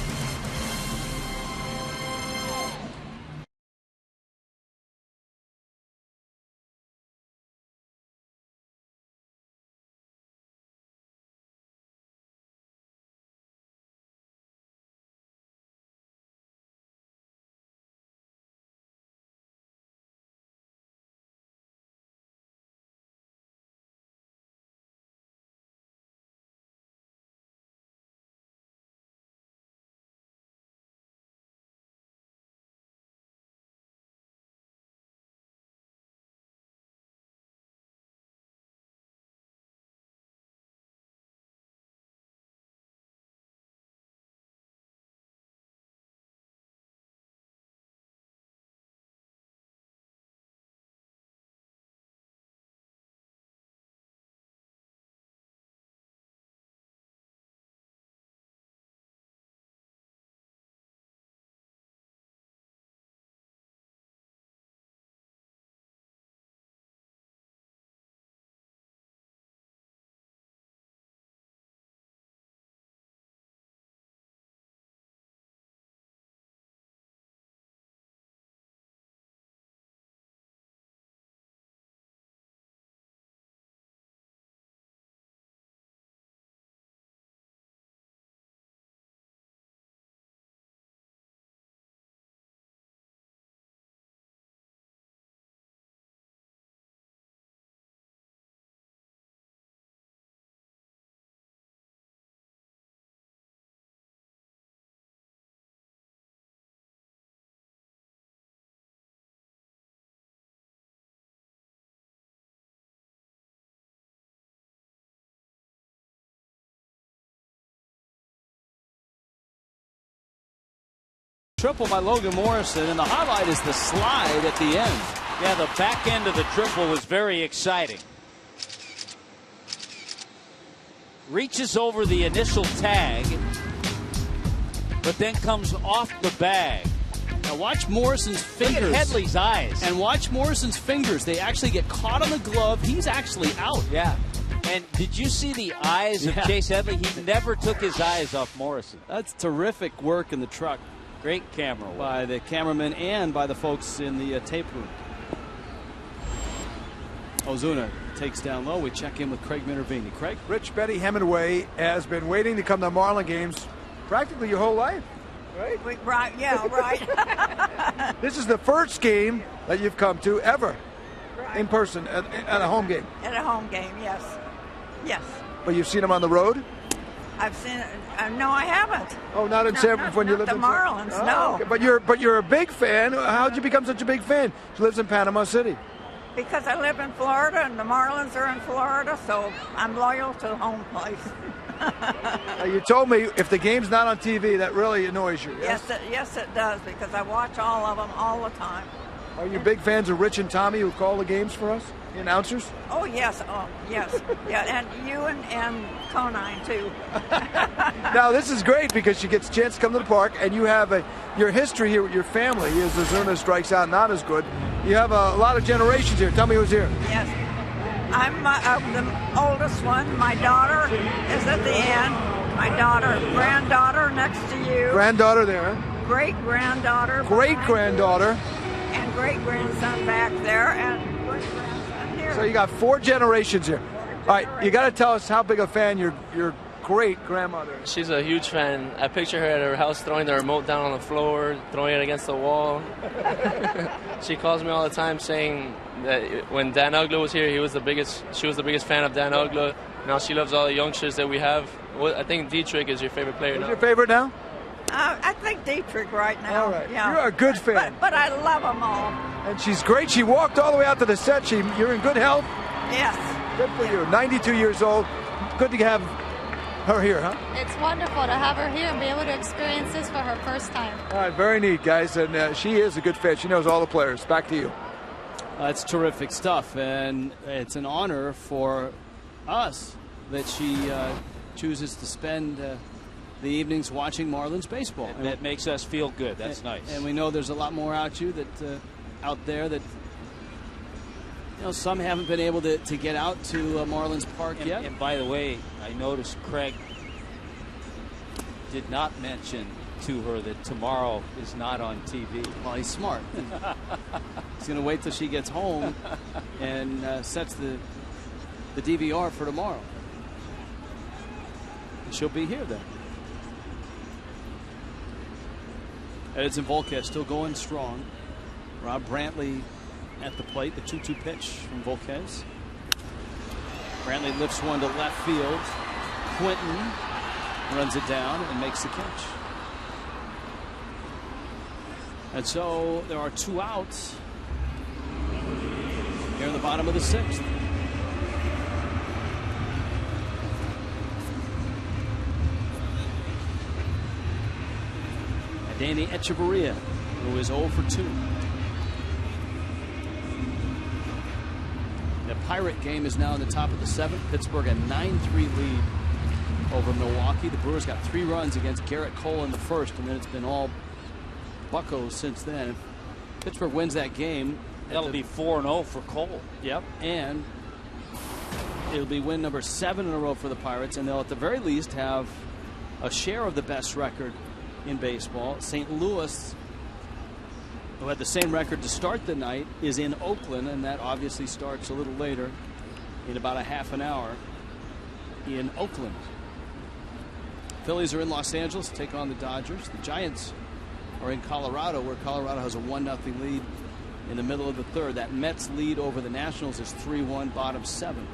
Triple by Logan Morrison, and the highlight is the slide at the end. Yeah, the back end of the triple was very exciting. Reaches over the initial tag, but then comes off the bag. Now watch Morrison's fingers. Look at Headley's eyes. And watch Morrison's fingers. They actually get caught on the glove. He's actually out. Yeah. And did you see the eyes of Chase Headley? He never took his eyes off Morrison. That's terrific work in the truck. Great camera work by the cameraman and by the folks in the tape room. Ozuna takes down low. We check in with Craig Minervini. Craig? Rich Betty Hemingway has been waiting to come to Marlin games practically your whole life, right? Right, yeah, right. This is the first game that you've come to ever in person at a home game. At a home game, yes. Yes. But you've seen them on the road? I've seen it. No, I haven't. Oh, not in No, San not- when you not lived the in Marlins, San... no. Okay. But you're a big fan. How'd you become such a big fan? She lives in Panama City. Because I live in Florida and the Marlins are in Florida, so I'm loyal to home place. You told me if the game's not on TV, that really annoys you. Yes, it does, because I watch all of them all the time. Are you big fans of Rich and Tommy who call the games for us, the announcers? Oh, yes. Yeah, and you and Conine, too. Now, this is great because she gets a chance to come to the park, and you have your history here with your family. As Ozuna strikes out, not as good. You have a lot of generations here. Tell me who's here. Yes. I'm the oldest one. My daughter is at the end. My granddaughter next to you. Granddaughter there, huh? Great-granddaughter. Great-granddaughter. And great-grandson back there, and great-grandson here. So you got 4 generations here. All right, you got to tell us how big a fan your great-grandmother is. She's a huge fan. I picture her at her house throwing the remote down on the floor, throwing it against the wall. She calls me all the time saying that when Dan Ugla was here, she was the biggest fan of Dan Ugla. Now she loves all the youngsters that we have. I think Dietrich is your favorite player now. Who's your favorite now? I think Dietrich right now. All right. Yeah. You're a good fan. But I love them all. And she's great. She walked all the way out to the set. You're in good health. Yes. Good for you. 92 years old. Good to have her here, huh? It's wonderful to have her here and be able to experience this for her first time. All right, very neat, guys. And she is a good fan. She knows all the players. Back to you. That's terrific stuff, and it's an honor for us that she chooses to spend the evenings watching Marlins baseball. And that makes us feel good. That's nice. And we know there's a lot more out there that some haven't been able to get out to Marlins Park yet. And by the way, I noticed Craig did not mention to her that tomorrow is not on TV. Well, he's smart. He's going to wait till she gets home and sets the DVR for tomorrow. And she'll be here then. Edson Volquez still going strong. Rob Brantley at the plate. The 2-2 pitch from Volquez. Brantley lifts one to left field. Quinton runs it down and makes the catch. And so there are 2 outs here in the bottom of the 6th. Danny Echeverria, who is 0 for 2. The Pirate game is now in the top of the 7th. Pittsburgh a 9-3 lead over Milwaukee. The Brewers got 3 runs against Garrett Cole in the first, and then it's been all Buccos since then. If Pittsburgh wins that game, that'll be 4-0 for Cole. Yep, and it'll be win number 7 in a row for the Pirates, and they'll at the very least have a share of the best record in baseball. St. Louis, who had the same record to start the night, is in Oakland, and that obviously starts a little later in about a half an hour in Oakland. Phillies are in Los Angeles to take on the Dodgers. The Giants are in Colorado, where Colorado has a 1-0 lead in the middle of the 3rd. That Mets lead over the Nationals is 3-1, bottom 7.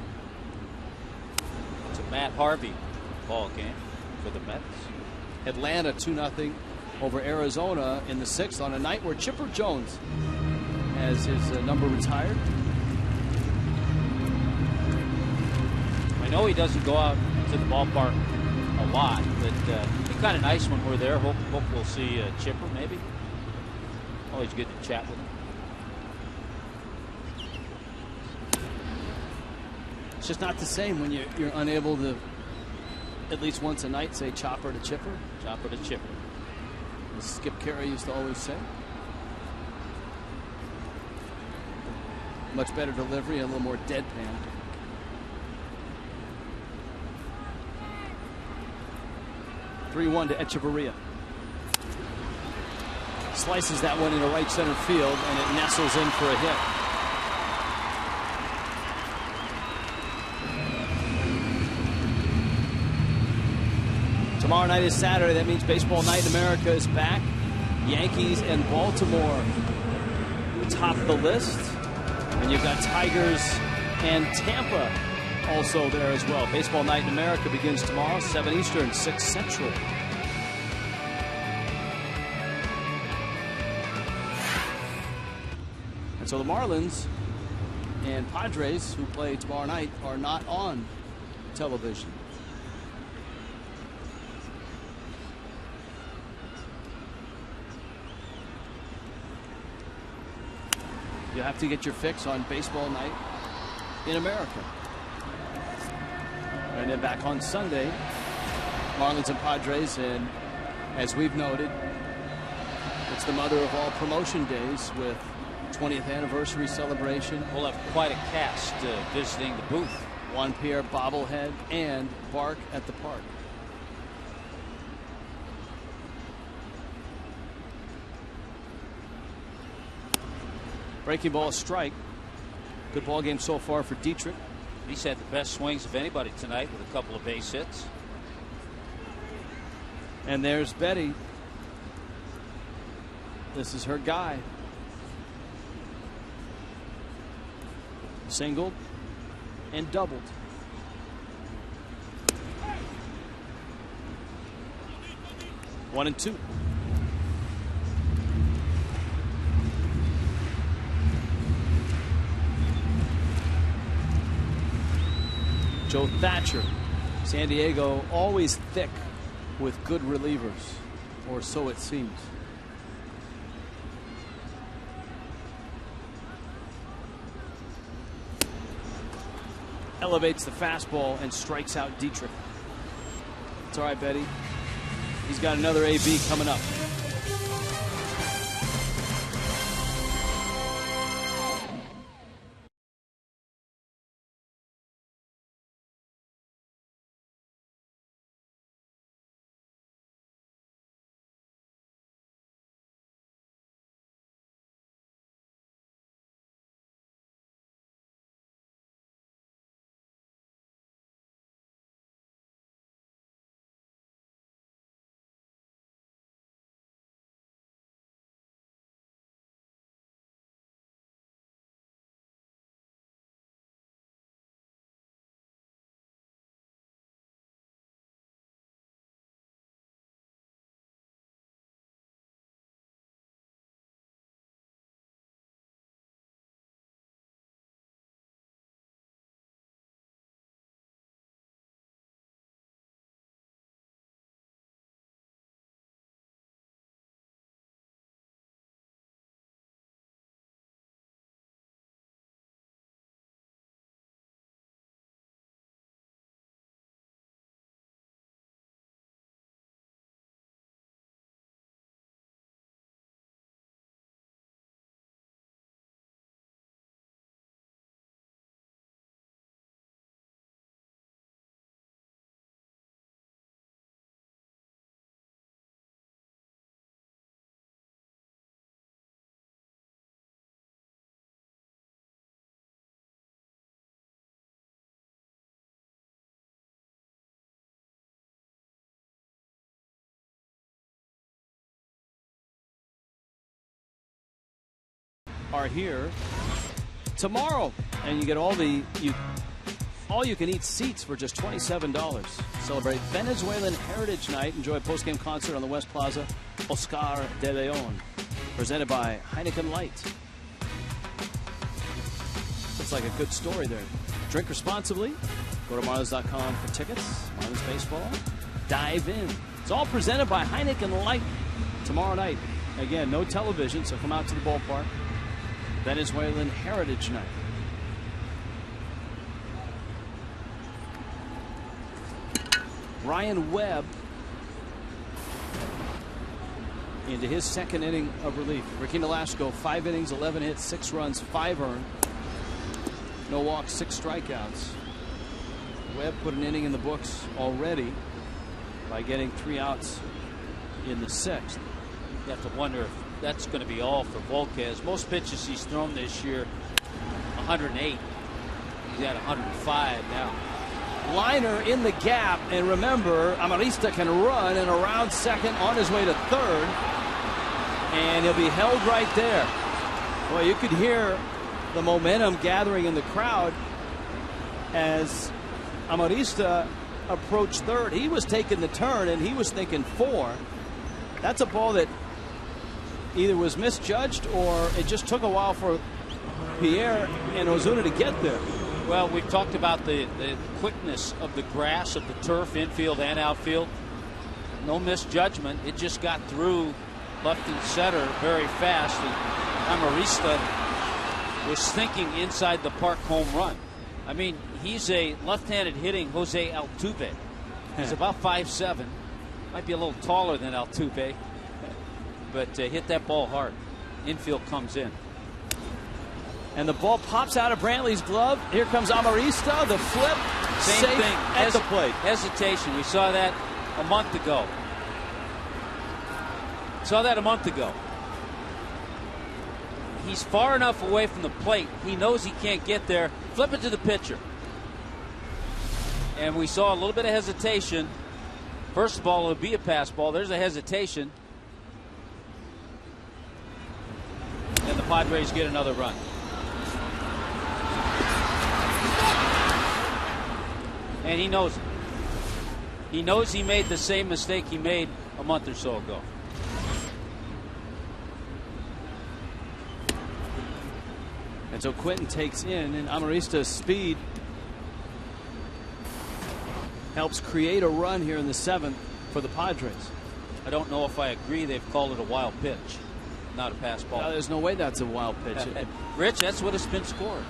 It's a Matt Harvey ball game for the Mets. Atlanta 2-0 over Arizona in the 6th on a night where Chipper Jones has his number retired. I know he doesn't go out to the ballpark a lot, but it'd be kind of nice when we're there. Hope we'll see Chipper maybe. Always good to chat with him. It's just not the same when you're unable to at least once a night say chopper to chipper. Chopper to chipper. As Skip Carey used to always say. Much better delivery and a little more deadpan. (3-1) to Echeverria. Slices that one into right center field, and it nestles in for a hit. Tomorrow night is Saturday. That means Baseball Night in America is back. Yankees and Baltimore top the list. And you've got Tigers and Tampa also there as well. Baseball Night in America begins tomorrow, 7 Eastern, 6 Central. And so the Marlins and Padres, who play tomorrow night, are not on television. You have to get your fix on Baseball Night in America. And then back on Sunday, Marlins and Padres, and as we've noted, it's the mother of all promotion days with 20th anniversary celebration. We'll have quite a cast visiting the booth. Juan Pierre bobblehead and Bark at the Park. Breaking ball, strike. Good ball game so far for Dietrich. He's had the best swings of anybody tonight with a couple of base hits. And there's Betty. This is her guy. Singled and doubled. One and two. Joe Thatcher. San Diego always thick with good relievers, or so it seems. Elevates the fastball and strikes out Dietrich. It's all right, Betty. He's got another AB coming up. Are here tomorrow, and you get all you can eat seats for just $27. Celebrate Venezuelan Heritage Night. Enjoy a post-game concert on the West Plaza. Oscar de Leon, presented by Heineken Light. Looks like a good story there. Drink responsibly. Go to Marlins.com for tickets. Marlins baseball. Dive in. It's all presented by Heineken Light tomorrow night. Again, no television, so come out to the ballpark. Venezuelan Heritage Night. Ryan Webb into his second inning of relief. Ricky Nolasco, 5 innings, 11 hits, 6 runs, 5 earned. No walks, 6 strikeouts. Webb put an inning in the books already by getting 3 outs in the 6th. You have to wonder if that's going to be all for Volquez. Most pitches he's thrown this year, 108. He's at 105 now. Liner in the gap, and remember, Amarista can run and around second on his way to third, and he'll be held right there. Boy, you could hear the momentum gathering in the crowd as Amarista approached third. He was taking the turn, and he was thinking 4. That's a ball that either was misjudged or it just took a while for Pierre and Ozuna to get there. Well, we've talked about the quickness of the grass, of the turf, infield and outfield. No misjudgment. It just got through left and center very fast. And Amarista was thinking inside the park home run. I mean, he's a left-handed hitting Jose Altuve. He's about 5'7". Might be a little taller than Altuve. But hit that ball hard. Infield comes in. And the ball pops out of Brantley's glove. Here comes Amarista. The flip. Same Safe thing. at the plate. Hesitation. We saw that a month ago. He's far enough away from the plate. He knows he can't get there. Flip it to the pitcher. And we saw a little bit of hesitation. First of all, it'll be a pass ball. There's a hesitation. And the Padres get another run. And he knows it. He knows he made the same mistake he made a month or so ago. And so Quinton takes in, and Amarista's speed helps create a run here in the 7th for the Padres. I don't know if I agree. They've called it a wild pitch, not a pass ball. There's no way that's a wild pitch. Rich, that's what has been scored.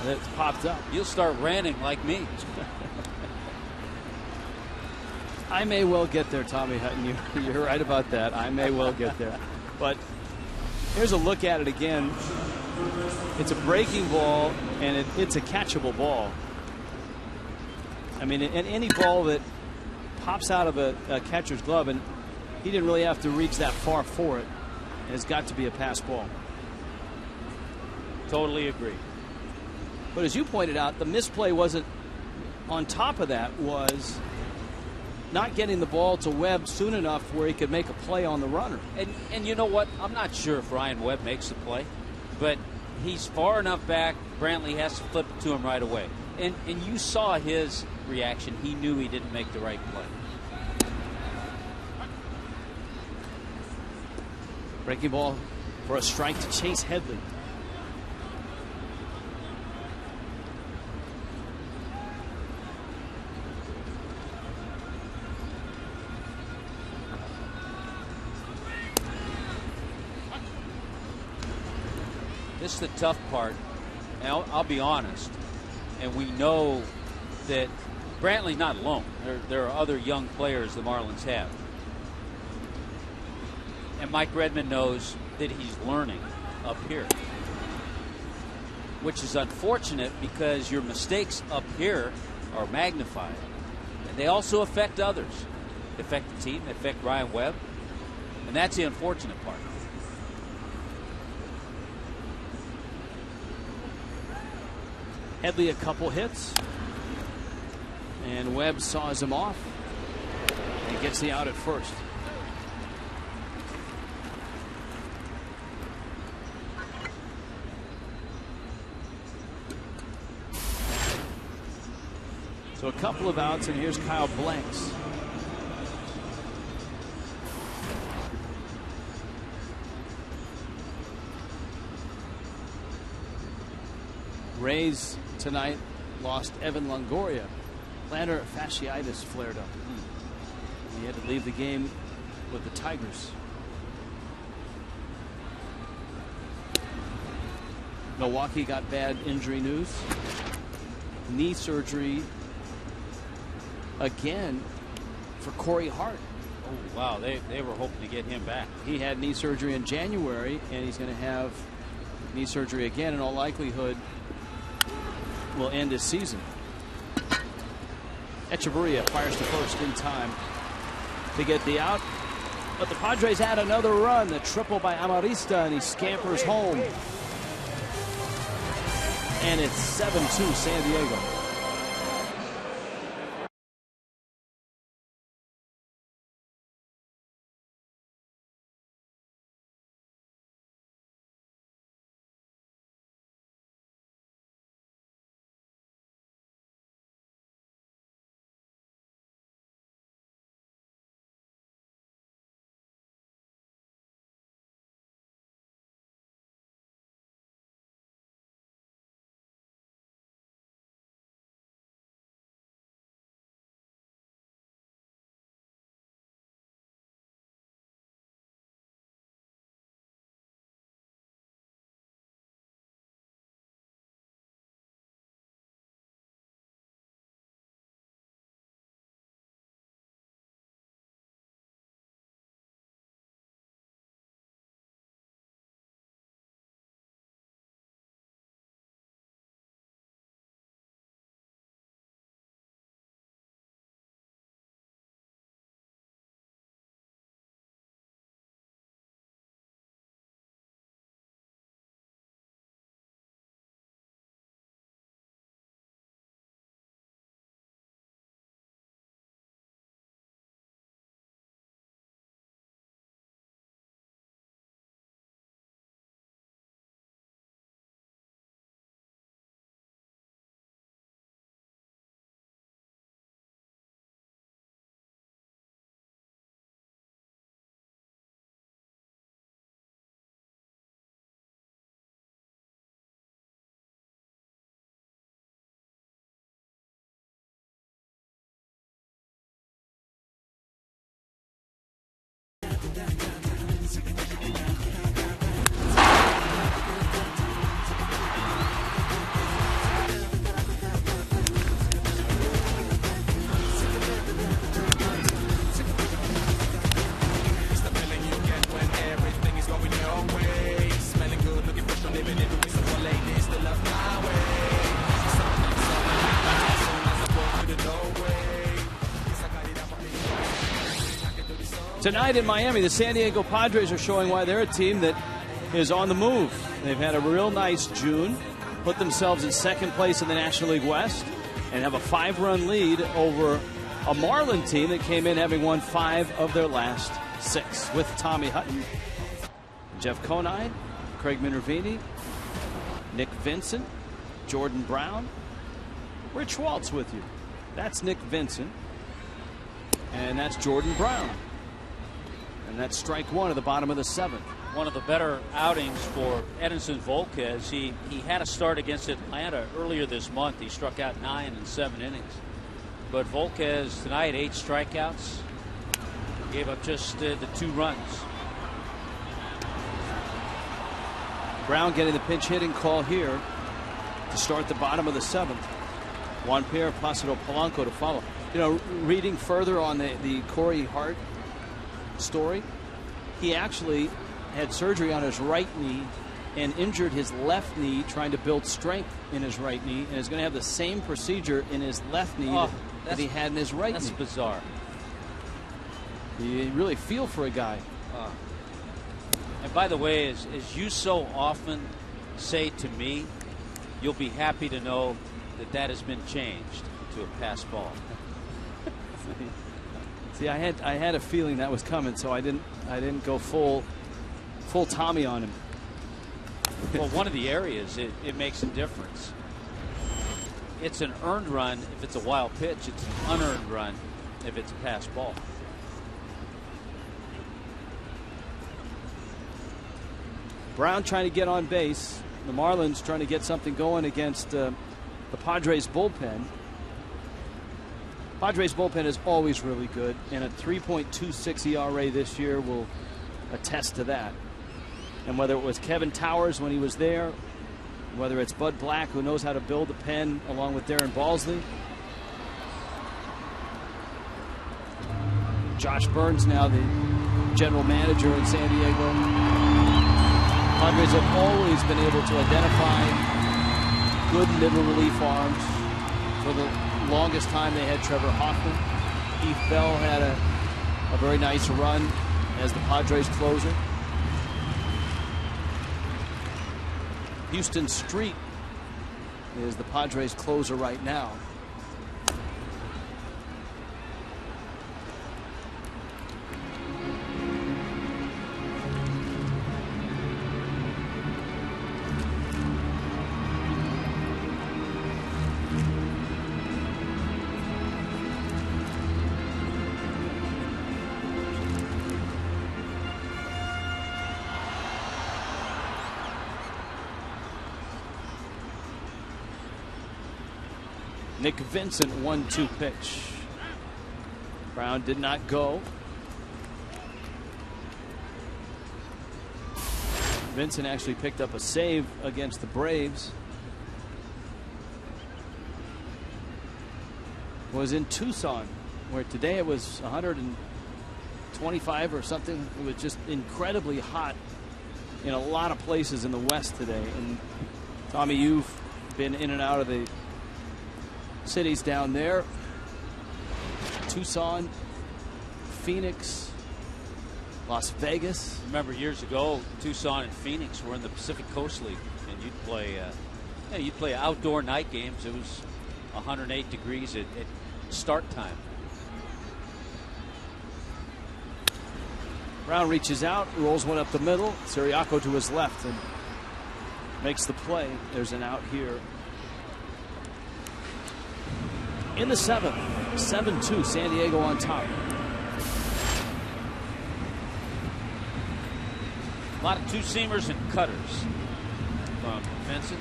It's popped up. You'll start ranting like me. I may well get there, Tommy Hutton. You're right about that. I may well get there. But here's a look at it again. It's a breaking ball, and it's a catchable ball. I mean, and any ball that pops out of a catcher's glove, and he didn't really have to reach that far for it, has got to be a pass ball. Totally agree. But as you pointed out, the misplay wasn't on top of that, was not getting the ball to Webb soon enough where he could make a play on the runner. And you know what? I'm not sure if Ryan Webb makes the play, but he's far enough back. Brantley has to flip it to him right away. And you saw his reaction. He knew he didn't make the right play. Breaking ball for a strike to Chase Headley. This is the tough part. And I'll be honest. And we know that Brantley's not alone. There are other young players the Marlins have. And Mike Redmond knows that he's learning up here. Which is unfortunate because your mistakes up here are magnified. And they also affect others. They affect the team. They affect Ryan Webb. And that's the unfortunate part. Headley a couple hits, and Webb saws him off and gets the out at first. So a couple of outs, and here's Kyle Blanks. Rays tonight lost Evan Longoria. Plantar fasciitis flared up. He had to leave the game with the Tigers. Milwaukee got bad injury news. Knee surgery again for Corey Hart. Oh, wow. They were hoping to get him back. He had knee surgery in January, and he's going to have knee surgery again in all likelihood. Will end his season. Echeverria fires to first in time to get the out. But the Padres had another run. The triple by Amarista, and he scampers home. And it's 7-2 San Diego. Tonight in Miami, the San Diego Padres are showing why they're a team that is on the move. They've had a real nice June, put themselves in second place in the National League West, and have a 5-run lead over a Marlin team that came in having won 5 of their last 6, with Tommy Hutton, Jeff Conine, Craig Minervini, Nick Vincent, Jordan Brown, Rich Waltz with you. That's Nick Vincent, and that's Jordan Brown. And that's strike 1 at the bottom of the 7th. One of the better outings for Edinson Volquez. He had a start against Atlanta earlier this month. He struck out 9 in 7 innings. But Volquez tonight, 8 strikeouts. Gave up just the 2 runs. Brown getting the pinch hitting call here to start the bottom of the 7th. Juan Pierre Placido Polanco to follow. You know, reading further on the Corey Hart story, he actually had surgery on his right knee and injured his left knee trying to build strength in his right knee, and is going to have the same procedure in his left knee that he had in his right knee. That's bizarre. You really feel for a guy. And by the way, as you so often say to me, you'll be happy to know that has been changed to a pass ball. See, I had a feeling that was coming, so I didn't go full Tommy on him. Well, one of the areas it makes a difference. It's an earned run if it's a wild pitch. It's an unearned run if it's a pass ball. Brown trying to get on base. The Marlins trying to get something going against the Padres bullpen. Padres bullpen is always really good, and a 3.26 ERA this year will attest to that. And whether it was Kevin Towers when he was there, whether it's Bud Black, who knows how to build a pen, along with Darren Balsley, Josh Burns now the general manager in San Diego. Padres have always been able to identify good middle relief arms. For the longest time they had Trevor Hoffman. Keith Bell had a very nice run as the Padres closer. Houston Street is the Padres closer right now. Nick Vincent 1-2 pitch. Brown did not go. Vincent actually picked up a save against the Braves. Was in Tucson, where today it was 125 or something. It was just incredibly hot in a lot of places in the West today. And Tommy, you've been in and out of the cities down there. Tucson, Phoenix, Las Vegas. Remember years ago, Tucson and Phoenix were in the Pacific Coast League, and you'd play outdoor night games. It was 108 degrees at start time. Brown reaches out, rolls one up the middle. Siriaco to his left and makes the play. There's an out here. In the 7th, 7-2, San Diego on top. A lot of two-seamers and cutters from Vincent.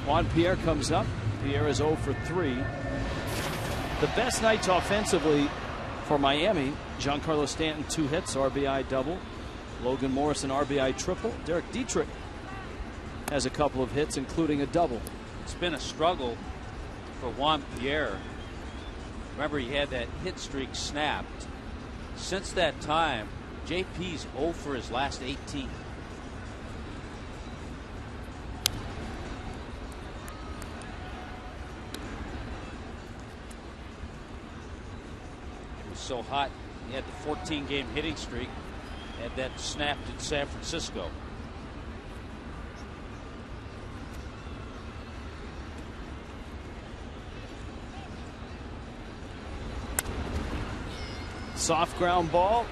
Juan Pierre comes up. Pierre is 0 for 3. The best nights offensively for Miami: Giancarlo Stanton 2 hits, RBI double. Logan Morrison RBI triple. Derek Dietrich has a couple of hits, including a double. It's been a struggle for Juan Pierre. Remember, he had that hit streak snapped. Since that time, JP's 0 for his last 18. so hot. He had the 14-game hitting streak, had that snapped in San Francisco. Soft ground ball.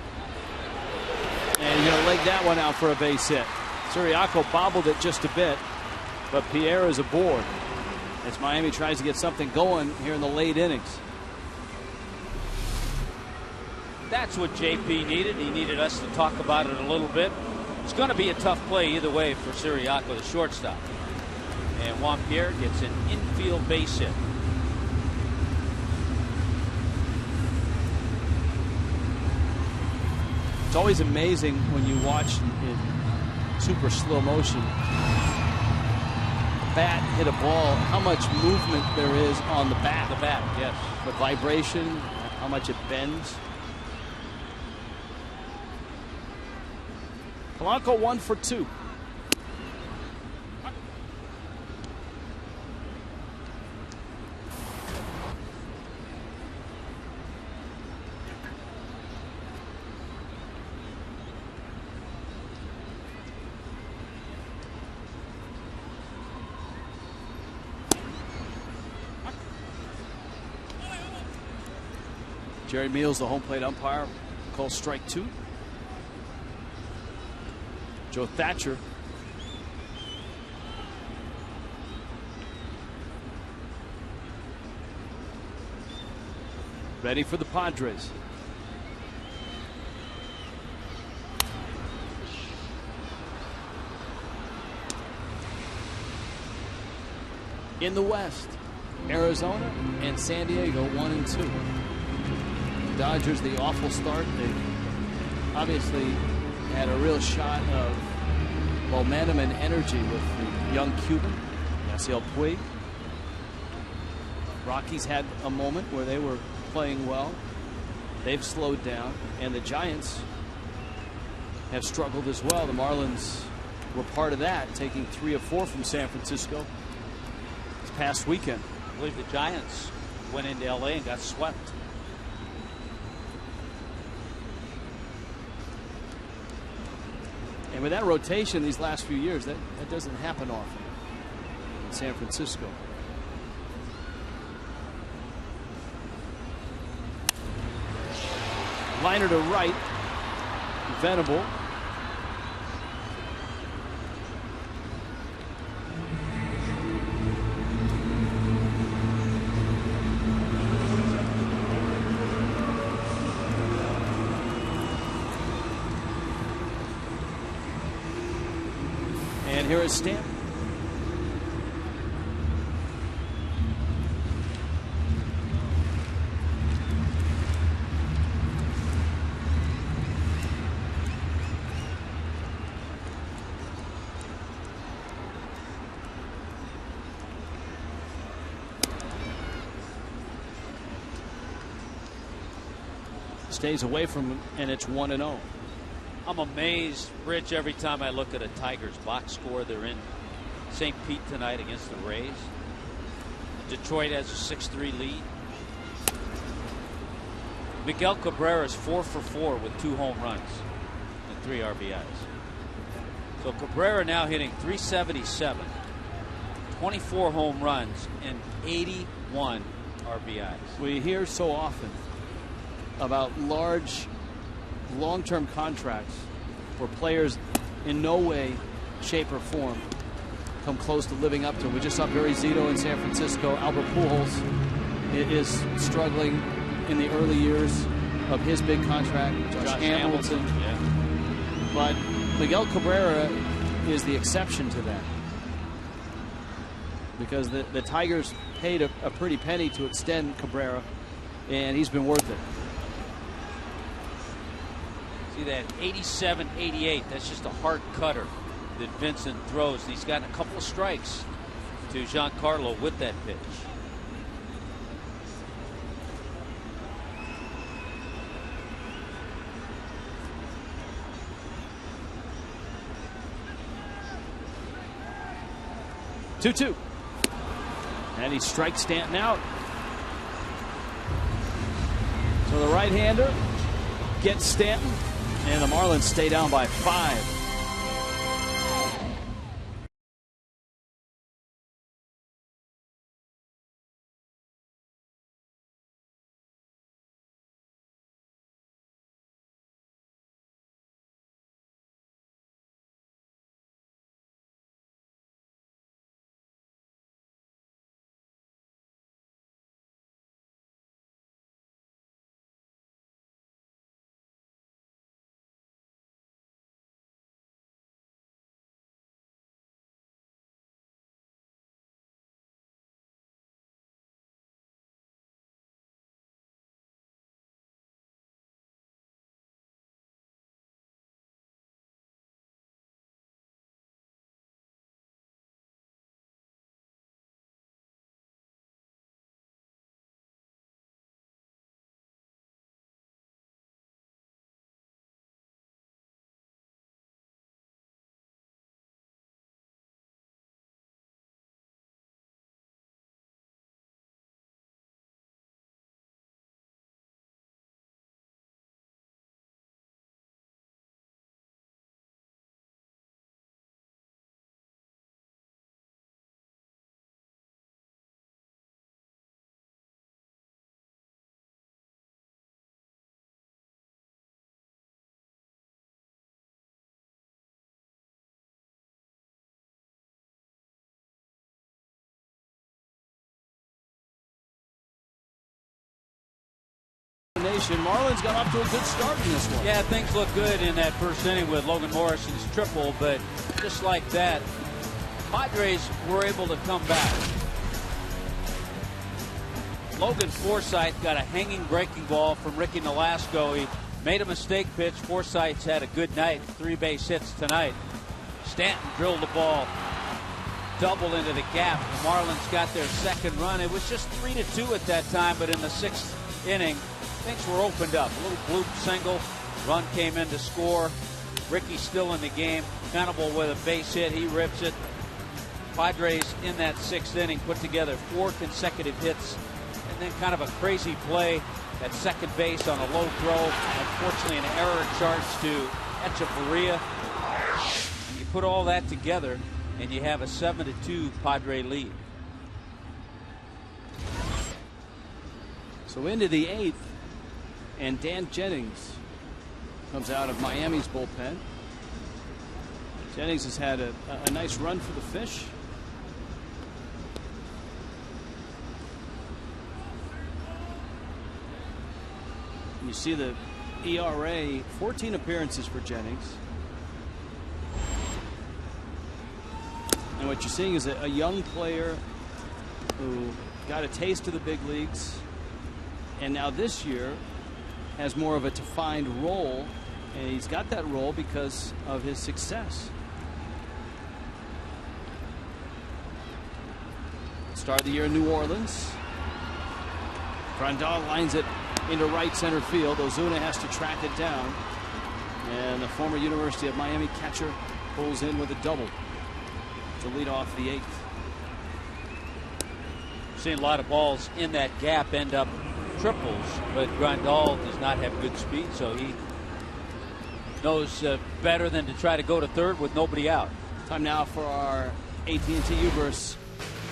And he's going to leg that one out for a base hit. Siriaco bobbled it just a bit, but Pierre is aboard as Miami tries to get something going here in the late innings. That's what JP needed. He needed us to talk about it a little bit. It's going to be a tough play either way for Siriaco, the shortstop. And Juan Pierre gets an infield base hit. It's always amazing when you watch in super slow motion the bat hit a ball, how much movement there is on the bat. The bat, yes. The vibration, how much it bends. Polanco 1 for 2. Jerry Meals, the home plate umpire, calls strike 2. Joe Thatcher ready for the Padres. In the West, Arizona and San Diego 1 and 2. Dodgers, the awful start. They obviously had a real shot of momentum and energy with the young Cuban, Yasiel Puig. Rockies had a moment where they were playing well. They've slowed down, and the Giants have struggled as well. The Marlins were part of that, taking 3 of 4 from San Francisco this past weekend. I believe the Giants went into LA and got swept. And with that rotation these last few years, that doesn't happen often in San Francisco. Liner to right. Venable. And here is Stanton. Stays away from him, and it's 1-0. I'm amazed, Rich, every time I look at a Tigers box score. They're in St. Pete tonight against the Rays. Detroit has a 6-3 lead. Miguel Cabrera is 4 for 4 with 2 home runs and 3 RBIs. So Cabrera now hitting .377, 24 home runs and 81 RBIs. We hear so often about large long-term contracts where players in no way, shape, or form come close to living up to. We just saw Barry Zito in San Francisco. Albert Pujols is struggling in the early years of his big contract. Josh Hamilton. Yeah. But Miguel Cabrera is the exception to that, because the Tigers paid a pretty penny to extend Cabrera, and he's been worth it. See that 87-88, that's just a hard cutter that Vincent throws. He's gotten a couple of strikes to Giancarlo with that pitch. Two. And he strikes Stanton out. So the right-hander gets Stanton, and the Marlins stay down by 5. Marlins got off to a good start in this one. Yeah, things look good in that first inning with Logan Morrison's triple, but just like that, Padres were able to come back. Logan Forsythe got a hanging breaking ball from Ricky Nolasco. He made a mistake pitch. Forsythe's had a good night. 3 base hits tonight. Stanton drilled the ball double into the gap. The Marlins got their second run. It was just 3-2 at that time, but in the 6th inning, things were opened up. A little bloop single. Run came in to score. Ricky's still in the game. Venable with a base hit. He rips it. Padres in that 6th inning put together 4 consecutive hits. And then kind of a crazy play at second base on a low throw. Unfortunately, an error charge to Echeverria. And you put all that together, and you have a 7-2 Padre lead. So into the 8th, and Dan Jennings comes out of Miami's bullpen. Jennings has had a nice run for the Fish. You see the ERA, 14 appearances for Jennings. And what you're seeing is a young player who got a taste of the big leagues, and now this year has more of a defined role, and he's got that role because of his success. Start of the year in New Orleans. Grandal lines it into right center field. Ozuna has to track it down, and the former University of Miami catcher pulls in with a double to lead off the 8th. Seen a lot of balls in that gap end up triples, but Grandal does not have good speed, so he knows better than to try to go to third with nobody out. Time now for our AT&T Uverse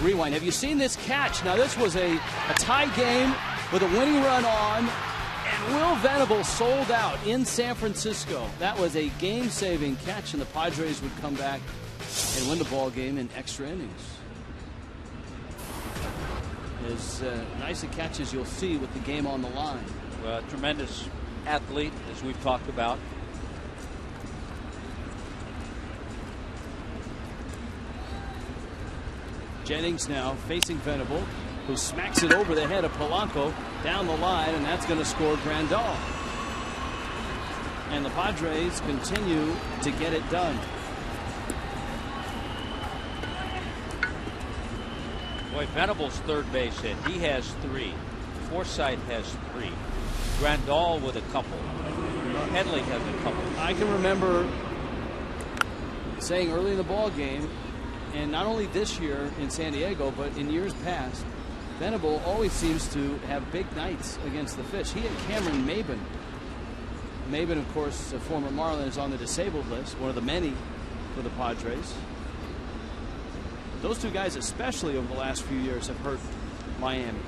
rewind. Have you seen this catch? Now this was a tie game with a winning run on, and Will Venable sold out in San Francisco. That was a game-saving catch, and the Padres would come back and win the ball game in extra innings. As nice a catch as you'll see with the game on the line. Well, tremendous athlete, as we've talked about. Jennings now facing Venable, who smacks it over the head of Polanco down the line, and that's going to score Grandal. And the Padres continue to get it done. Boy, Venable's third base hit. He has 3. Forsythe has 3. Grandal with a couple. Headley has a couple. I can remember saying early in the ball game, and not only this year in San Diego, but in years past, Venable always seems to have big nights against the Fish. He and Cameron Maben. Maben, of course, a former Marlin, is on the disabled list, one of the many for the Padres. Those two guys, especially over the last few years, have hurt Miami.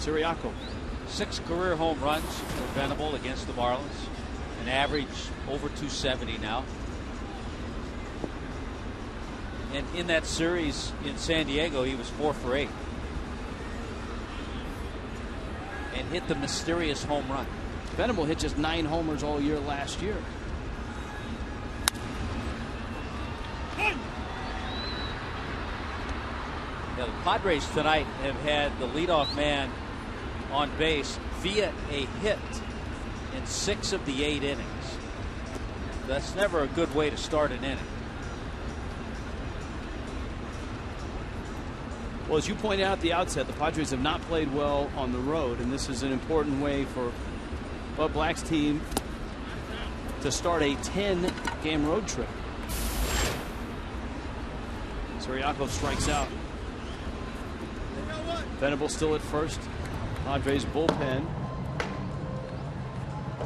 Siriaco. 6 career home runs for Venable against the Marlins. An average over 270 now. And in that series in San Diego, he was 4 for 8. And hit the mysterious home run. Venable hit just 9 homers all year last year. Now, the Padres tonight have had the leadoff man on base via a hit in 6 of the 8 innings. That's never a good way to start an inning. Well, as you pointed out at the outset, the Padres have not played well on the road, and this is an important way for Bud Black's team to start a 10-game road trip. Siriaco strikes out. Venable still at first. Padres bullpen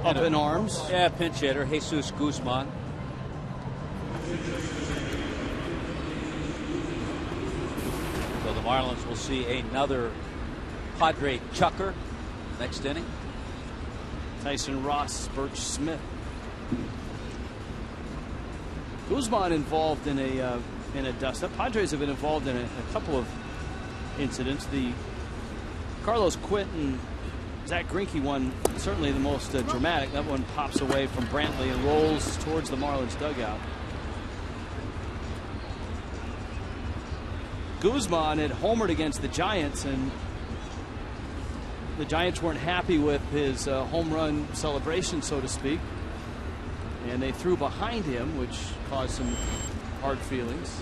up in arms. Yeah, pinch hitter Jesus Guzman. So the Marlins will see another Padre chucker next inning. Tyson Ross, Birch Smith. Guzman involved in a dust-up. Padres have been involved in a couple of incidents. The Carlos Quinton, Zach Greinke one, certainly the most dramatic. That one pops away from Brantley and rolls towards the Marlins dugout. Guzman had homered against the Giants, and the Giants weren't happy with his home run celebration, so to speak, and they threw behind him, which caused some hard feelings.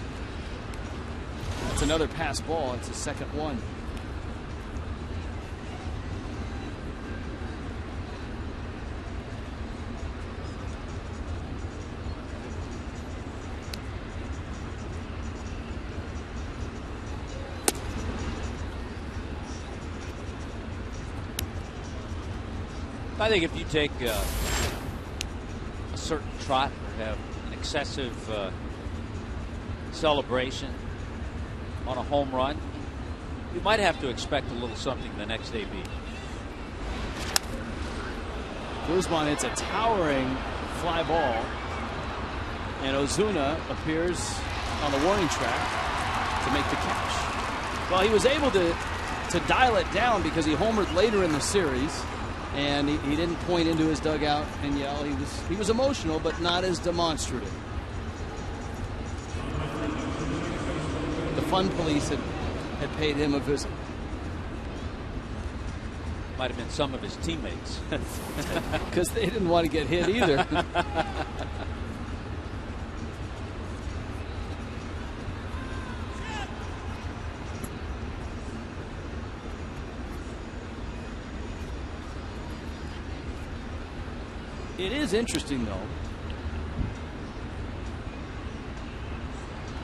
That's another pass ball. It's a second one. I think if you take a certain trot or have an excessive celebration on a home run, you might have to expect a little something the next AB. Guzman hits a towering fly ball, and Ozuna appears on the warning track to make the catch. Well, he was able to dial it down because he homered later in the series, and he didn't point into his dugout and yell. He was emotional, but not as demonstrative. The Fun Police had paid him a visit. Might have been some of his teammates. Because they didn't want to get hit either. It is interesting, though.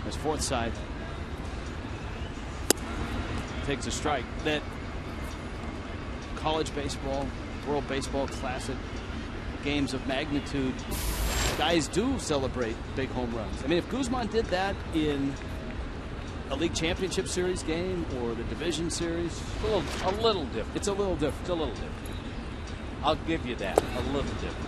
As Forsythe takes a strike, that college baseball, World Baseball Classic, games of magnitude, guys do celebrate big home runs. I mean, if Guzman did that in a league championship series game or the division series, A little different. it's a little different. It's a little different. I'll give you that. A little different.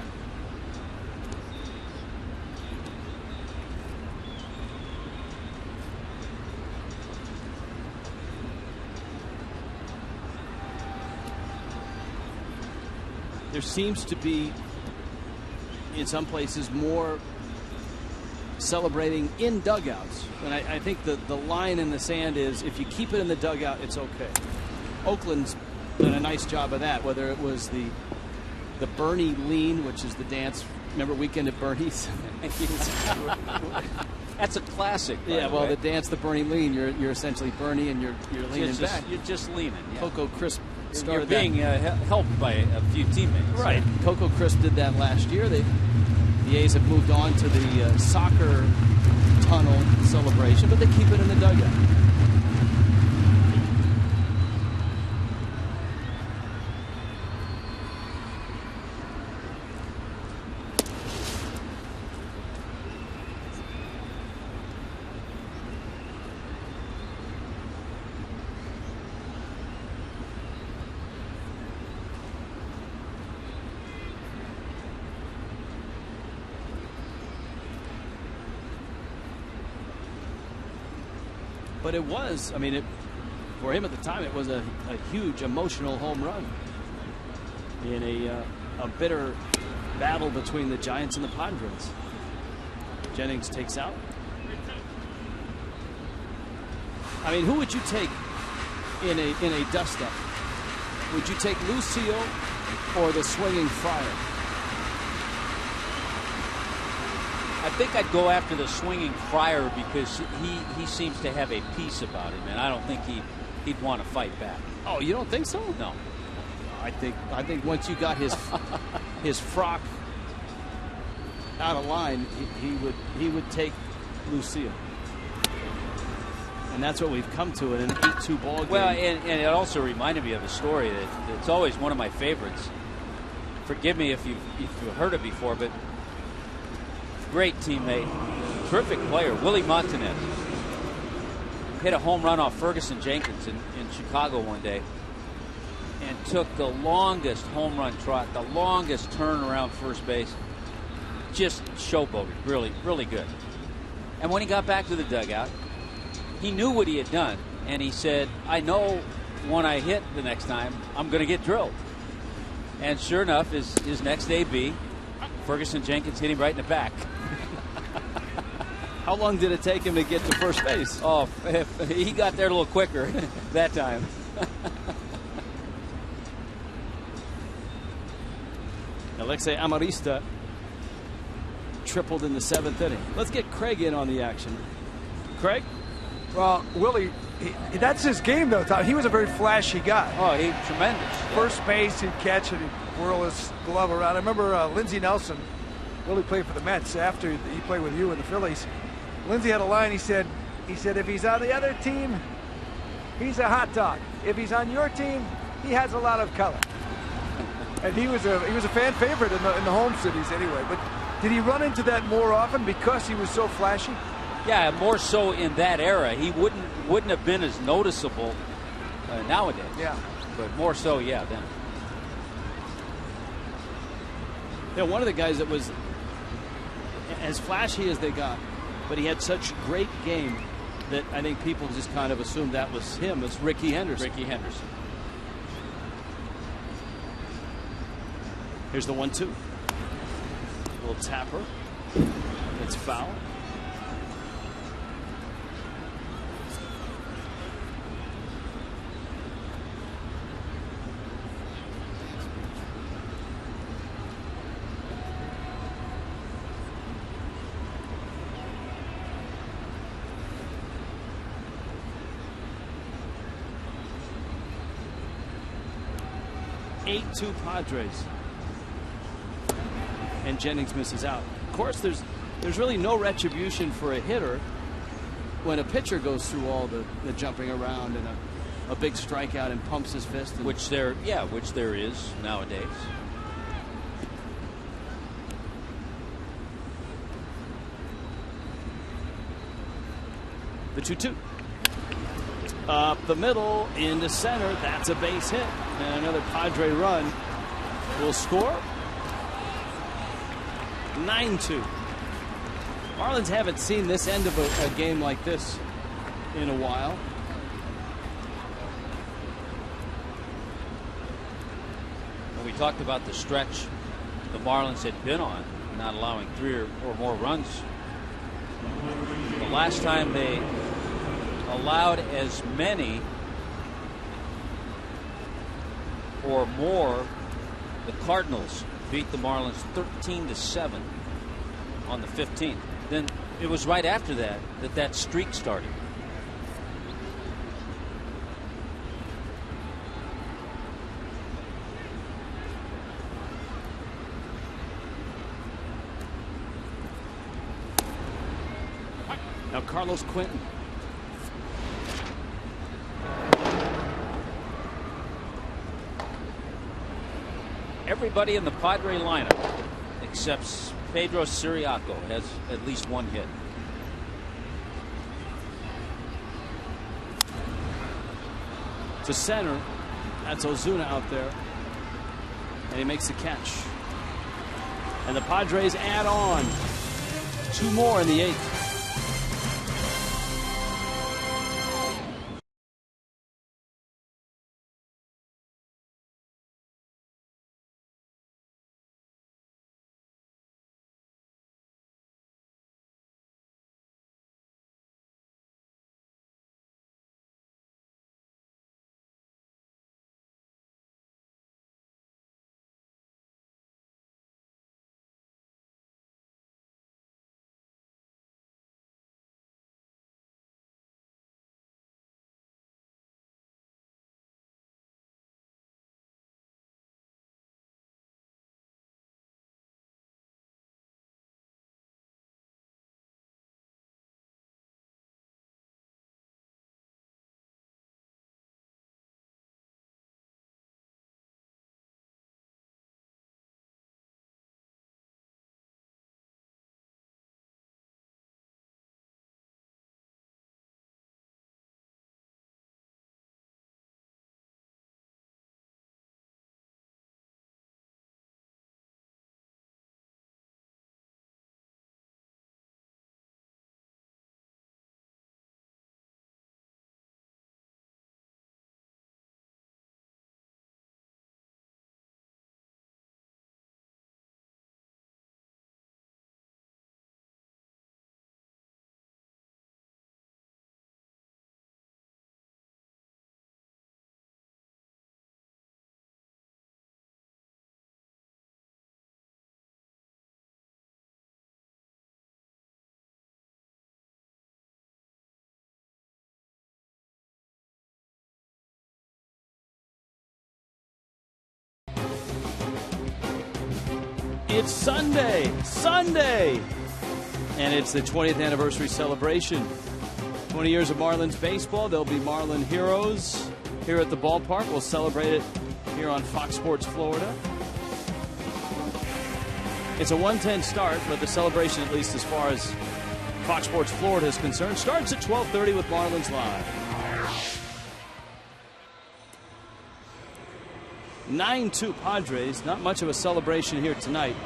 There seems to be, in some places, more celebrating in dugouts. And I think the line in the sand is, if you keep it in the dugout, it's okay. Oakland's done a nice job of that, whether it was the Bernie lean, which is the dance. Remember Weekend at Bernie's? That's a classic. Yeah, well, the dance, the Bernie lean, you're essentially Bernie and you're leaning back. You're just leaning. Yeah. Coco Crisp started You're being helped by a few teammates. Right. Coco Crisp did that last year. The A's have moved on to the soccer tunnel celebration, but they keep it in the dugout. But it was, I mean, for him at the time, it was a huge emotional home run in a bitter battle between the Giants and the Padres. Jennings takes out. I mean, who would you take in a dust-up? Would you take Lucio or the swinging Fryer? I think I'd go after the swinging Fryer because he seems to have a peace about him, and I don't think he'd want to fight back. Oh, you don't think so? No. I think once you got his frock out of line, he would take Lucio. And that's what we've come to in an 8-2 ball game. Well, and it also reminded me of a story that's always one of my favorites. Forgive me if you've heard it before, but great teammate, terrific player, Willie Montanez. Hit a home run off Ferguson Jenkins in Chicago one day and took the longest home run trot, the longest turn around first base. Just showboated, really, really good. And when he got back to the dugout, he knew what he had done, and he said, I know when I hit the next time, I'm going to get drilled. And sure enough, his next AB, Ferguson Jenkins hit him right in the back. How long did it take him to get to first base? Oh, he got there a little quicker that time. Alexei Amarista tripled in the 7th inning. Let's get Craig in on the action. Craig? Well, Willie, that's his game, though, Tom. He was a very flashy guy. Oh, he's tremendous. First base, he'd catch it, he'd whirl his glove around. I remember Lindsey Nelson, Willie played for the Mets after he played with you in the Phillies. Lindsey had a line, he said, if he's on the other team, he's a hot dog. If he's on your team, he has a lot of color. And he was a fan favorite in the home cities anyway. But did he run into that more often because he was so flashy? Yeah, more so in that era. He wouldn't have been as noticeable nowadays. Yeah. But more so, yeah, then. Yeah, one of the guys that was as flashy as they got, but he had such great game that I think people just kind of assumed that was him. It's Ricky Henderson. Ricky Henderson. Here's the 1-2. Little tapper. It's foul. Eight-2 Padres. And Jennings misses out. Of course, there's really no retribution for a hitter when a pitcher goes through all the jumping around and a big strikeout and pumps his fist. And which there is nowadays. The 2-2. Up the middle into center. That's a base hit. And another Padre run will score. 9-2. Marlins haven't seen this end of a game like this in a while. When we talked about the stretch the Marlins had been on, not allowing 3 or more runs, the last time they allowed as many or more, the Cardinals beat the Marlins 13-7 on the 15th. Then it was right after that streak started. Now Carlos Quentin. Everybody in the Padre lineup except Pedro Siriaco has at least one hit. To center. That's Ozuna out there. And he makes the catch. And the Padres add on 2 more in the 8th. It's Sunday, and it's the 20th anniversary celebration. 20 years of Marlins baseball. There'll be Marlin heroes here at the ballpark. We'll celebrate it here on Fox Sports Florida. It's a 1:10 start, but the celebration, at least as far as Fox Sports Florida is concerned, starts at 12:30 with Marlins Live. 9-2 Padres. Not much of a celebration here tonight.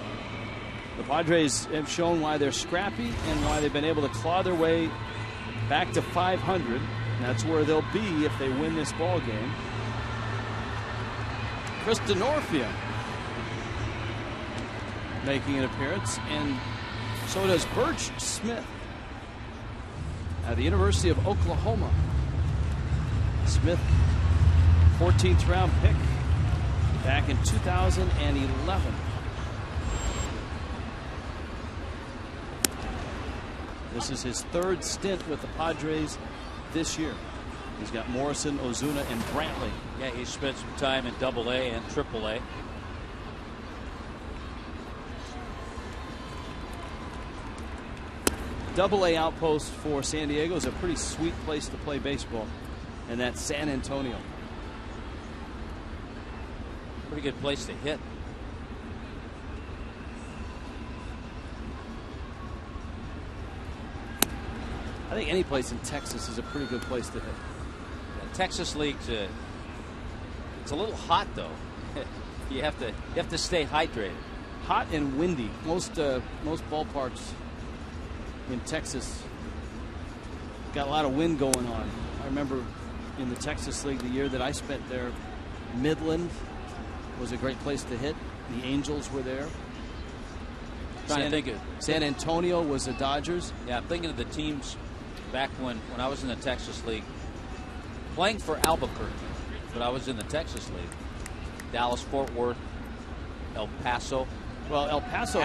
The Padres have shown why they're scrappy and why they've been able to claw their way back to 500. That's where they'll be if they win this ball game. Chris Denorfia making an appearance, and so does Birch Smith at the University of Oklahoma. Smith, 14th round pick back in 2011. This is his third stint with the Padres this year. He's got Morrison, Ozuna, and Brantley. Yeah, he spent some time in AA and AAA. AA outpost for San Diego is a pretty sweet place to play baseball, and that's San Antonio. Pretty good place to hit. I think any place in Texas is a pretty good place to hit. The Texas League's it's a little hot though. you have to stay hydrated. Hot and windy. Most ballparks in Texas got a lot of wind going on. I remember in the Texas League the year that I spent there, Midland was a great place to hit. The Angels were there. San Antonio was the Dodgers. Yeah, I'm thinking of the teams back when I was in the Texas League, playing for Albuquerque, but I was in the Texas League. Dallas, Fort Worth, El Paso. Well, El Paso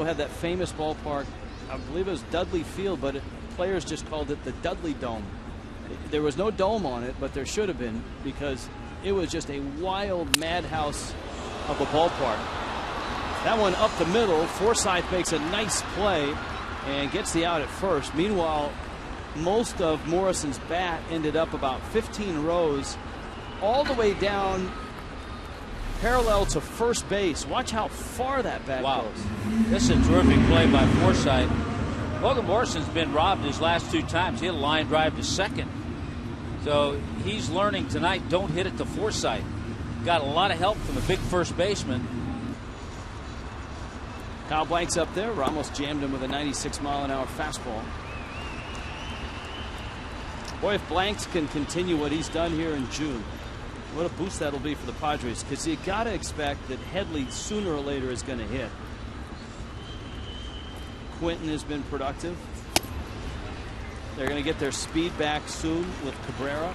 had that famous ballpark. I believe it was Dudley Field, but players just called it the Dudley Dome. There was no dome on it, but there should have been, because it was just a wild madhouse of a ballpark. That one up the middle. Forsythe makes a nice play and gets the out at first. Meanwhile, most of Morrison's bat ended up about 15 rows all the way down parallel to first base. Watch how far that bat goes. This is a terrific play by Forsythe. Logan Morrison's been robbed his last two times. He had a line drive to second. So he's learning tonight, don't hit it to Forsythe. Got a lot of help from the big first baseman. Kyle Blank's up there. Ramos jammed him with a 96-mile-an-hour fastball. Boy, if Blanks can continue what he's done here in June, what a boost that'll be for the Padres, because you got to expect that Headley sooner or later is going to hit. Quinton has been productive. They're going to get their speed back soon with Cabrera.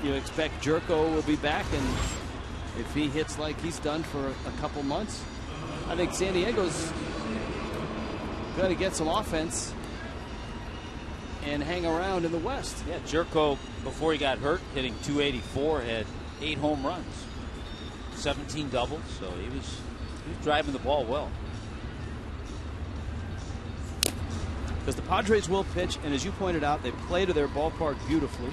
You expect Jerko will be back, and if he hits like he's done for a couple months, I think San Diego's going to get some offense and hang around in the West. Yeah, Jerko, before he got hurt, hitting .284, had 8 home runs, 17 doubles, so he was driving the ball well. Because the Padres will pitch, and as you pointed out, they play to their ballpark beautifully.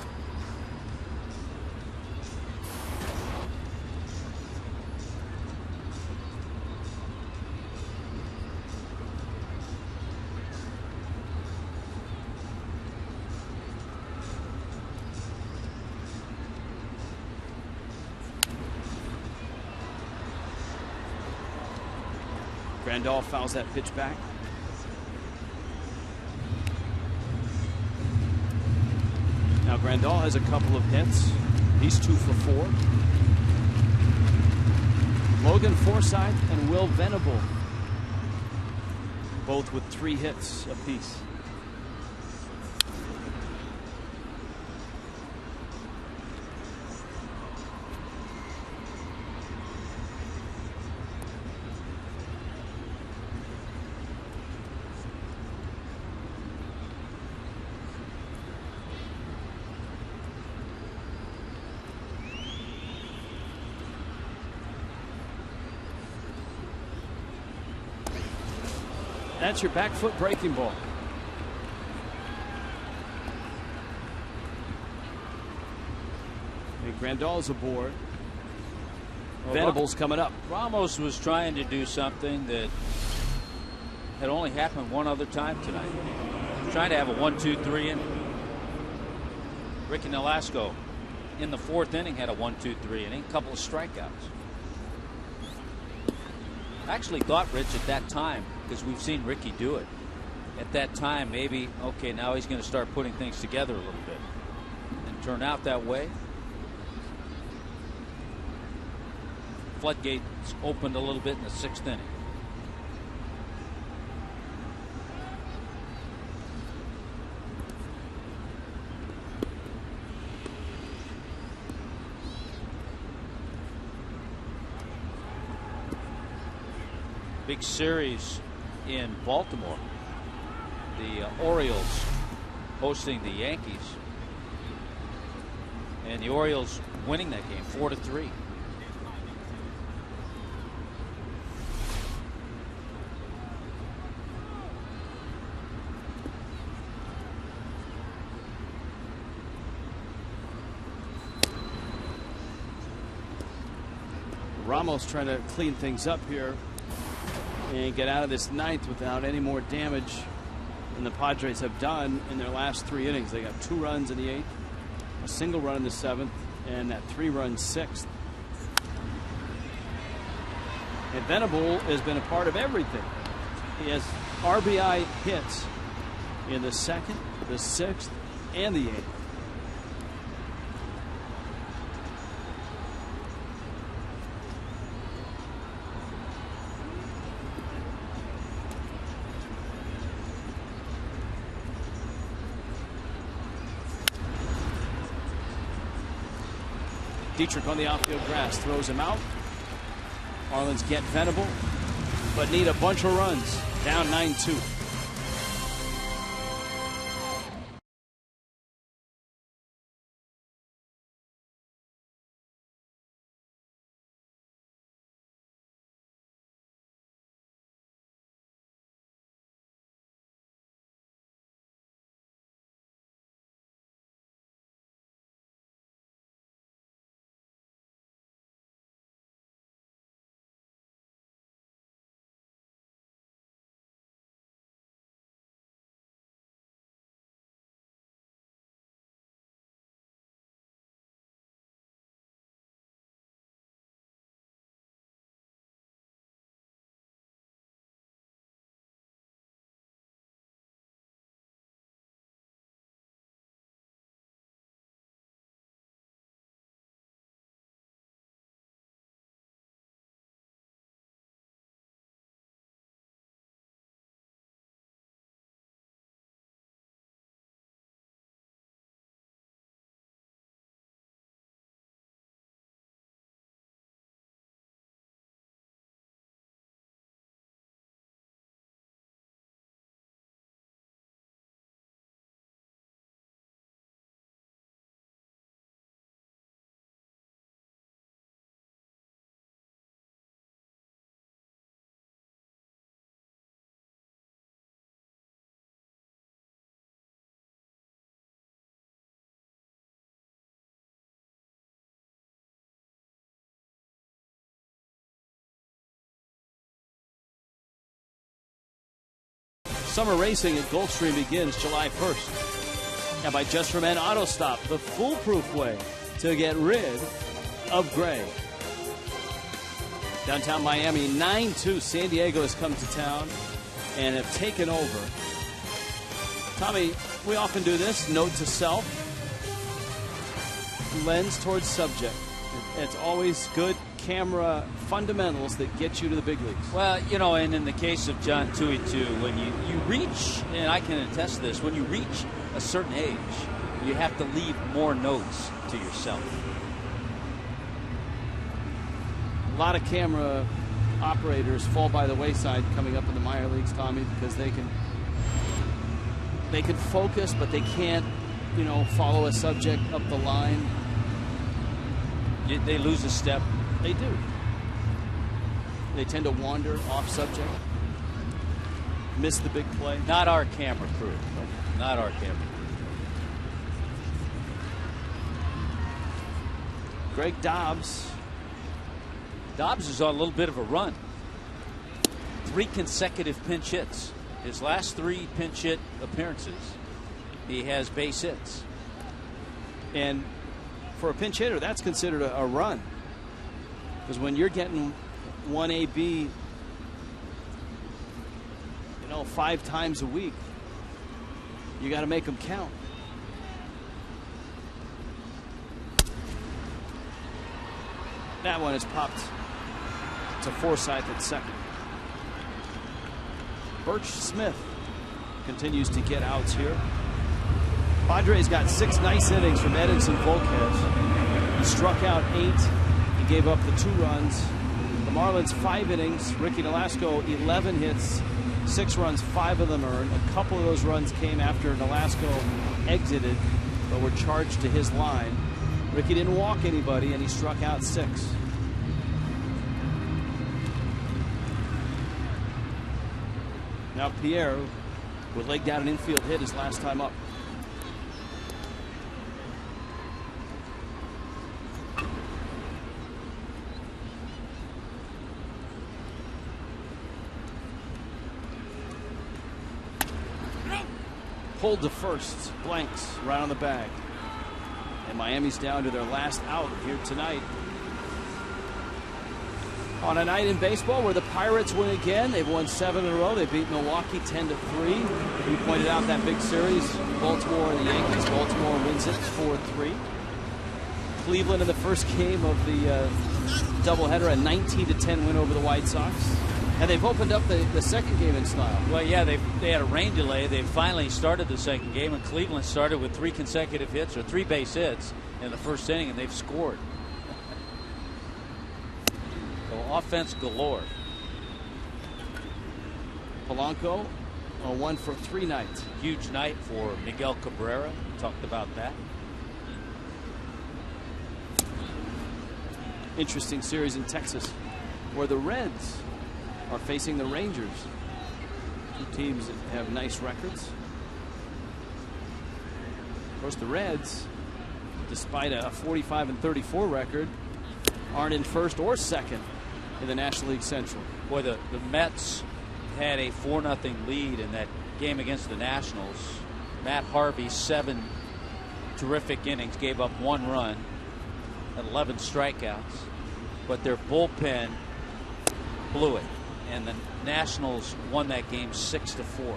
Grandal fouls that pitch back. Now Grandal has a couple of hits. He's 2 for 4. Logan Forsythe and Will Venable, both with 3 hits apiece. That's your back foot breaking ball. And Grandal's aboard. Venable's coming up. Ramos was trying to do something that had only happened one other time tonight. He was trying to have a 1-2-3 inning. Ricky Nolasco in the 4th inning had a 1-2-3 inning, a couple of strikeouts. I actually thought, Rich, at that time, because we've seen Ricky do it, at that time maybe, okay, now he's going to start putting things together a little bit. And turn out that way. Floodgates opened a little bit in the 6th inning. Big series in Baltimore. The Orioles hosting the Yankees. And the Orioles winning that game 4-3. Ramos trying to clean things up here and get out of this 9th without any more damage than the Padres have done in their last 3 innings. They got 2 runs in the 8th, a single run in the 7th, and that 3-run 6th. And Venable has been a part of everything. He has RBI hits in the 2nd, the 6th, and the 8th. Dietrich on the outfield grass throws him out. Marlins get Venable, but need a bunch of runs. Down 9-2. Summer racing at Gulfstream begins July 1st. And by Just for Men Auto Stop, the foolproof way to get rid of gray. Downtown Miami, 9-2. San Diego has come to town and have taken over. Tommy, we often do this. Note to self. Lens towards subject. It's always good camera fundamentals that get you to the big leagues. Well, you know, and in the case of John Tuitu, when you reach, and I can attest to this, when you reach a certain age, you have to leave more notes to yourself. A lot of camera operators fall by the wayside coming up in the minor leagues, Tommy, because they can focus, but they can't, you know, follow a subject up the line. They lose a step. They do. They tend to wander off subject. missed the big play? Not our camera crew. Not our camera. Greg Dobbs. Dobbs is on a little bit of a run. 3 consecutive pinch hits. His last 3 pinch hit appearances, he has base hits. And for a pinch hitter, that's considered a run. Because when you're getting 1 AB, 5 times a week, you got to make them count. That one is popped to Forsythe at second. Birch Smith continues to get outs here. Padres got 6 nice innings from Edinson Volquez. He struck out 8. He gave up the 2 runs. The Marlins 5 innings. Ricky Nolasco 11 hits, 6 runs, 5 of them earned. A couple of those runs came after Nolasco exited, but were charged to his line. Ricky didn't walk anybody, and he struck out 6. Now Pierre, with leg down an infield hit his last time up. Pulled to first, blanks right on the bag. And Miami's down to their last out here tonight. On a night in baseball where the Pirates win again. They've won 7 in a row. They beat Milwaukee 10-3. We pointed out that big series, Baltimore and the Yankees. Baltimore wins it 4-3. Cleveland in the first game of the doubleheader, a 19-10 win over the White Sox. And they've opened up the second game in style. Well, yeah, they had a rain delay. They finally started the second game, and Cleveland started with 3 consecutive hits, or 3 base hits in the first inning, and they've scored. So offense galore. Polanco, a 1 for 3 night. Huge night for Miguel Cabrera. We talked about that. Interesting series in Texas, where the Reds are facing the Rangers. 2 teams that have nice records. Of course, the Reds, despite a 45-34 record, aren't in first or second in the National League Central. Boy, the Mets had a 4-0 lead in that game against the Nationals. Matt Harvey, 7 terrific innings, gave up 1 run, 11 strikeouts, but their bullpen blew it, and the Nationals won that game 6-4.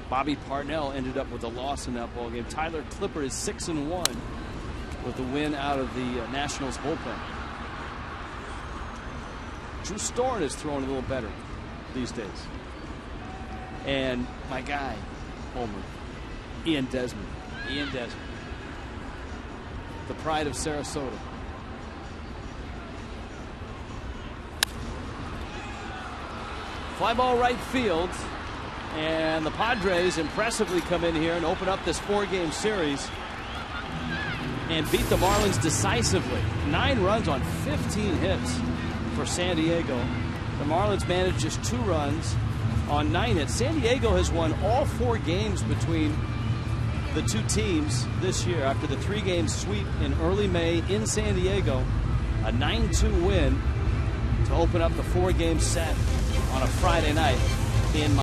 Bobby Parnell ended up with a loss in that ball game. Tyler Clippert is 6-1 with the win out of the Nationals bullpen. Drew Storen is throwing a little better these days. And my guy, Homer, Ian Desmond. Ian Desmond. The pride of Sarasota. Fly ball right field. And the Padres impressively come in here and open up this 4-game series and beat the Marlins decisively. 9 runs on 15 hits for San Diego. The Marlins managed just 2 runs on 9 hits. San Diego has won all 4 games between the 2 teams this year after the 3-game sweep in early May in San Diego. A 9-2 win to open up the 4-game set on a Friday night in